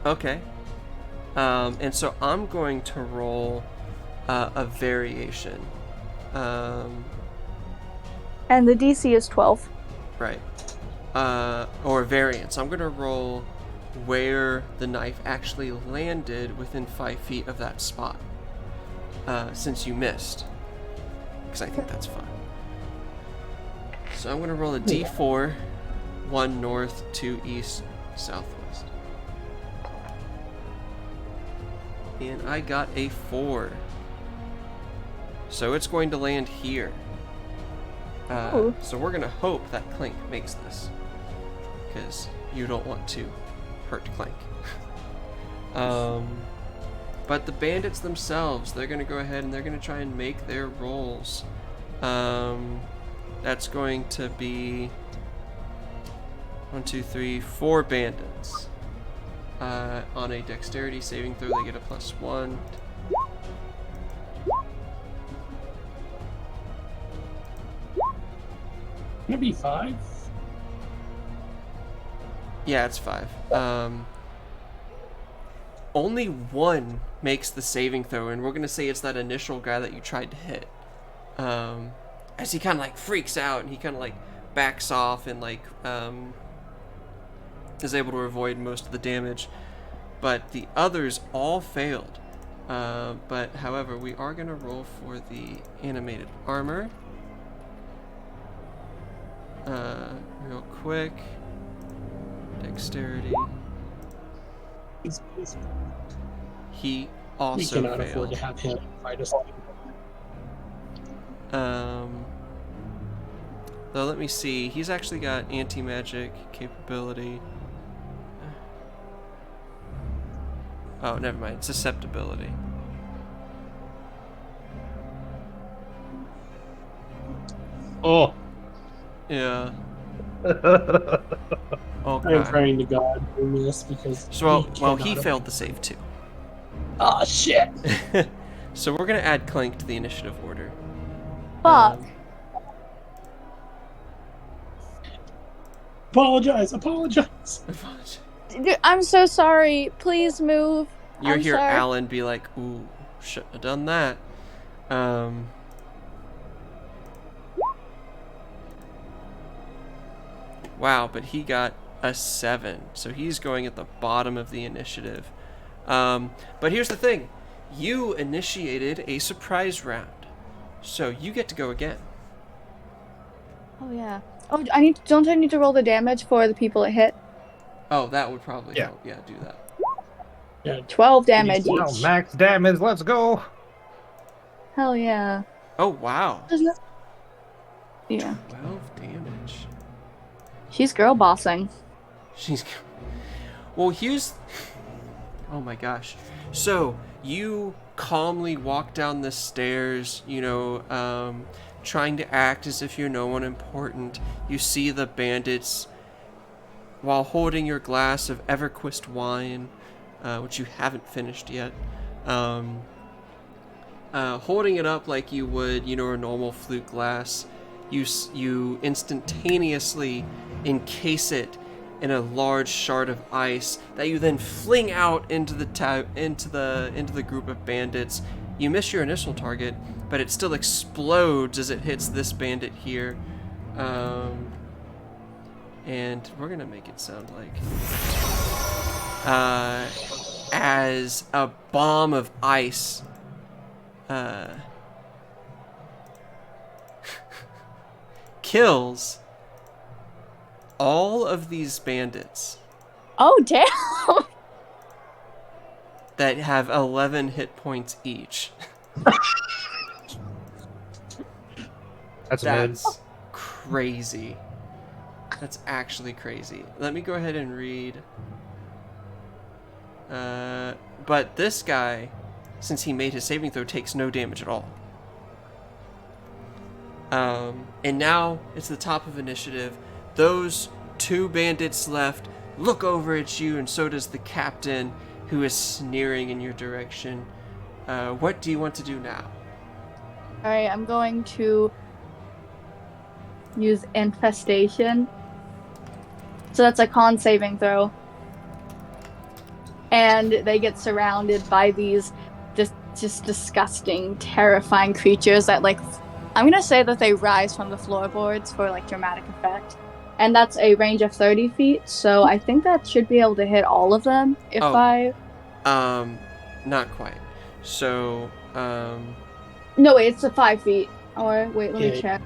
Okay. And so I'm going to roll a variation. And the DC is 12. Right. Or a variance. I'm going to roll where the knife actually landed within 5 feet of that spot. Since you missed. Because I think that's fun. So I'm going to roll a D4. 1 north, 2 east, southwest. And I got a 4. So it's going to land here. So we're going to hope that Clink makes this. Because you don't want to hurt Clink. But the bandits themselves, they're going to go ahead and they're going to try and make their rolls. That's going to be 1, 2, 3, 4 bandits. On a dexterity saving throw, they get a +1. Maybe 5? Yeah, it's 5. Only 1 makes the saving throw, and we're going to say it's that initial guy that you tried to hit. As he kind of like freaks out, and he kind of like backs off and like is able to avoid most of the damage, but the others all failed. But however, we are going to roll for the animated armor real quick. Dexterity. He also we cannot failed. afford to have him fight us. Though let me see, he's actually got anti-magic capability. Oh, never mind. Susceptibility. Oh, Yeah. I am Okay. praying to God in this because So, well, he cannot failed the save too. Oh shit! So we're gonna add Clank to the initiative order. Fuck. Apologize. Dude, I'm so sorry. Please move. You I'm hear sorry. Alan be like, "Ooh, shouldn't have done that." Wow, but he got a 7, so he's going at the bottom of the initiative. But here's the thing: you initiated a surprise round, so you get to go again. Oh yeah. Oh, don't I need to roll the damage for the people it hit? Oh, that would probably Yeah. help. Yeah, do that. Yeah. 12 damage Wow, each. Max damage. Let's go. Hell yeah. Oh, wow. Yeah. 12 damage. She's girl bossing. She's. Well, here's. Oh my gosh. So, you calmly walk down the stairs, trying to act as if you're no one important. You see the bandits while holding your glass of Everquist wine, which you haven't finished yet. Holding it up like you would, a normal flute glass. You instantaneously encase it in a large shard of ice that you then fling out into the group of bandits. You miss your initial target, but it still explodes as it hits this bandit here. And we're gonna make it sound like as a bomb of ice kills all of these bandits Oh damn. that have 11 hit points each. That's mid. That's crazy. That's actually crazy. Let me go ahead and read. But this guy, since he made his saving throw, takes no damage at all. And now it's the top of initiative. Those 2 bandits left look over at you, and so does the captain, who is sneering in your direction. What do you want to do now? Alright, I'm going to use infestation. So that's a con saving throw. And they get surrounded by these just disgusting, terrifying creatures that, like, I'm gonna say that they rise from the floorboards for, like, dramatic effect. And that's a range of 30 feet, so I think that should be able to hit all of them if Not quite. So, No, wait, it's a 5 feet. Or, wait, let me Yeah. check.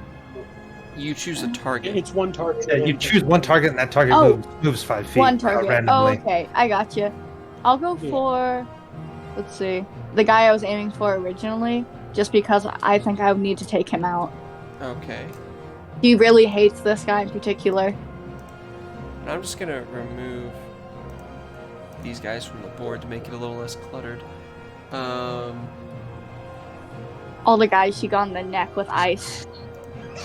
you choose a target. It's one target. Yeah, you choose one target, and that target Oh. moves 5 feet. One target. Oh, randomly. okay, I got you. I'll go Yeah. for, let's see, the guy I was aiming for originally, just because I think I would need to take him out. Okay. He really hates this guy in particular. And I'm just gonna remove these guys from the board to make it a little less cluttered. All the guys she got in the neck with ice.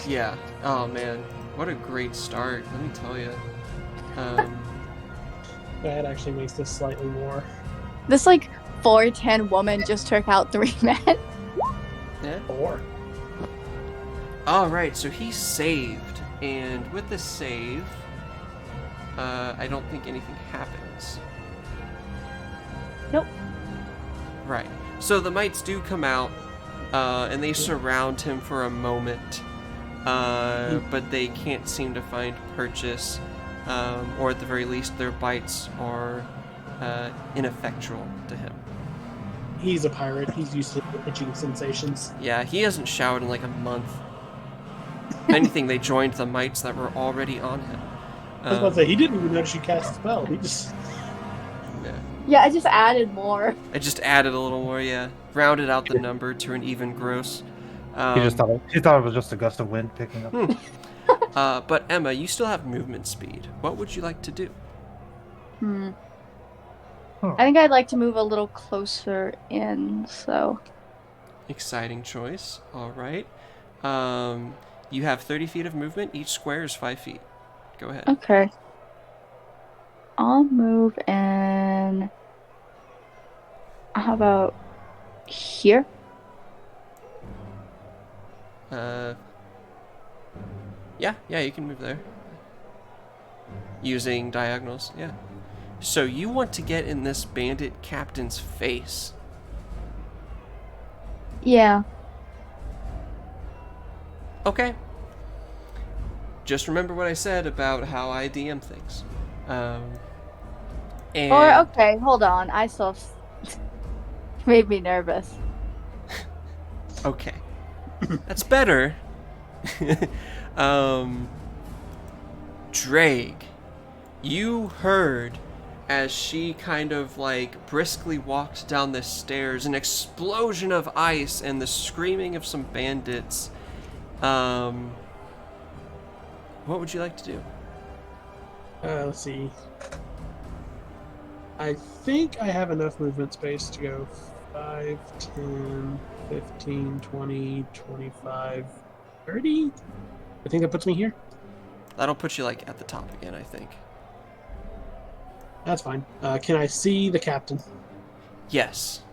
Yeah. Oh man, what a great start. Let me tell you. That actually makes this slightly more. This, like, 4'10" woman just took out 3 men. Yeah. 4. All right. So he saved, and with the save, I don't think anything happens. Nope. Right. So the mites do come out, and they surround him for a moment, but they can't seem to find purchase, or at the very least, their bites are ineffectual to him. He's a pirate. He's used to itching sensations. Yeah, he hasn't showered in like a month. If anything, they joined the mites that were already on him. I was about to say, he didn't even notice you cast a spell. He just... Yeah. Yeah, I just added more. I just added a little more, yeah. Rounded out the number to an even gross. He thought it was just a gust of wind picking up. But Emma, you still have movement speed. What would you like to do? Huh. I think I'd like to move a little closer in, so. Exciting choice. All right. You have 30 feet of movement. Each square is 5 feet. Go ahead. Okay. I'll move in. How about here? Yeah, you can move there. Using diagonals, yeah. So you want to get in this bandit captain's face. Yeah. Okay. Just remember what I said about how I DM things. And Or, okay, hold on. I still made me nervous. okay. That's better. Drake, you heard as she kind of like briskly walked down the stairs an explosion of ice and the screaming of some bandits. What would you like to do? Let's see. I think I have enough movement space to go 5, 10, 15, 20, 25, 30. I think that puts me here. That'll put you like at the top again, I think. That's fine. Can I see the captain? Yes.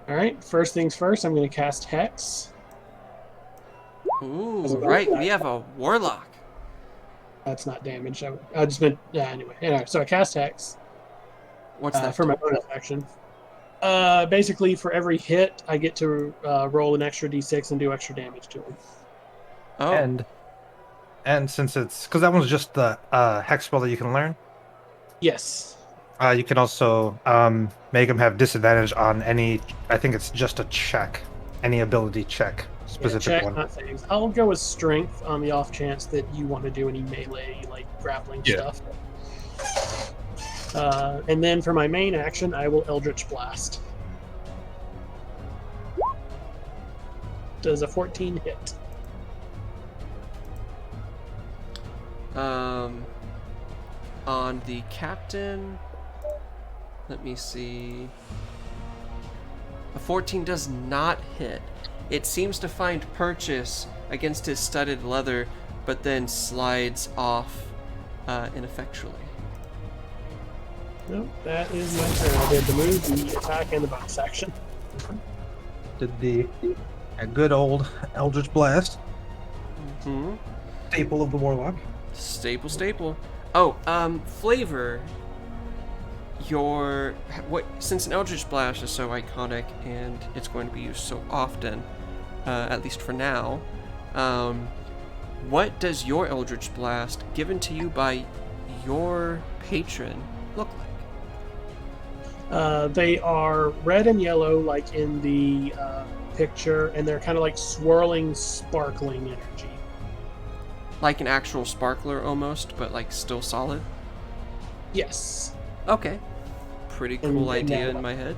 All right. First things first, I'm going to cast Hex. Ooh, As a bonus right. We action. have a warlock. That's not damage. I just meant anyway. So I cast Hex What's that? for my bonus action. Basically, for every hit, I get to roll an extra d6 and do extra damage to him. Oh, And since it's because that one's just the hex spell that you can learn, Yes. you can also make them have disadvantage on any. I think it's just a check, any ability check, specific Check, one. not saves. I'll go with strength on the off chance that you want to do any melee, like grappling stuff. And then for my main action, I will Eldritch Blast. Does a 14 hit? On the captain, let me see. A 14 does not hit. It seems to find purchase against his studded leather, but then slides off ineffectually. Nope, that is my turn. I did the move, the attack, and the bonus action. Did a good old Eldritch Blast, Hmm. staple of the Warlock. Staple. Oh, flavor. Since an Eldritch Blast is so iconic and it's going to be used so often, at least for now, what does your Eldritch Blast, given to you by your patron, look like? They are red and yellow, like in the picture, and they're kind of like swirling, sparkling energy. Like an actual sparkler almost, but like still solid? Yes. Okay. Pretty cool idea in my head.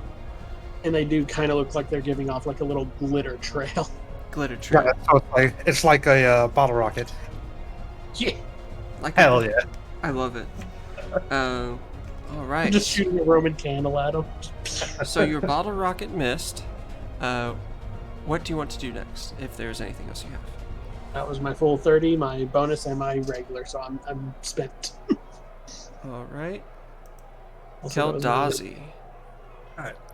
And they do kind of look like they're giving off like a little glitter trail. Glitter trail. Yeah, so it's like a bottle rocket. Yeah. Like Hell yeah! I love it. All right. Just shooting a Roman candle at them. So your bottle rocket missed. What do you want to do next? If there's anything else you have. That was my full 30, my bonus, and my regular, so I'm spent. All right. Also, that was my-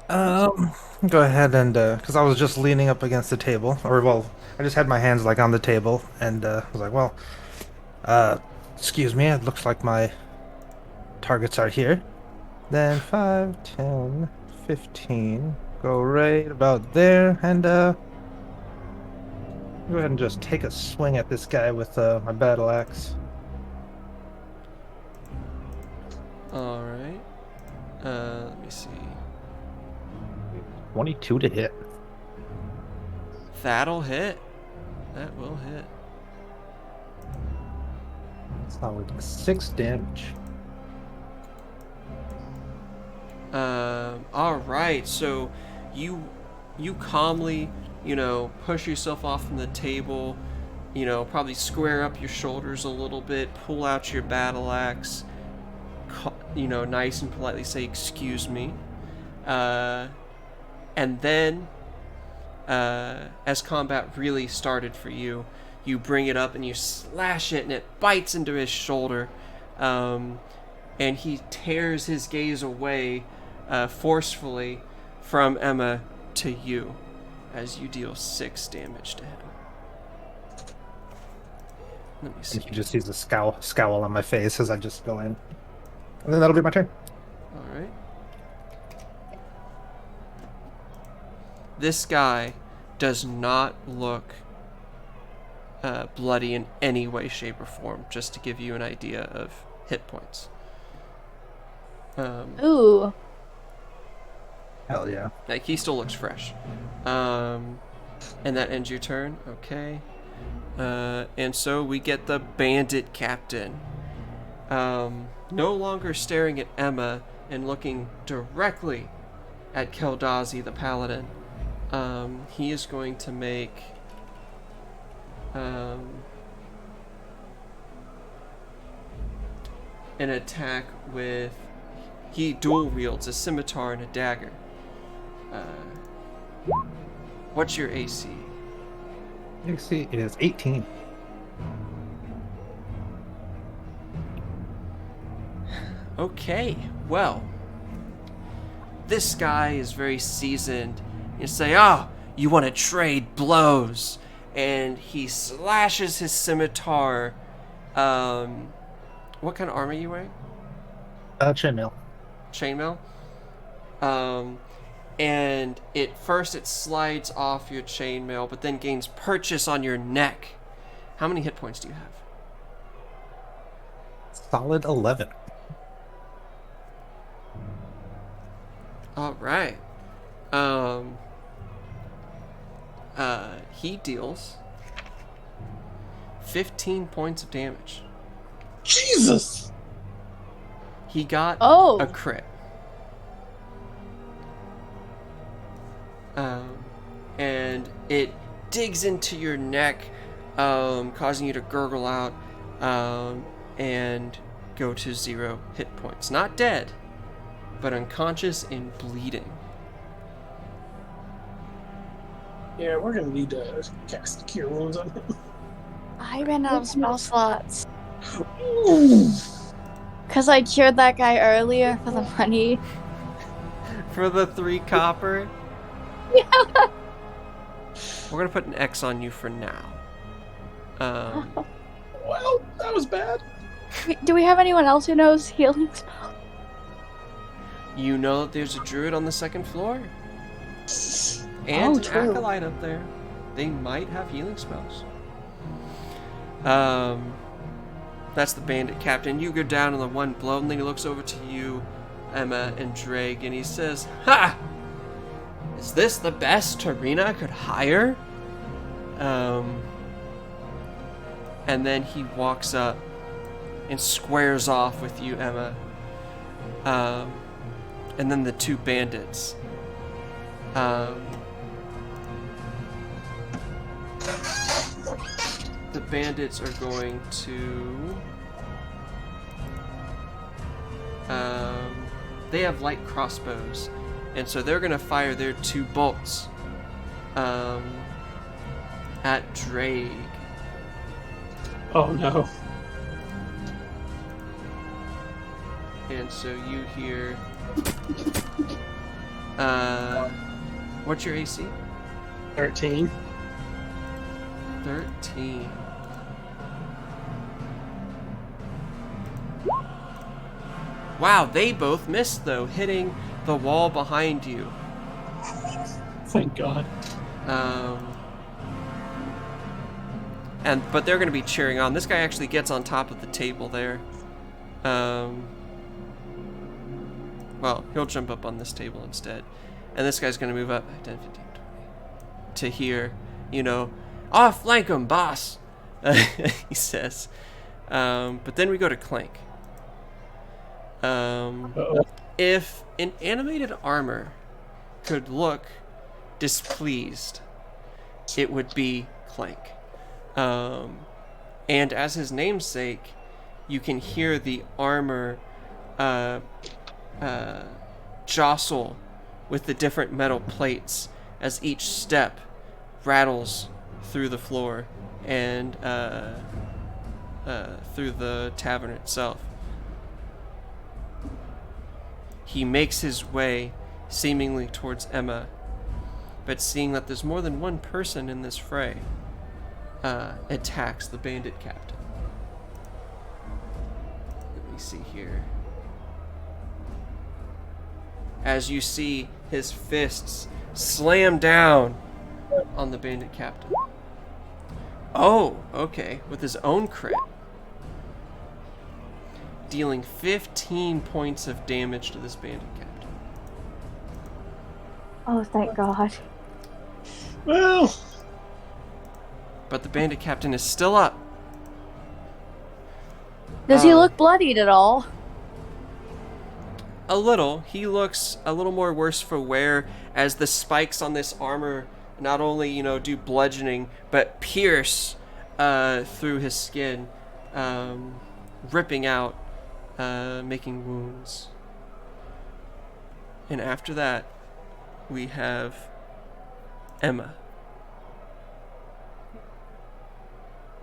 Alright. Go ahead and because I was just leaning up against the table, or well, I just had my hands like on the table, and was like, well, excuse me, it looks like my targets are here. Then 5, 10, 15, go right about there, and go ahead and just take a swing at this guy with my battle axe. All right. Let me see. 22 to hit. That'll hit. That will hit. Solid 6 damage. All right. So you calmly, push yourself off from the table, probably square up your shoulders a little bit, pull out your battle axe, nice and politely say, "Excuse me," and then, as combat really started for you, you bring it up and you slash it, and it bites into his shoulder, and he tears his gaze away, forcefully, from Emma to you, as you deal 6 damage to him. Let me see. And he just sees a scowl on my face as I just go in. And then that'll be my turn. All right. This guy does not look bloody in any way, shape, or form, just to give you an idea of hit points. Ooh. Hell yeah. Like, he still looks fresh. And that ends your turn. Okay. And so we get the bandit captain. No longer staring at Emma and looking directly at Keldazi the paladin. He is going to make an attack with... He dual wields a scimitar and a dagger. What's your AC? AC is 18. Okay, well, this guy is very seasoned. You say, "Oh, you want to trade blows," and he slashes his scimitar. What kind of armor are you wearing? Chainmail. Chainmail. And it slides off your chainmail, but then gains purchase on your neck. How many hit points do you have? Solid 11. All right. He deals 15 points of damage. Jesus! He got Oh. a crit. And it digs into your neck, causing you to gurgle out, and go to 0 hit points. Not dead, but unconscious and bleeding. Yeah, we're gonna need to cast Cure Wounds on him. I ran out of spell slots. Ooh. Because I cured that guy earlier for the money. For the 3 copper? Yeah. We're gonna put an X on you for now. Well, that was bad. Do we have anyone else who knows healing spells? You know that there's a druid on the 2nd floor. And an true. acolyte up there. They might have healing spells. That's the bandit captain. You go down on the 1 blow, and then he looks over to you, Emma, and Drake, and he says, "Ha! Is this the best Tarina could hire?" And then he walks up and squares off with you, Emma. And then the 2 bandits. The bandits are going to... they have light crossbows. And so they're going to fire their 2 bolts at Drake. Oh no. And so you hear... what's your AC? 13. 13. Wow, they both missed though, hitting the wall behind you. Thank God. But they're going to be cheering on. This guy actually gets on top of the table there. Well, he'll jump up on this table instead. And this guy's going to move up 10, 15, 20 to here. Off flank him, boss, he says. But then we go to Clank. Uh-oh. If an animated armor could look displeased, it would be Clank. And as his namesake, you can hear the armor uh, jostle with the different metal plates as each step rattles through the floor and through the tavern itself. He makes his way seemingly towards Emma, but seeing that there's more than one person in this fray, attacks the bandit captain. Let me see here. As you see his fists slam down on the bandit captain. Oh, okay, with his own crit. Dealing 15 points of damage to this bandit captain. Oh, thank God. Well, But the bandit captain is still up. Does he look bloodied at all? A little. He looks a little more worse for wear as the spikes on this armor not only, do bludgeoning, but pierce through his skin, ripping out, making wounds. And after that, we have Emma,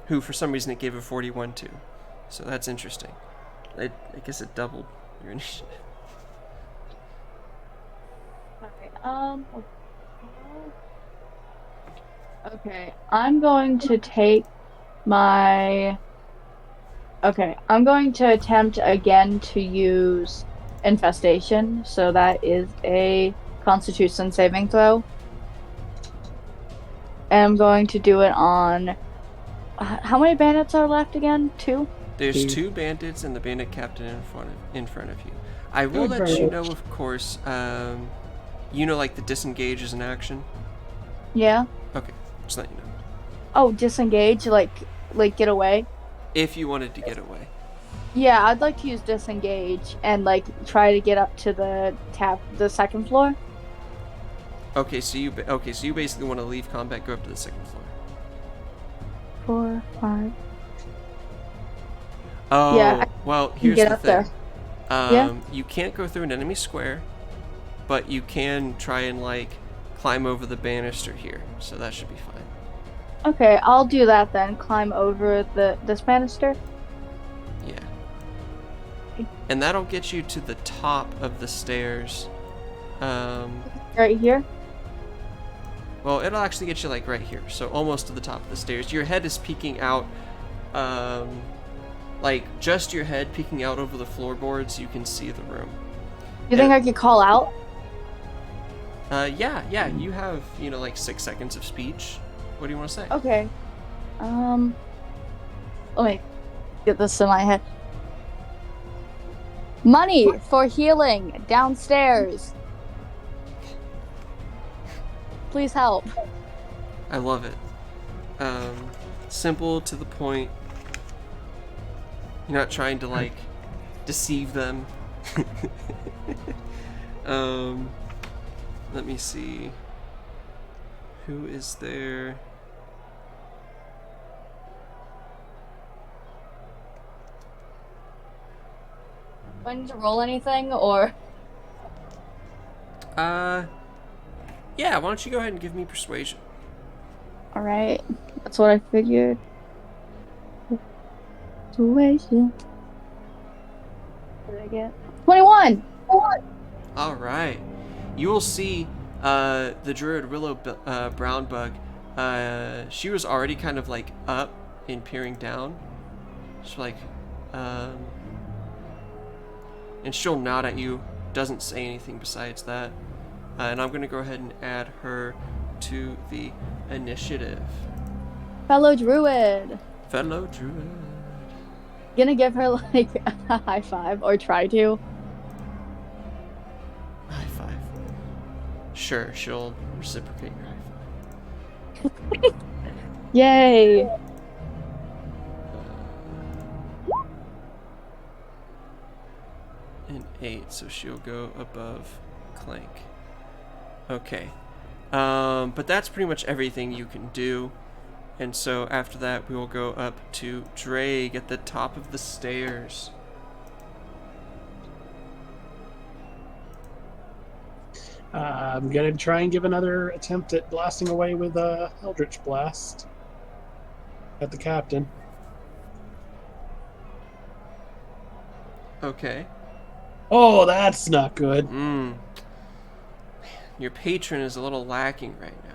who for some reason it gave a 41 to. So that's interesting. I guess it doubled your initiative. Okay, I'm going to take my... Okay, I'm going to attempt again to use Infestation, so that is a Constitution saving throw. And I'm going to do it on... How many bandits are left again? 2? There's 2 bandits and the bandit captain in front of you. I will let you know, of course, like the disengage is an action? Yeah. Okay, just let you know. Oh, disengage, like get away? If you wanted to get away. Yeah, I'd like to use disengage and try to get up to the second floor. Okay, so you basically want to leave combat, go up to the second floor. 4, 5. Oh, yeah, well, here's get the up thing. There. You can't go through an enemy square, but you can try and climb over the banister here, so that should be fine. Okay, I'll do that then. Climb over this banister. Yeah. And that'll get you to the top of the stairs. Right here? Well, it'll actually get you right here, so almost to the top of the stairs. Your head is peeking out, just your head peeking out over the floorboards. You can see the room. You think I could call out? Yeah, you have, 6 seconds of speech. What do you want to say? Okay. Let me get this in my head. Money for healing downstairs. Please help. I love it. Simple, to the point. You're not trying to, deceive them. Let me see. Who is there? Do I need to roll anything, or? Yeah, why don't you go ahead and give me persuasion? Alright, that's what I figured. Persuasion. What did I get? 21! Alright. You will see the druid Willow Brownbug. She was already kind of up and peering down. She's and she'll nod at you, doesn't say anything besides that. And I'm going to go ahead and add her to the initiative. Fellow druid. Fellow druid. Gonna give her a high five, or try to. High five. Sure, she'll reciprocate your high five. Yay! An 8, so she'll go above Clank. Okay. But that's pretty much everything you can do. And so after that, we will go up to Drake at the top of the stairs. I'm gonna try and give another attempt at blasting away with a Eldritch Blast at the captain. Okay. Oh, that's not good. Your patron is a little lacking right now.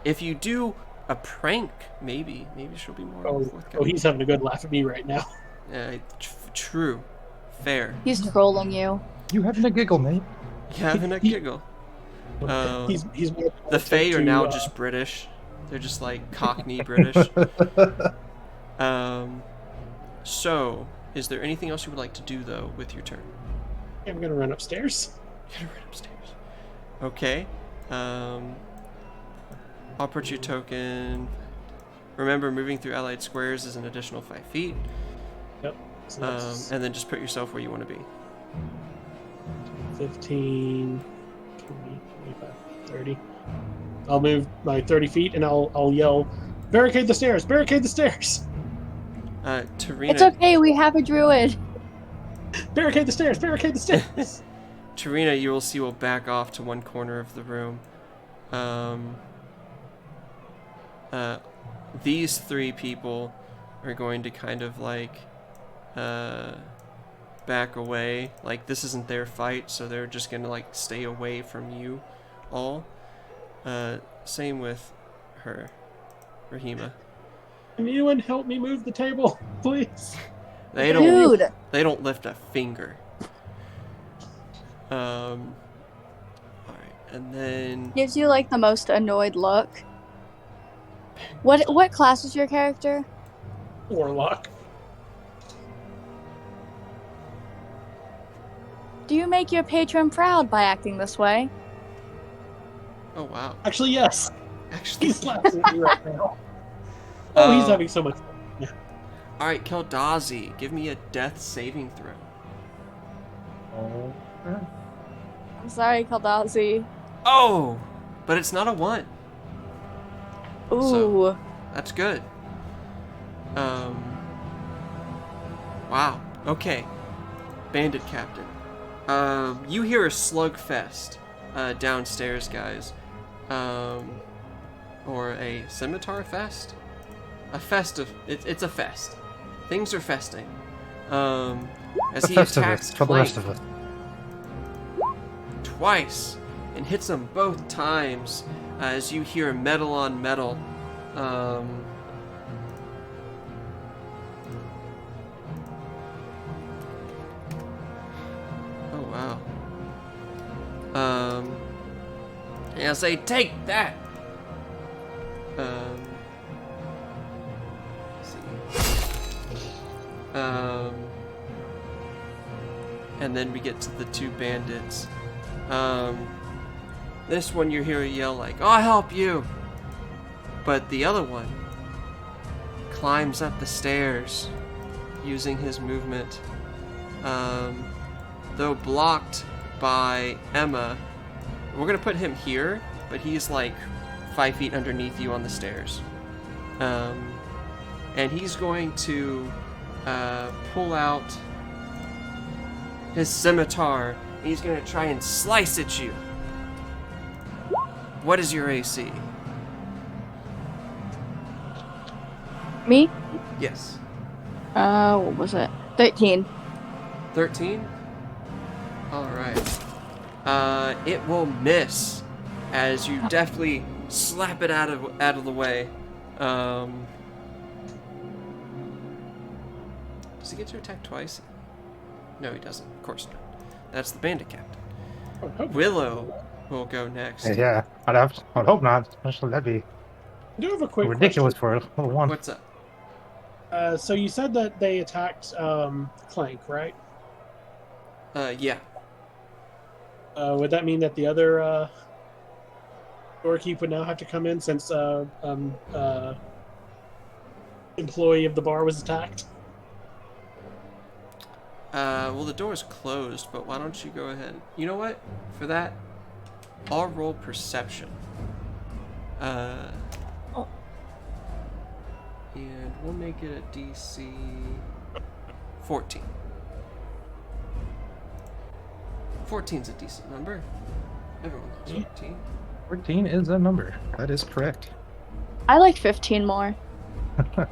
If you do a prank, maybe she'll be more Oh, forthcoming. he's having a good laugh at me right now. True. Fair. He's trolling you. You having a giggle, mate? You having a giggle. He's more The Fae are to, now just British. They're just like Cockney British. So, is there anything else you would like to do, though, with your turn? I'm gonna run upstairs. You're gonna run upstairs. Okay. I'll put your token. Remember, moving through allied squares is an additional 5 feet. Yep. So that's And then just put yourself where you want to be. 15, 20, 25, 30. I'll move my 30 feet and I'll yell, "Barricade the stairs! Barricade the stairs! Tarina. It's okay, we have a druid. Barricade the stairs! Barricade the stairs!" Tarina, you will see, will back off to one corner of the room. These 3 people are going to kind of like back away. Like, this isn't their fight, so they're just gonna like stay away from you all. Same with her, Rahima. Can anyone help me move the table, please? They don't. Dude, They don't lift a finger. All right, and then gives you like the most annoyed look. What class is your character? Warlock. Do you make your patron proud by acting this way? oh wow, Actually, yes. actually, He's laughing at me right now. Oh, he's having so much fun. Yeah. all right, Keldazi, give me a death saving throw. Oh. I'm sorry, Kaldazi. Oh, but it's not a 1. Ooh. So- That's good. Wow. Okay. Bandit Captain. You hear a slugfest downstairs, guys. Or a scimitar fest? A fest of... It's a fest. Things are festing. As he attacks for the rest Clank of us. twice and hits them both times as you hear metal on metal. Oh wow. And I say, take that. Let's see. And then we get to the 2 bandits. This one you hear a yell like, "I'll help you!" But the other one climbs up the stairs using his movement. Though blocked by Emma, we're gonna put him here, but he's like 5 feet underneath you on the stairs. And he's going to pull out his scimitar. He's gonna try and slice at you. What is your AC? Me? Yes. What was it? 13. 13? Alright. It will miss as you deftly slap it out of the way. Does he get to attack twice? No, he doesn't. Of course not. That's the bandit captain. Willow will go next. Yeah, I'd hope not. Especially that'd be I do have a quick ridiculous question. for a little one. What's up? So you said that they attacked Clank, right? Yeah. Would that mean that the other doorkeep would now have to come in since employee of the bar was attacked? Well, the door's closed, but why don't you go ahead? You know what? For that, I'll roll perception. And we'll make it a DC 14. 14's a decent number. Everyone loves 14. 14 is a number. That is correct. I like 15 more. I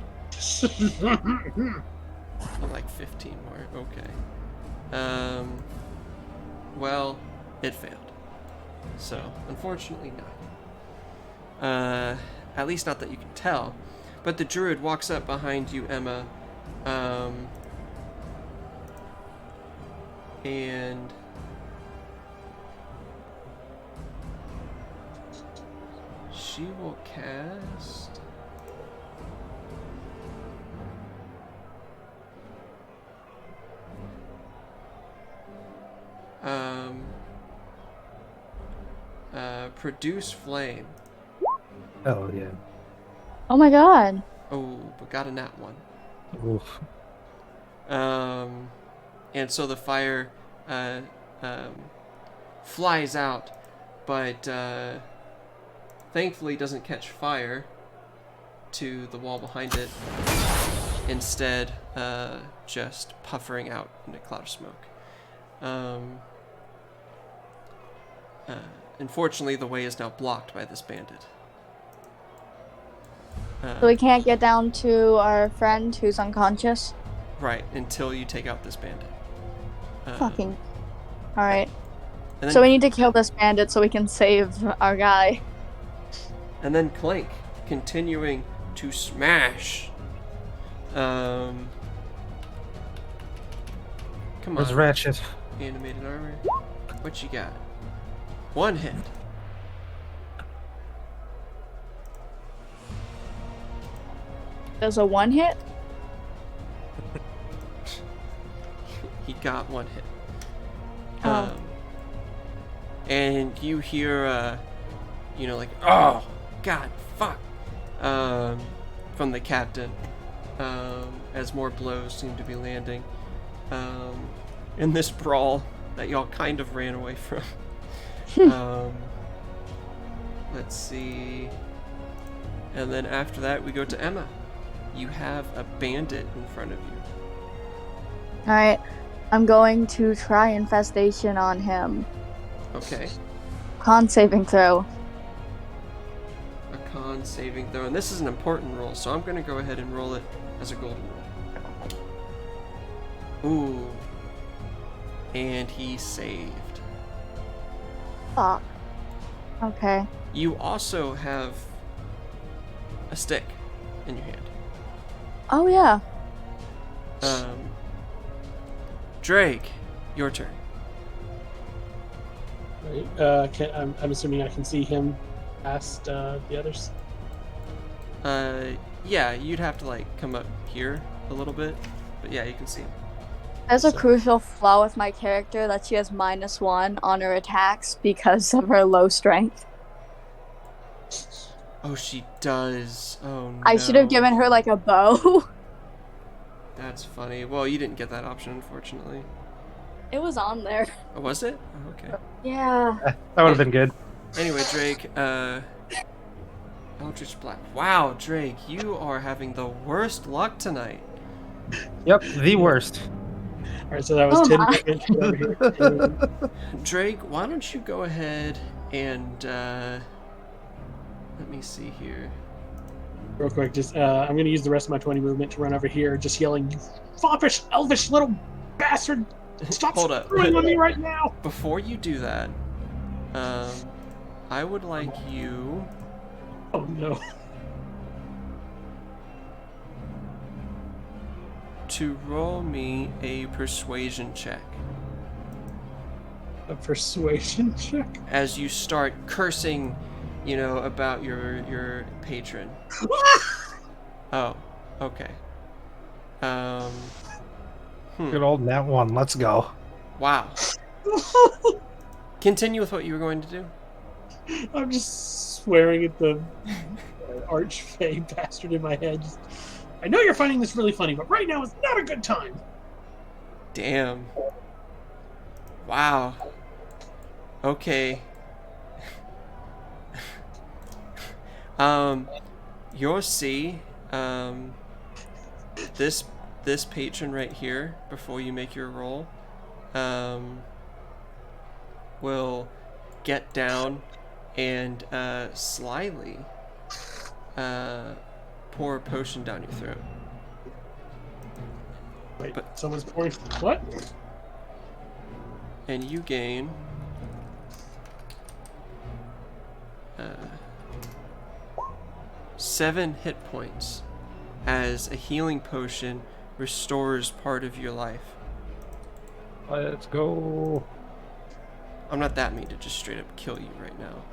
like 15 more. Okay. Well, it failed. So, unfortunately, not. At least not that you can tell. But the druid walks up behind you, Emma. And she will cast produce flame. Oh, yeah. Oh my god. Oh, but got a nat one. Oof. And so the fire flies out, but thankfully doesn't catch fire to the wall behind it. Instead, just puffering out in a cloud of smoke. Unfortunately, the way is now blocked by this bandit. So we can't get down to our friend who's unconscious? Right, until you take out this bandit. Fucking. Alright. And then, So we need to kill this bandit so we can save our guy. and then Clank, continuing to smash. Come Where's on, Ratchet? animated armor. What you got? One hit. Does a one hit? He got one hit. Oh. And you hear, like, oh, God, fuck, from the captain, as more blows seem to be landing, in this brawl that y'all kind of ran away from. Let's see. And then after that, we go to Emma. You have a bandit in front of you. Alright. I'm going to try infestation on him. Okay. Con saving throw. A con saving throw. And this is an important roll, so I'm going to go ahead and roll it as a golden roll. Ooh. And he saved. Fuck. Okay. You also have a stick in your hand. Oh yeah. Drake, your turn. Right. I'm assuming I can see him past the others. Yeah, you'd have to like come up here a little bit, but yeah, you can see him. There's a So- crucial flaw with my character that she has -1 on her attacks because of her low strength. Oh, she does. Oh no. I should have given her like a bow. That's funny. Well, you didn't get that option, unfortunately. It was on there. Oh, was it? Oh, okay. Yeah. That would have been good. Anyway, Drake, Eldritch Blast. Wow, Drake, you are having the worst luck tonight. Yep, the worst. All right, so that was Oh 10 my. damage over here. Drake, why don't you go ahead and, let me see here. Real quick, just I'm going to use the rest of my 20 movement to run over here, just yelling, "You foppish, elvish little bastard! Stop Hold up. screwing with me right now!" Before you do that, I would like you Oh no. to roll me a persuasion check A persuasion check? as you start cursing, about your patron. Oh, okay. Good old Nat 1. Let's go. Wow. Continue with what you were going to do. I'm just swearing at the archfey bastard in my head. I know you're finding this really funny, but right now is not a good time. Damn. Wow. Okay. You'll see, this patron right here, before you make your roll, will get down and slyly pour a potion down your throat. Wait, But- someone's pouring. What? And you gain 7 hit points as a healing potion restores part of your life. Let's go. I'm not that mean to just straight up kill you right now.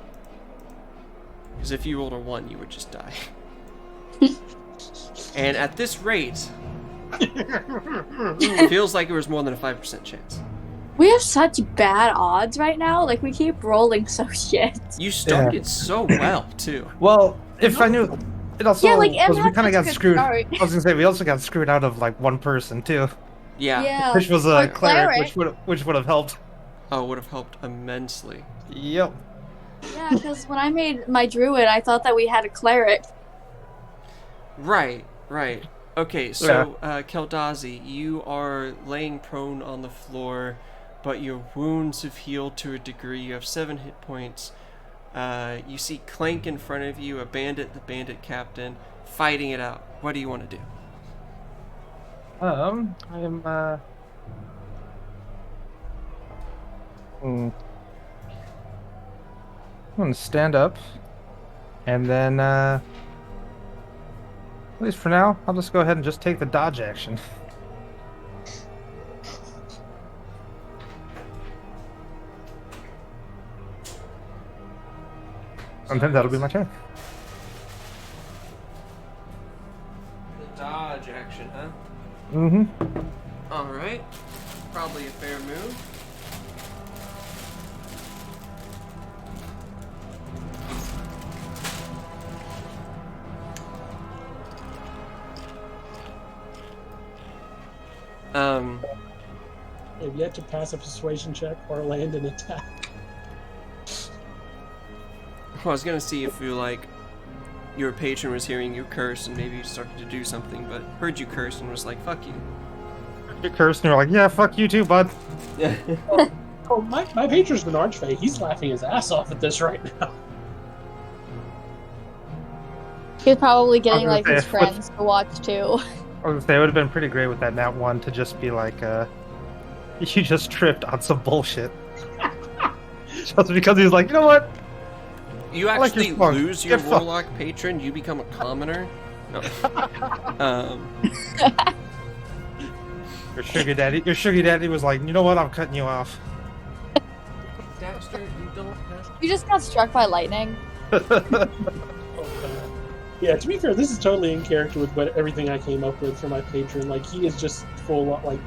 Because if you rolled a 1, you would just die. And at this rate, it feels like it was more than a 5% chance. We have such bad odds right now. Like, we keep rolling so shit. You started so well, too. Well, if I knew, it also Yeah, like, Em was we had kind of such a got good screwed. start. I was gonna say we also got screwed out of like one person too, Yeah. which was Or a cleric, which would have helped. Oh, it would have helped immensely. Yep. Yeah, because when I made my druid, I thought that we had a cleric. Right, right. Okay, so, Keldazi, you are laying prone on the floor, but your wounds have healed to a degree. You have 7 hit points. You see Clank in front of you, a bandit, the bandit captain, fighting it out. What do you want to do? I'm gonna stand up, and then at least for now, I'll just go ahead and just take the dodge action. And then that'll be my turn. The dodge action, huh? Mm-hmm. Alright. Probably a fair move. Have yet to pass a persuasion check or land an attack. Well, I was gonna see if you, like, your patron was hearing you curse and maybe you started to do something, but heard you curse and was like, fuck you. You cursed and you're like, yeah, fuck you too, bud. Oh, my patron's an archfey. He's laughing his ass off at this right now. He's probably getting, I was like, gonna his say, friends to watch, too. I was gonna say, it would have been pretty great with that nat 1 to just be like, you just tripped on some bullshit. Just because he's like, you know what? You I like your actually spunk. lose your Get fucked. warlock patron, you become a commoner. No. Your sugar daddy was like, you know what? I'm cutting you off. Dexter, you don't have... You just got struck by lightning. Yeah, to be fair, this is totally in character with everything I came up with for my patron. Like, he is just full of, like,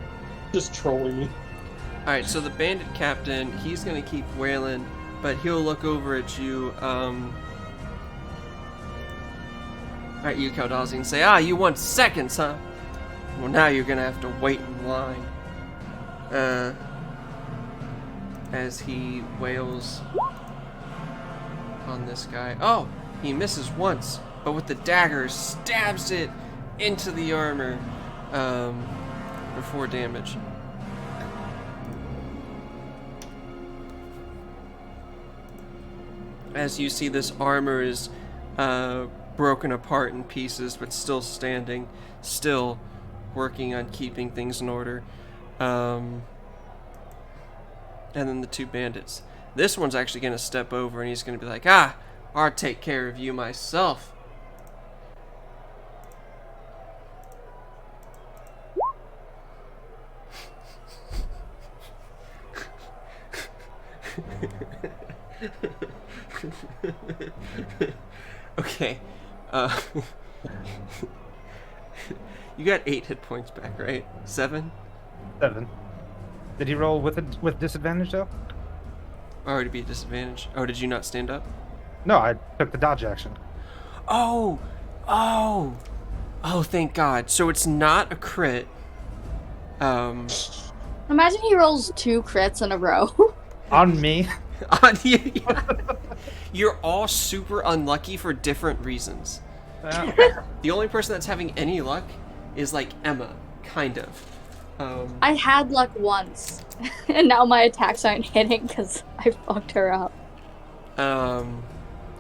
just trolling me. Alright, so the bandit captain, he's gonna keep wailing, but he'll look over at you, at you, Keldazi, and say, you want seconds, huh? Well, now you're gonna have to wait in line. As he wails on this guy. Oh, he misses once, but with the dagger, stabs it into the armor, for 4 damage. As you see, this armor is broken apart in pieces, but still standing, still working on keeping things in order. And then the 2 bandits. This one's actually going to step over and he's going to be like, I'll take care of you myself. Okay. You got 8 hit points back, right? 7? 7. Did he roll with disadvantage though? Or to be a disadvantage. Oh, did you not stand up? No, I took the dodge action. Oh, thank God. So it's not a crit. Imagine he rolls 2 crits in a row. On me. You're all super unlucky for different reasons. The only person that's having any luck is like Emma, kind of. I had luck once, and now my attacks aren't hitting because I fucked her up.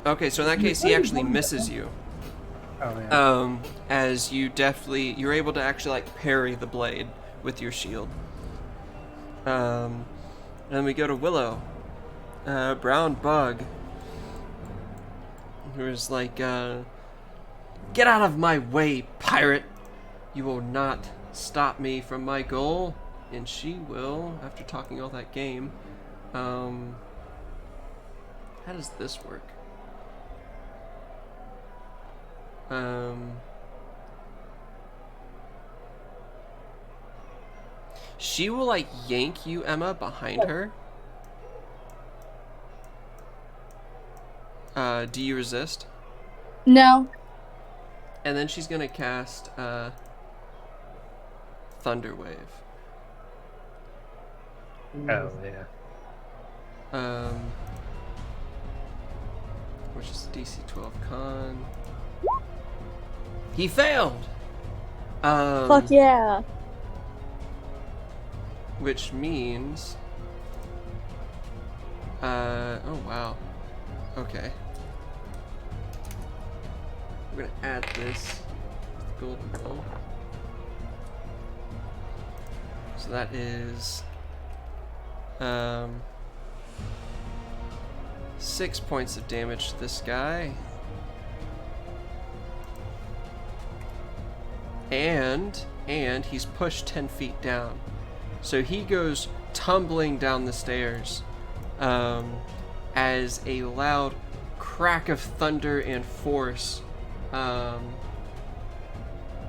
Okay, so in that case, he actually misses you. Oh yeah. As you're able to actually like parry the blade with your shield. And then we go to Willow, brown bug, who's like, get out of my way, pirate! You will not stop me from my goal, and she will after talking all that game. How does this work? She will like yank you, Emma, behind her. Do you resist? No. And then she's gonna cast Thunder Wave. Oh yeah. Which is DC 12 con. He failed. Fuck yeah. Which means, oh wow. Okay. We're gonna add this golden roll. So that is 6 points of damage to this guy. And he's pushed 10 feet down. So he goes tumbling down the stairs as a loud crack of thunder and force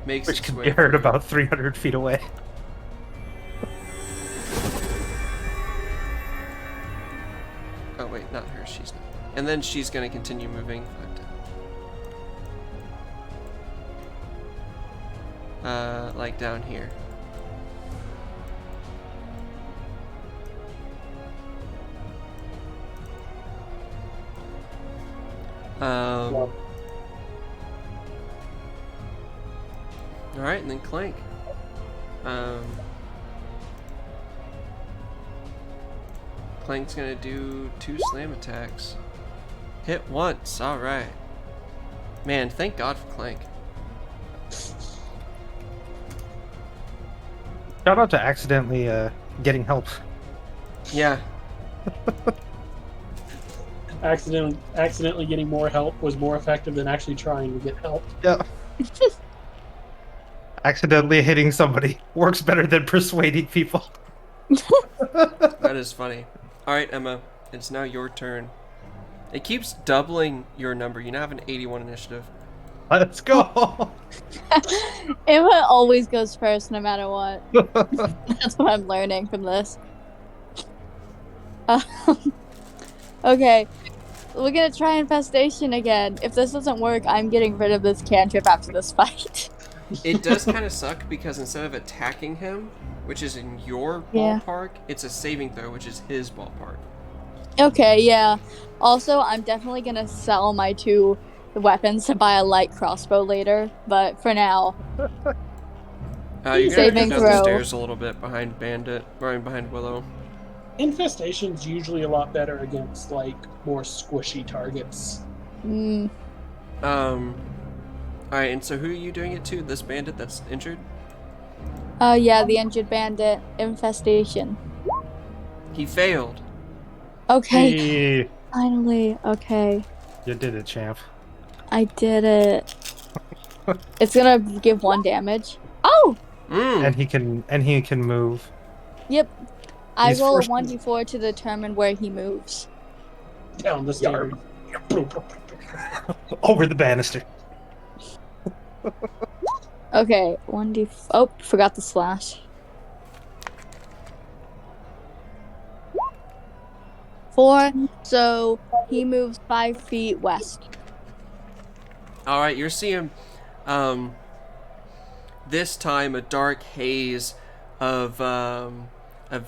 makes Which its can way be heard through. about 300 feet away. Oh wait, not her, she's not. And then she's gonna continue moving. Like down here. Alright, and then Clank. Clank's gonna do 2 slam attacks. Hit once, alright. Man, thank God for Clank. Shout out to accidentally getting help. Yeah. Accidentally getting more help was more effective than actually trying to get help. Yeah. Accidentally hitting somebody works better than persuading people. That is funny. Alright, Emma, it's now your turn. It keeps doubling your number. You now have an 81 initiative. Let's go. Emma always goes first, no matter what. That's what I'm learning from this. Okay, we're gonna try infestation again. If this doesn't work, I'm getting rid of this cantrip after this fight. It does kind of suck because instead of attacking him, which is in your Yeah. ballpark, it's a saving throw, which is his ballpark. Okay, yeah. Also, I'm definitely gonna sell my 2 weapons to buy a light crossbow later, but for now, You're gonna Saving go down the throw. stairs a little bit behind behind Willow. Infestation's usually a lot better against like more squishy targets. Alright, and so who are you doing it to? This bandit that's injured? yeah, the injured bandit infestation. He failed. Okay, Hey, finally. Okay, you did it, champ. I did it. It's gonna give 1 damage. Oh, And he can move yep. I He's roll a forced- 1d4 to determine where he moves. Down the stairs. over the banister. Okay, 1d. Oh, forgot the slash. 4. So he moves 5 feet west. Alright, you're seeing this time a dark haze of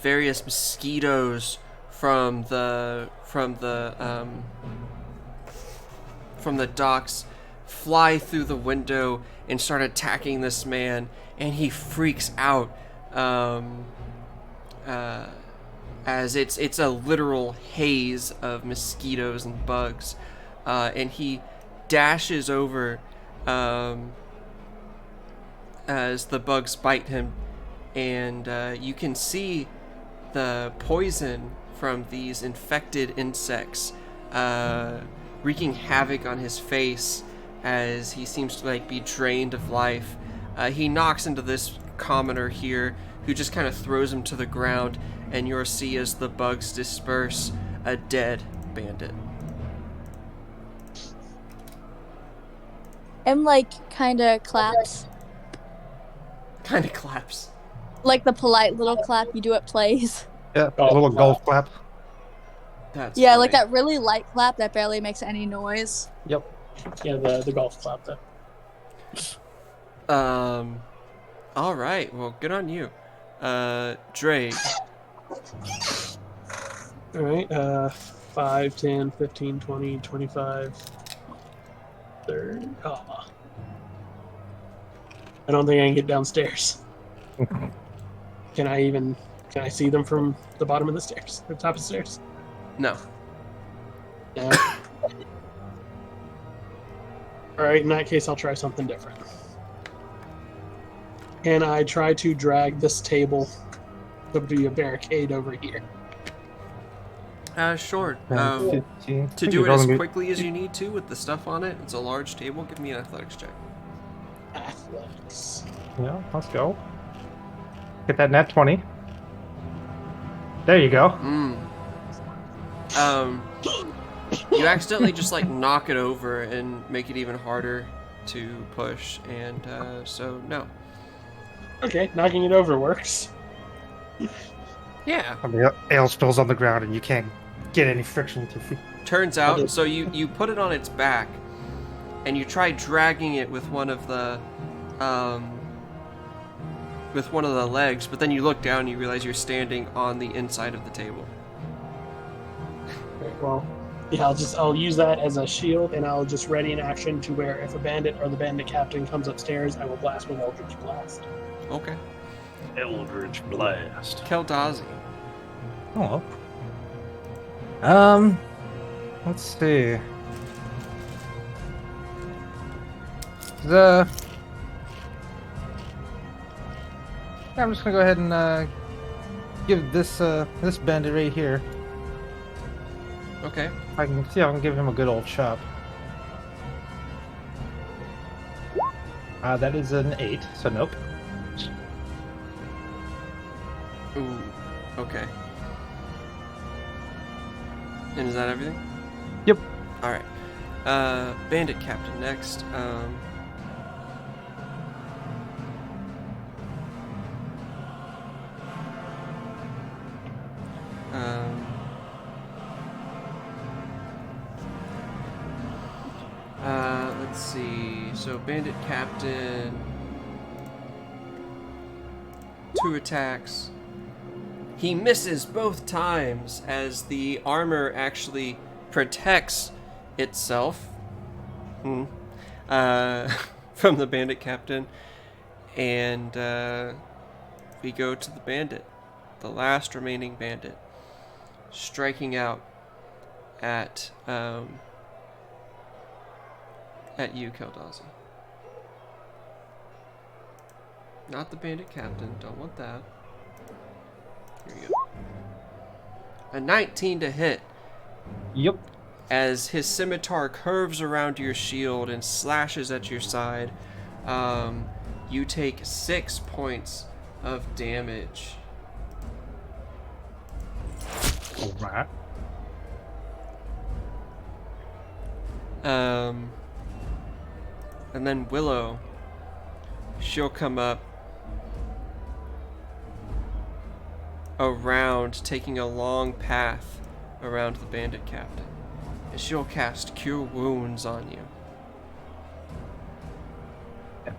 various mosquitoes from the docks fly through the window and start attacking this man, and he freaks out. as it's a literal haze of mosquitoes and bugs, and he dashes over as the bugs bite him, and you can see the poison from these infected insects wreaking havoc on his face as he seems to be drained of life. He knocks into this commoner here, who just kind of throws him to the ground, and you'll see as the bugs disperse, a dead bandit. M kind of claps, Kind of claps. like the polite little clap you do at plays. Yeah, Golf a little clap. golf clap. That's Yeah, funny. like that really light clap that barely makes any noise. Yep. Yeah, the golf clap though. All right. Well, good on you. Drake. All right, 5, 10, 15, 20, 25, 30. Oh. I don't think I can get downstairs. Can I see them from the bottom of the stairs, the top of the stairs? No. No. All right, in that case, I'll try something different. Can I try to drag this table up to a barricade over here? Sure. 15. To do it as quickly as you need to with the stuff on it, it's a large table. Give me an athletics check. Athletics. Yeah, let's go. Get that nat 20. There you go. You accidentally just knock it over and make it even harder to push, and so no. Okay, knocking it over works. Yeah. I mean, ale spills on the ground and you can't get any friction with your feet. Turns out, so you put it on its back, and you try dragging it with one of the legs, but then you look down and you realize you're standing on the inside of the table. Okay, well, yeah, I'll use that as a shield, and I'll just ready an action to where if a bandit or the bandit captain comes upstairs, I will blast with Eldritch Blast. Okay. Eldritch Blast. Keldazi. Oh. Let's see. I'm just gonna go ahead and give this this bandit right here. Okay. I can see if I can give him a good old chop. That is an 8, so nope. Ooh. Okay. And is that everything? Yep. All right. Bandit captain next. Let's see. So bandit captain, 2 attacks. He misses both times as the armor actually protects itself from the bandit captain. And we go to the bandit, the last remaining bandit, striking out at you, Keldazi. Not the bandit captain. Don't want that. Here you go. A 19 to hit. Yep. As his scimitar curves around your shield and slashes at your side, you take 6 points of damage. Alright. And then Willow, she'll come up around, taking a long path around the bandit captain, and she'll cast Cure Wounds on you. Yeah.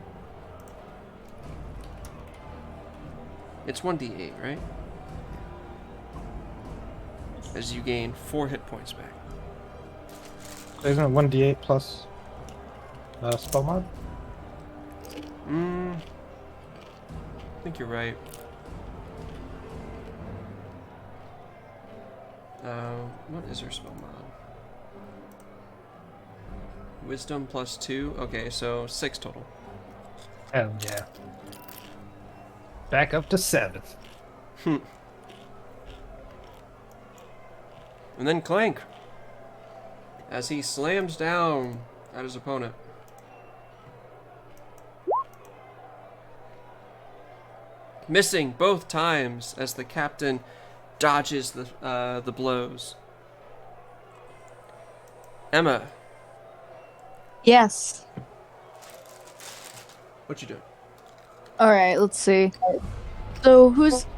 It's 1d8, right? As you gain 4 hit points back. Isn't it 1d8 plus spell mod? I think you're right. What is her spell mod? Wisdom plus 2. Okay, so 6 total. Hell yeah. Back up to 7. And then Clank, as he slams down at his opponent. Missing both times as the captain dodges the blows. Emma, Yes. what you doing? All right. Let's see. So,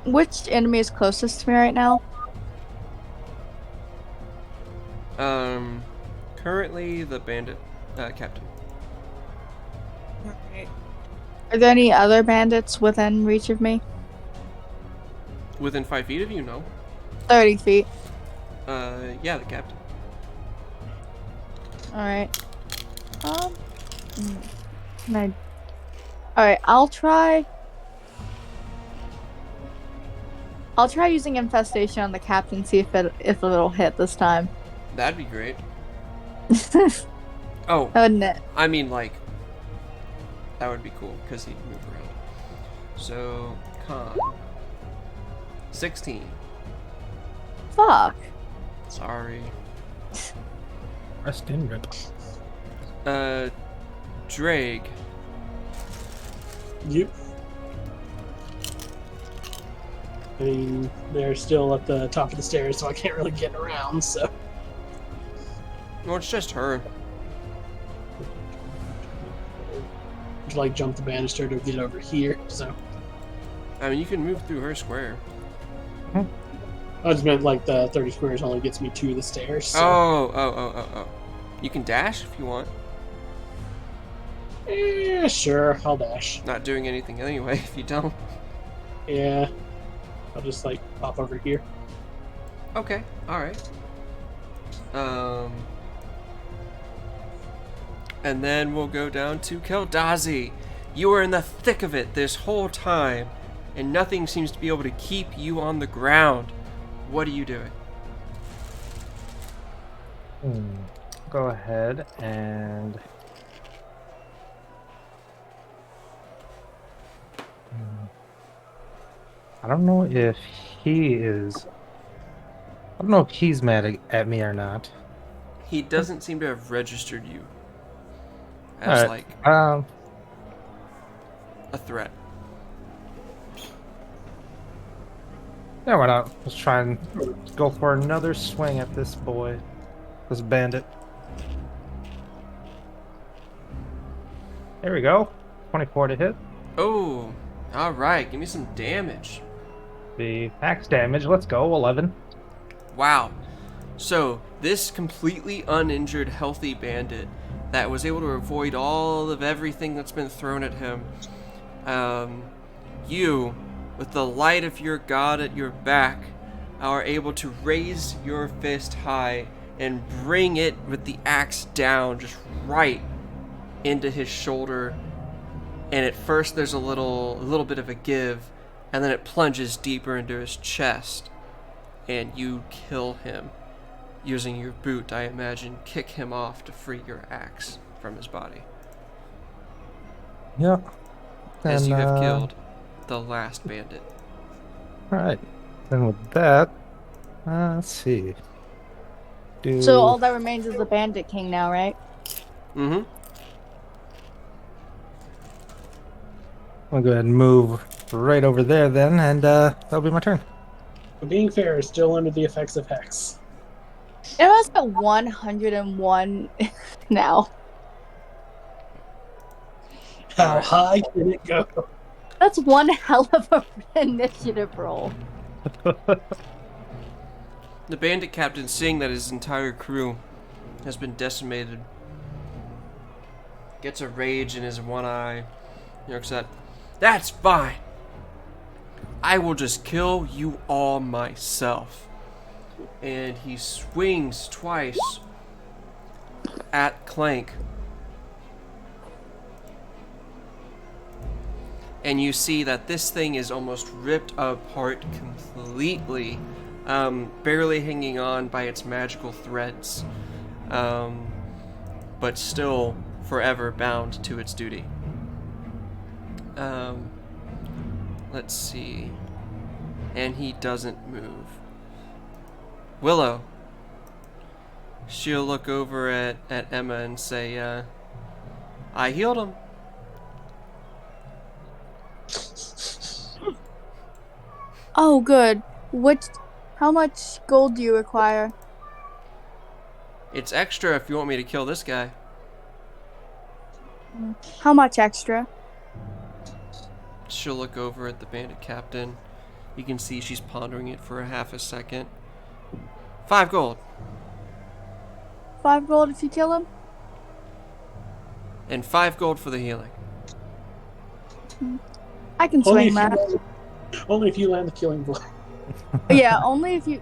which enemy is closest to me right now? Currently the bandit captain. Alright. Are there any other bandits within reach of me? Within 5 feet of you, no. 30 feet. Yeah, the captain. Alright. Alright, I'll try using infestation on the captain, see if it'll hit this time. That'd be great. Oh, Wouldn't it? I mean, like, that would be cool, because he'd move around. So, con. 16. Fuck. Sorry. Rest in rip. Drake. Yep. I mean, they're still at the top of the stairs, so I can't really get around, so. Well, it's just her. To like jump the banister to get over here, so. I mean, you can move through her square. I just meant like the 30 squares only gets me to the stairs. So. Oh. You can dash if you want. Sure, I'll dash. Not doing anything anyway if you don't. Yeah. I'll just like pop over here. Okay, alright. And then we'll go down to Keldazi. You are in the thick of it this whole time, and nothing seems to be able to keep you on the ground. What are you doing? Go ahead and... I don't know if he is... I don't know if he's mad at me or not. He doesn't seem to have registered you as, Alright, like, a threat. Yeah, why not? Let's try and go for another swing at this boy. This bandit. There we go. 24 to hit. Oh, alright, give me some damage. The axe damage, let's go, 11. Wow. So, this completely uninjured, healthy bandit that was able to avoid all of everything that's been thrown at him, you, with the light of your god at your back, are able to raise your fist high and bring it with the axe down just right into his shoulder. And at first there's a little bit of a give, and then it plunges deeper into his chest, and you kill him. Using your boot, I imagine, kick him off to free your axe from his body. Yep. As you have killed the last bandit. Alright. Then with that, let's see. So all that remains is the Bandit King now, right? Mm-hmm. I'll go ahead and move right over there then, and that'll be my turn. But being fair, is still under the effects of Hex. It was at 101 now. How high can it go? That's one hell of a initiative roll. The bandit captain, seeing that his entire crew has been decimated, gets a rage in his one eye. He looks at, "That's fine. I will just kill you all myself." And he swings twice at Clank. And you see that this thing is almost ripped apart completely barely hanging on by its magical threads, but still forever bound to its duty. Let's see. And he doesn't move. Willow. She'll look over at Emma and say, I healed him. Oh, good. How much gold do you require? It's extra if you want me to kill this guy. How much extra? She'll look over at the bandit captain. You can see she's pondering it for a half a second. 5 gold. 5 gold if you kill him? And 5 gold for the healing. I can swing that. Only if you land the killing blow. Yeah, only if you...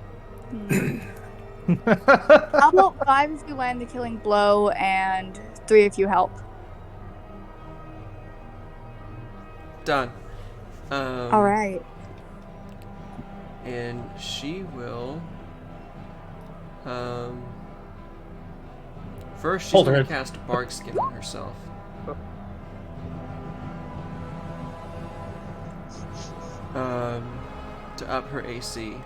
How about 5 if you land the killing blow and 3 if you help? Done. Alright. And she will... First, she's Hold going her. to cast Bark Skin on herself. To up her AC.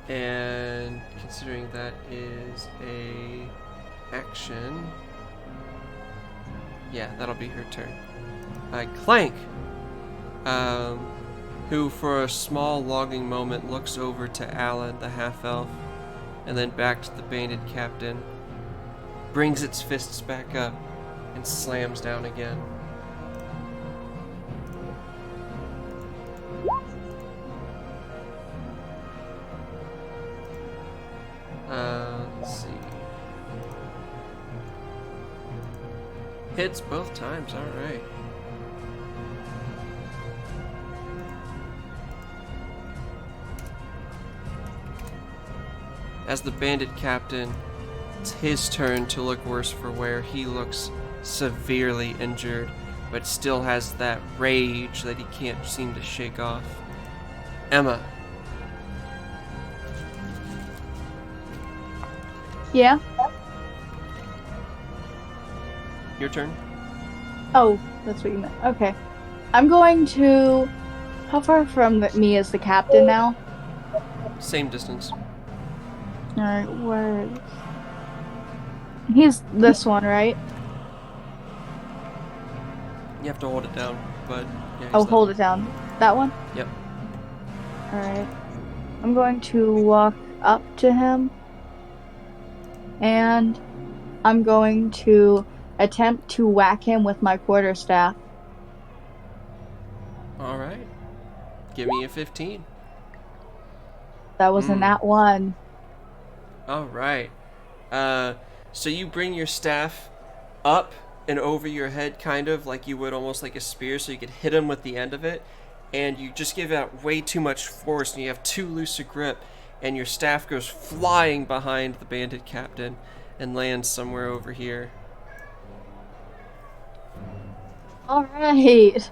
And considering that is a action, yeah, that'll be her turn. Clank, who for a small longing moment looks over to Alan, the half-elf, and then back to the bandit captain, brings its fists back up and slams down again. Let's see. Hits both times, alright. As the bandit captain, it's his turn to look worse for wear. He looks severely injured, but still has that rage that he can't seem to shake off. Emma. Yeah? Your turn? Oh, that's what you meant. Okay. I'm going to... How far from me is the captain now? Same distance. Alright, where is... He's this one, right? You have to hold it down, but yeah. Oh, hold it down. That one? Yep. Alright. I'm going to walk up to him. And I'm going to attempt to whack him with my quarterstaff. Alright. Give me a 15. That was a nat 1. Alright. So you bring your staff up and over your head, kind of like you would almost like a spear, so you could hit him with the end of it, and you just give out way too much force, and you have too loose a grip, and your staff goes flying behind the bandit captain and lands somewhere over here. Alright.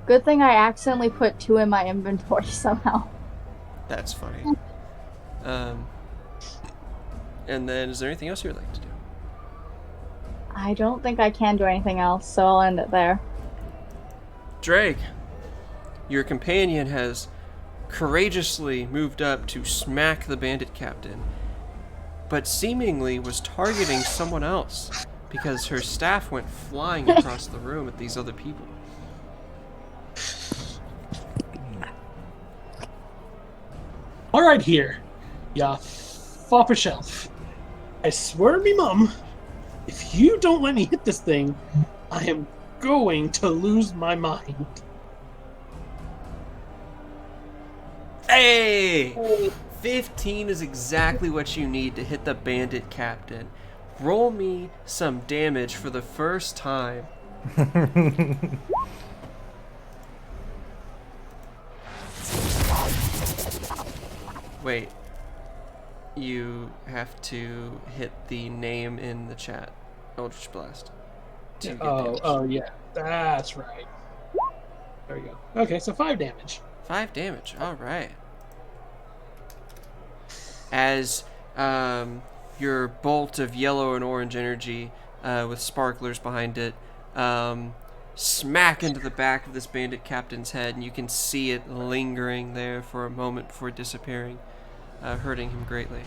Good thing I accidentally put 2 in my inventory somehow. That's funny. And then, is there anything else you would like to do? I don't think I can do anything else, so I'll end it there. Drake, your companion has courageously moved up to smack the bandit captain, but seemingly was targeting someone else because her staff went flying across the room at these other people. All right, here, ya flopper shelf. I swear to me mum, if you don't let me hit this thing, I am going to lose my mind. Hey! 15 is exactly what you need to hit the bandit captain. Roll me some damage for the first time. Wait. You have to hit the name in the chat. Eldritch Blast. To get damage. Oh yeah, that's right. There we go. Okay, so 5 damage. 5 damage. All right. As your bolt of yellow and orange energy with sparklers behind it smack into the back of this bandit captain's head, and you can see it lingering there for a moment before disappearing, hurting him greatly.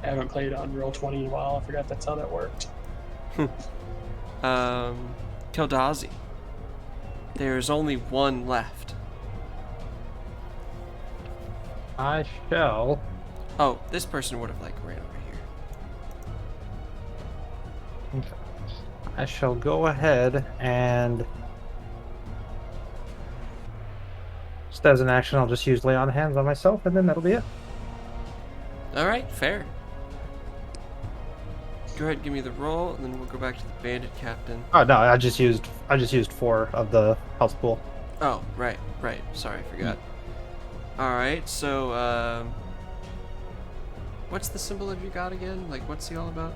I haven't played on Roll20 in a while. I forgot that's how that worked. Keldazi, there's only one left. I shall. Oh, this person would have ran over here. I shall go ahead and, just as an action, I'll just use lay on hands on myself, and then that'll be it. All right, fair. Go ahead, give me the roll, and then we'll go back to the bandit captain. Oh no, I just used 4 of the health pool. Oh, right. Sorry, I forgot. All right, so what's the symbol of your god again? Like, what's he all about?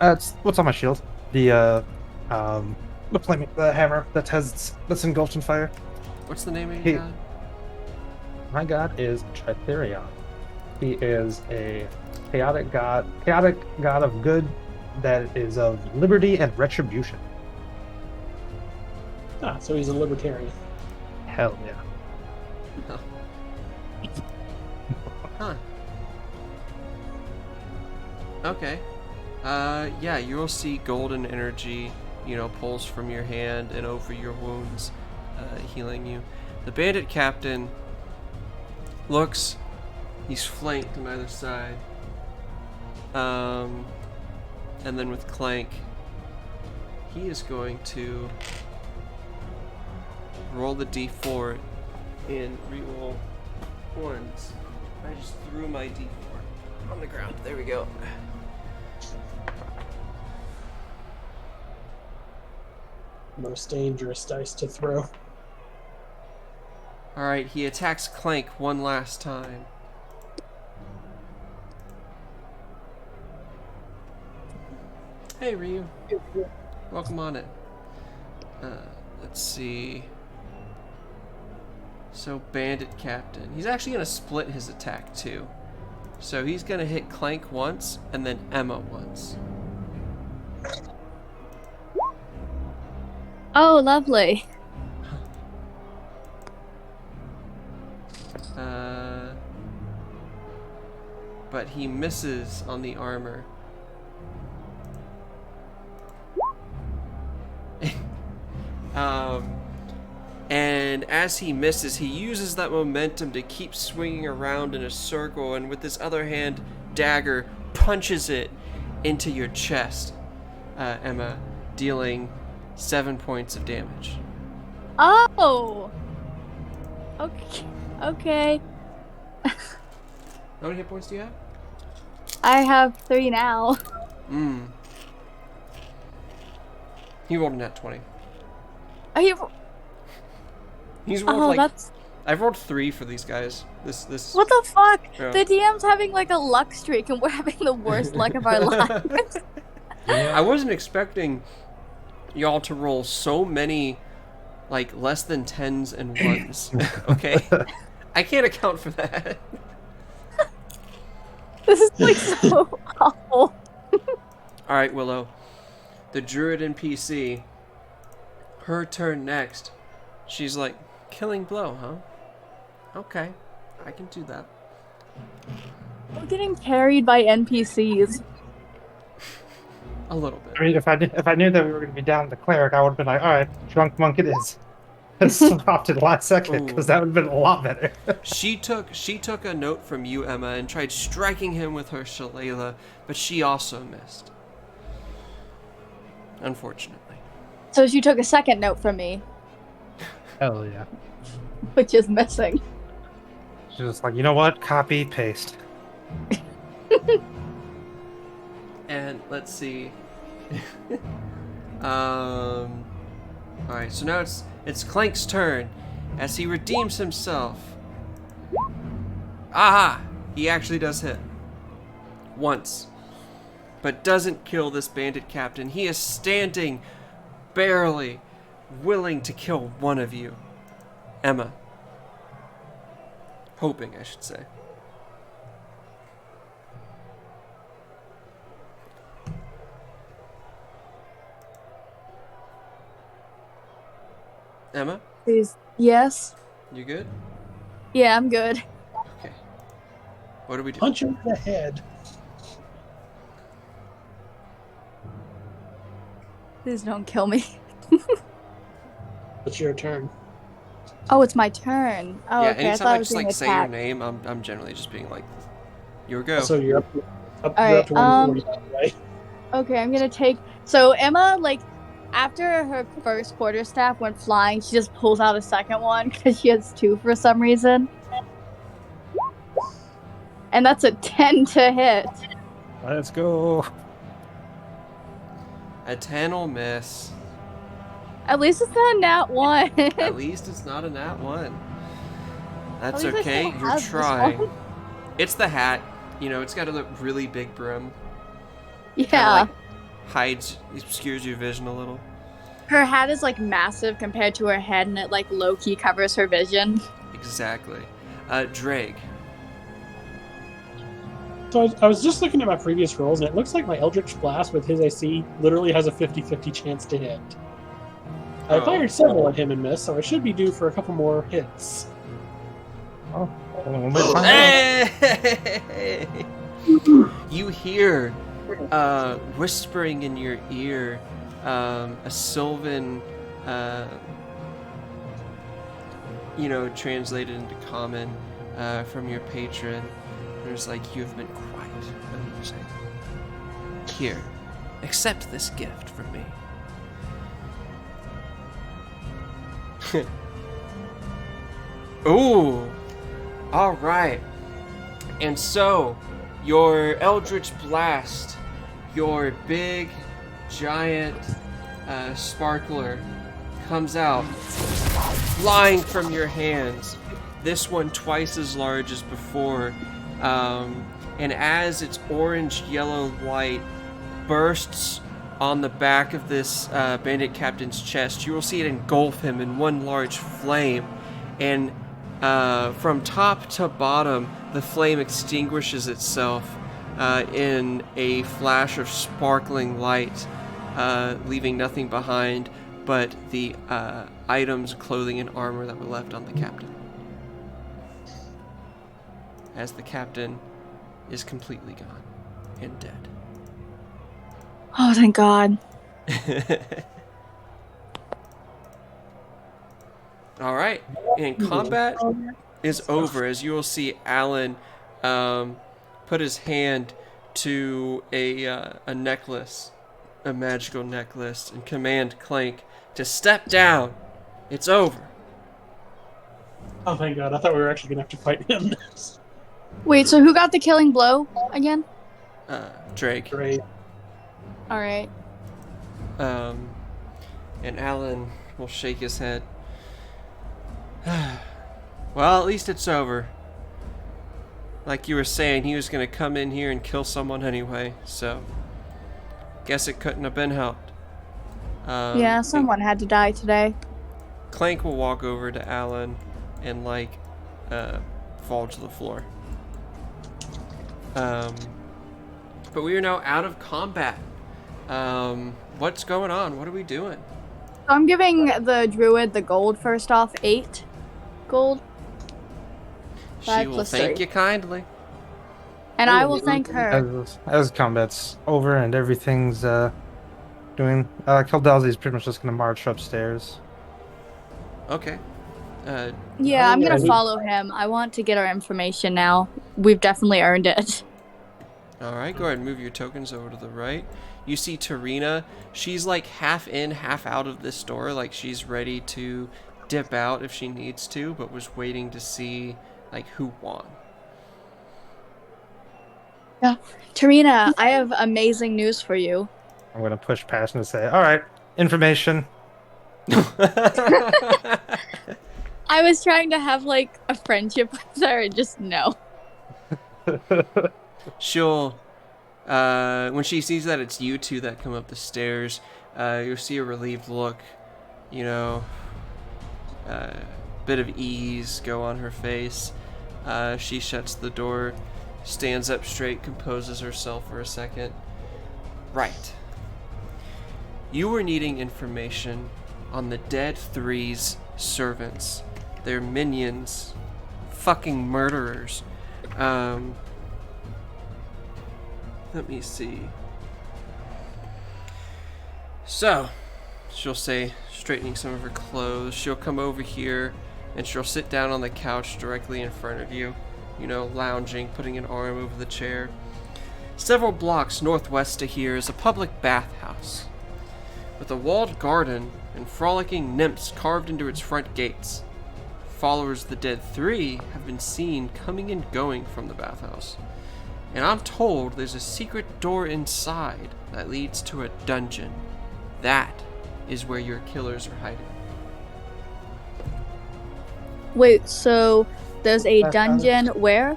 It's what's on my shield. The hammer that's engulfed in fire. What's the name of your god? My god is Tritherion. He is a chaotic god of good that is of liberty and retribution. Ah, so he's a libertarian. Hell yeah. Huh. Okay. Yeah, you'll see golden energy, pulse from your hand and over your wounds, healing you. The bandit captain looks, he's flanked on either side. And then with Clank, he is going to roll the d4 and reroll ones. I just threw my d4 on the ground. There we go. Most dangerous dice to throw. Alright, he attacks Clank one last time. Hey, Ryu. Welcome on it. Let's see. So, Bandit Captain. He's actually going to split his attack, too. So, he's going to hit Clank once, and then Emma once. Oh, lovely. But he misses on the armor. And as he misses, he uses that momentum to keep swinging around in a circle, and with his other hand, dagger, punches it into your chest, Emma, dealing 7 points of damage. Oh! Okay. How many hit points do you have? I have 3 now. He rolled a nat 20. Are you... He's rolled that's... I've rolled 3 for these guys. This. What the fuck? Yeah. The DM's having like a luck streak and we're having the worst luck of our lives. I wasn't expecting y'all to roll so many, like, less than 10s and 1s. Okay? I can't account for that. This is like so awful. Alright, Willow. The druid NPC, her turn next. She's like, killing blow, huh? Okay, I can do that. We're getting carried by NPCs. A little bit. I mean, if I knew that we were going to be down to the cleric, I would have been like, all right, drunk monk it is. And stopped it last second, because that would have been a lot better. She took a note from you, Emma, and tried striking him with her shillelagh, but she also missed. Unfortunately. So she took a second note from me, Hell yeah. which is missing. She's just like, you know what? Copy, paste. And let's see. Alright, so now it's Clank's turn as he redeems himself. Aha! He actually does hit. Once. But doesn't kill this bandit captain. He is standing barely willing to kill one of you. Emma. Hoping, I should say. Emma, Please. Yes. you good? Yeah, I'm good. Okay. What do we do? Punch him in the head. Please don't kill me. It's your turn. Oh, it's my turn. Oh, Yeah, okay. I anytime thought I I was just being like say your attacked. name, I'm generally just being like, your go. So you're up All you're right. up to 140, right? Okay, I'm gonna take. So Emma, like, after her first quarterstaff went flying, she just pulls out a second one because she has two for some reason, and that's a 10 to hit. Let's go. A 10 will miss. At least it's not a nat one. At least it's not a nat 1. That's At least I okay, still you're have this trying. one. It's the hat. You know, it's got a really big brim. Yeah, Kinda, like, hides, obscures your vision a little. her hat is like massive compared to her head, and it like low key covers her vision. Exactly. Drake. So I was just looking at my previous rolls, and it looks like my Eldritch Blast with his AC literally has a 50-50 chance to hit. I Oh. fired several at him and missed, so I should be due for a couple more hits. Oh, we'll find out. Hey! You hear whispering in your ear a Sylvan, translated into common from your patron. There's like, you've been quite amusing. Here, accept this gift from me. Ooh! Alright. And so, your Eldritch Blast, your big, giant sparkler, comes out, flying from your hands. This one twice as large as before. And as its orange-yellow light bursts on the back of this bandit captain's chest, you will see it engulf him in one large flame. And from top to bottom, the flame extinguishes itself in a flash of sparkling light, leaving nothing behind but the items, clothing, and armor that were left on the captain. As the captain is completely gone and dead. Oh, thank God. All right, and combat is over as you will see Alan put his hand to a necklace, a magical necklace, and command Clank to step down. It's over. Oh, thank God. I thought we were actually going to have to fight him. Wait, so who got the killing blow again? Drake. Great. All right. And Alan will shake his head. Well, at least it's over. Like you were saying, he was going to come in here and kill someone anyway, so guess it couldn't have been helped. Yeah, someone had to die today. Clank will walk over to Alan and fall to the floor. But we are now out of combat. What's going on? What are we doing? So I'm giving the druid the gold first off, 8 gold. She 5 will plus thank 3. you kindly. And I will thank her. As combat's over and everything's doing, Kildalzi's pretty much just gonna march upstairs. Okay. Yeah, I'm gonna yeah. follow him. I want to get our information now. We've definitely earned it. Alright, go ahead and move your tokens over to the right. You see Tarina. She's like half in, half out of this door. Like she's ready to dip out if she needs to, but was waiting to see like who won. Yeah. Tarina, I have amazing news for you. I'm gonna push past and say, all right, information. I was trying to have like a friendship with her and just no. She'll, when she sees that it's you two that come up the stairs, you'll see a relieved look bit of ease go on her face. She shuts the door, stands up straight, composes herself for a second. Right. You were needing information on the Dead Three's servants. They're minions. Fucking murderers. Let me see. So, she'll say, straightening some of her clothes, she'll come over here and she'll sit down on the couch directly in front of you, lounging, putting an arm over the chair. Several blocks northwest of here is a public bathhouse with a walled garden and frolicking nymphs carved into its front gates. Followers of the Dead Three have been seen coming and going from the bathhouse, and I'm told there's a secret door inside that leads to a dungeon. That is where your killers are hiding. Wait, so there's a dungeon where?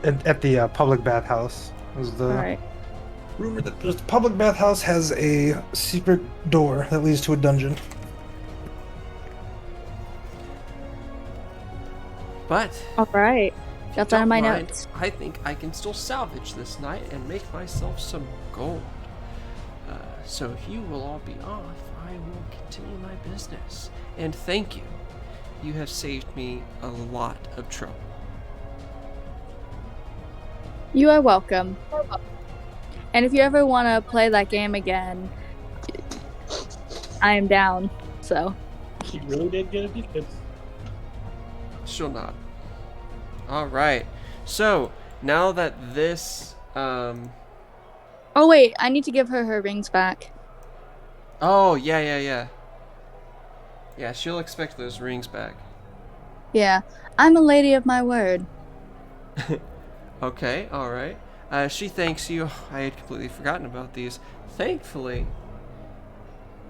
At the public bathhouse. Was the Alright. rumor that the public bathhouse has a secret door that leads to a dungeon. But Alright. Got that in my mind, notes. I think I can still salvage this night and make myself some gold. So if you will all be off, I will continue my business. And thank you. You have saved me a lot of trouble. You are welcome. And if you ever want to play that game again, I am down. So. She really did get addicted. She'll not. Alright. So, now that this, Oh wait, I need to give her rings back. Oh, yeah. Yeah, she'll expect those rings back. Yeah, I'm a lady of my word. Okay, alright. She thanks you. I had completely forgotten about these. Thankfully,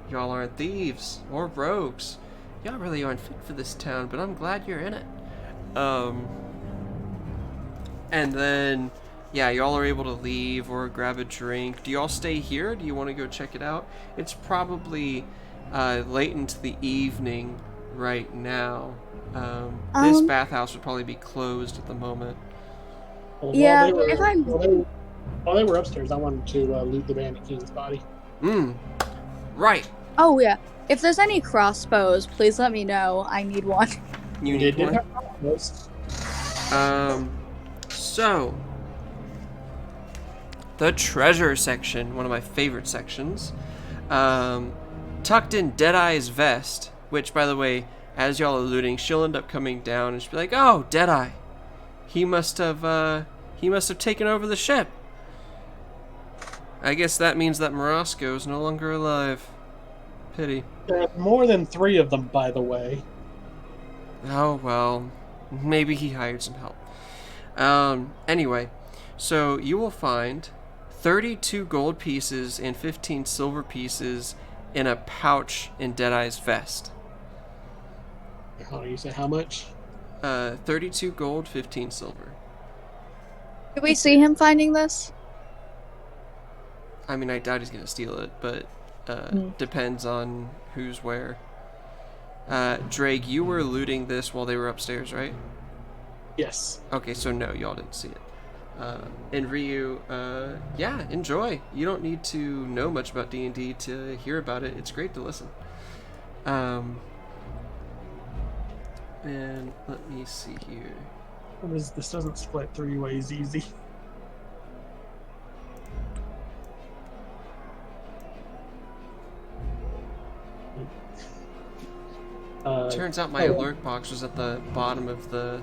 y'all aren't thieves or rogues. Y'all really aren't fit for this town, but I'm glad you're in it. And then, yeah, y'all are able to leave or grab a drink. Do y'all stay here? Do you want to go check it out? It's probably late into the evening right now. This bathhouse would probably be closed at the moment. Well, Yeah, while they were upstairs, I wanted to loot the Bandit King's body. Right. Oh yeah. If there's any crossbows, please let me know. I need one. You need one? have those. So, the treasure section, one of my favorite sections, tucked in Deadeye's vest, which, by the way, as y'all are looting, she'll end up coming down and she'll be like, "Oh, Deadeye, he must have taken over the ship. I guess that means that Morosco is no longer alive. Pity." More than 3 of them, by the way. Oh, well, maybe he hired some help. Anyway, so you will find 32 gold pieces and 15 silver pieces in a pouch in Deadeye's vest. Oh, you say how much? 32 gold, 15 silver. Did we see him finding this? I mean, I doubt he's gonna steal it, but depends on who's where. Drake, you were looting this while they were upstairs, right? Yes. Okay, so no, y'all didn't see it. And Ryu, yeah, enjoy. You don't need to know much about D&D to hear about it. It's great to listen. And let me see here. This doesn't split 3 ways easy. Turns out my alert box was at the bottom of the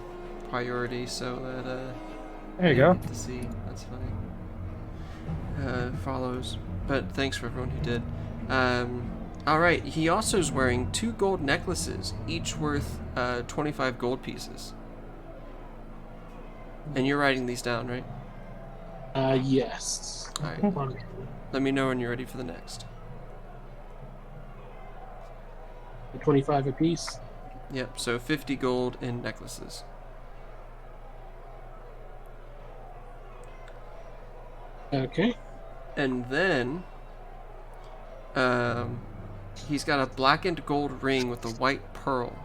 priority, so that there you go. to see. That's funny. Follows, but thanks for everyone who did. All right. He also is wearing 2 gold necklaces, each worth 25 gold pieces. And you're writing these down, right? Yes. All right. Let me know when you're ready for the next. 25 apiece. Yep. So 50 gold in necklaces. Okay. And then, He's got a blackened gold ring with a white pearl.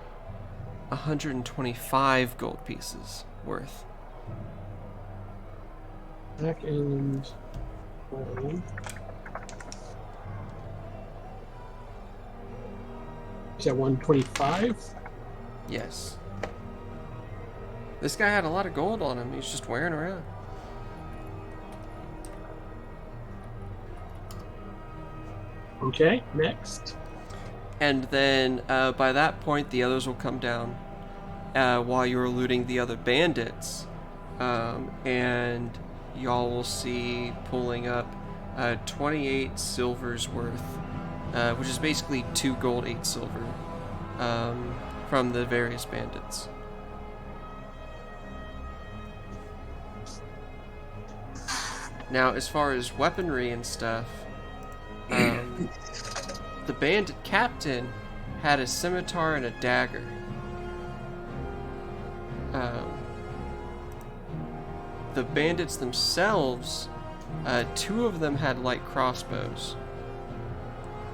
125 gold pieces worth. Back and gold. Is that 125? Yes. This guy had a lot of gold on him. He's just wearing around. Okay, next. And then by that point, the others will come down while you're looting the other bandits. And y'all will see pulling up 28 silvers worth, which is basically 2 gold, 8 silver, from the various bandits. Now, as far as weaponry and stuff, the bandit captain had a scimitar and a dagger. The bandits themselves, 2 of them had light crossbows.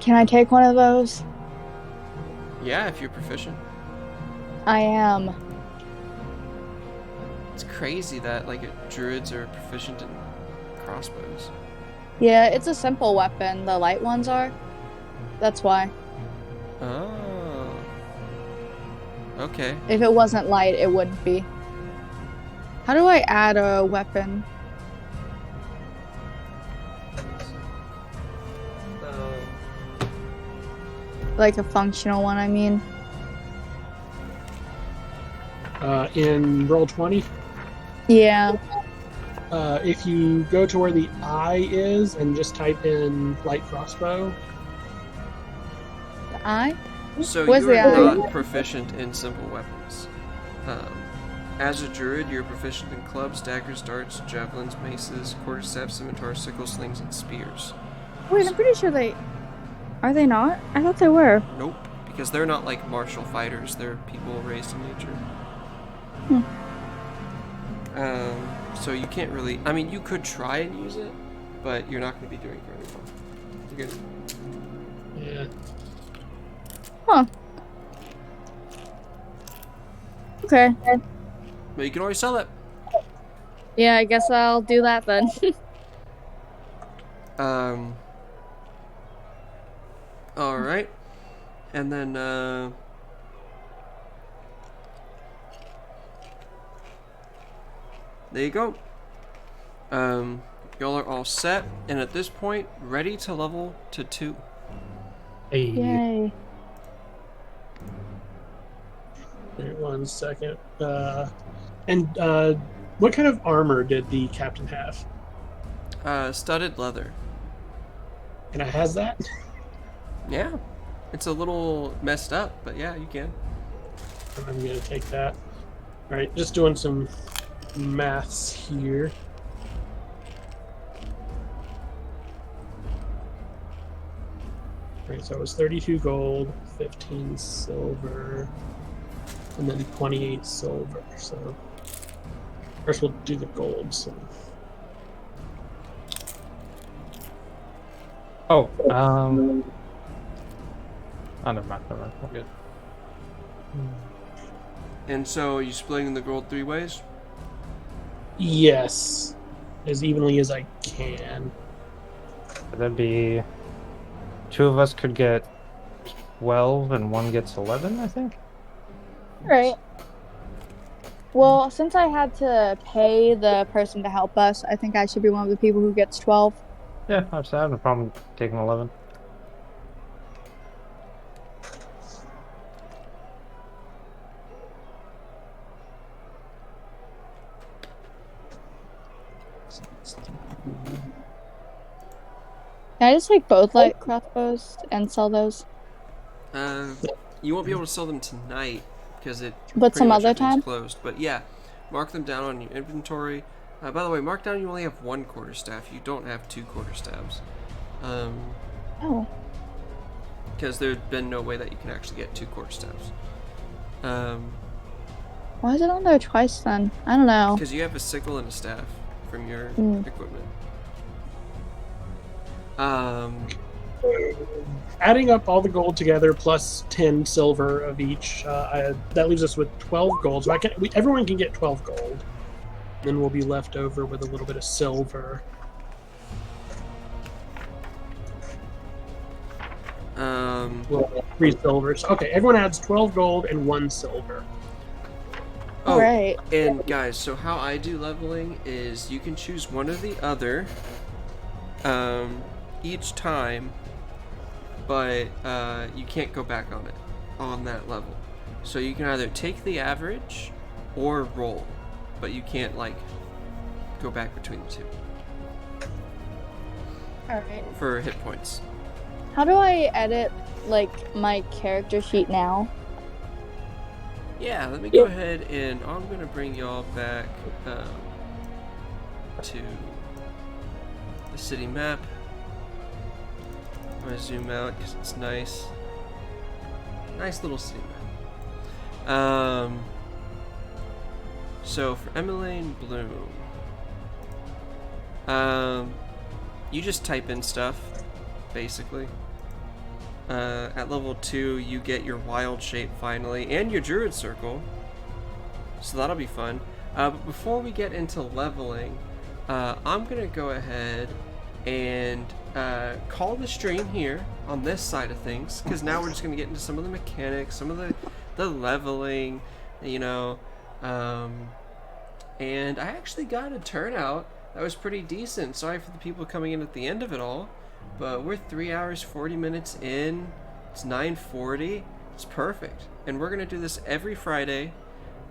Can I take one of those? Yeah, if you're proficient. I am. It's crazy that druids are proficient in crossbows. Yeah, it's a simple weapon. The light ones are. That's why. Oh. Okay. If it wasn't light, it wouldn't be. How do I add a weapon? Like a functional one, I mean. In Roll20, Yeah. if you go to where the eye is and just type in light crossbow. The eye? So Where's you're the eye? not proficient in simple weapons. As a druid, you're proficient in clubs, daggers, darts, javelins, maces, quarterstaffs, scimitars, sickles, slings, and spears. Wait, I'm pretty sure they... Are they not? I thought they were. Nope, because they're not like martial fighters. They're people raised in nature. So you can't really... I mean, you could try and use it, but you're not going to be doing very well. You're good. Yeah. Huh. Okay. But you can always sell it. Yeah, I guess I'll do that then. Alright. And then, there you go. Y'all are all set, and at this point, ready to level to 2. Hey. Yay. Wait 1 second. What kind of armor did the captain have? Studded leather. And it has that? Yeah. It's a little messed up, but yeah, you can. I'm gonna take that. Alright, just doing some maths here. Alright, so it was 32 gold, 15 silver, and then 28 silver. So first we'll do the gold. So Oh, never mind. We're good. And so, are you splitting the gold 3 ways? yes, as evenly as I can. That'd be 2 of us could get 12 and 1 gets 11, I think. Right. Well, since I had to pay the person to help us, I think I should be one of the people who gets 12. Yeah, I have no problem taking 11. Can I just take both light crossbows and sell those? You won't be able to sell them tonight because it. But pretty some much other everything's time? closed. But yeah, mark them down on your inventory. By the way, mark down you only have 1 quarterstaff. You don't have 2 quarterstaffs. Oh. Because there's been no way that you can actually get 2 quarterstaffs. Why is it on there twice then? I don't know. Because you have a sickle and a staff from your equipment. Adding up all the gold together plus 10 silver of each, that leaves us with 12 gold. So everyone can get 12 gold. Then we'll be left over with a little bit of silver. Well, 3 silvers. Okay, everyone adds 12 gold and 1 silver. Oh, Alright. and guys, so how I do leveling is you can choose one or the other each time, but you can't go back on it on that level. So you can either take the average or roll, but you can't like go back between the two Alright. for hit points. How do I edit, like, my character sheet now? Yeah, let me go ahead and I'm gonna bring y'all back to the city map. I'm gonna zoom out because it's nice. Nice little city map. So for Emmeline Bloom, you just type in stuff, basically. At level 2, you get your wild shape finally, and your druid circle. So that'll be fun. But before we get into leveling, I'm gonna go ahead and call the stream here on this side of things, because now we're just gonna get into some of the mechanics, some of the leveling, you know. And I actually got a turnout that was pretty decent. Sorry for the people coming in at the end of it all. But we're 3 hours 40 minutes in. It's 9:40. It's perfect. And we're gonna do this every Friday,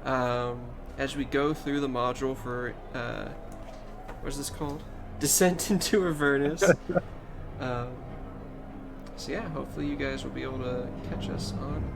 as we go through the module for what's this called? Descent into Avernus. So yeah, hopefully you guys will be able to catch us on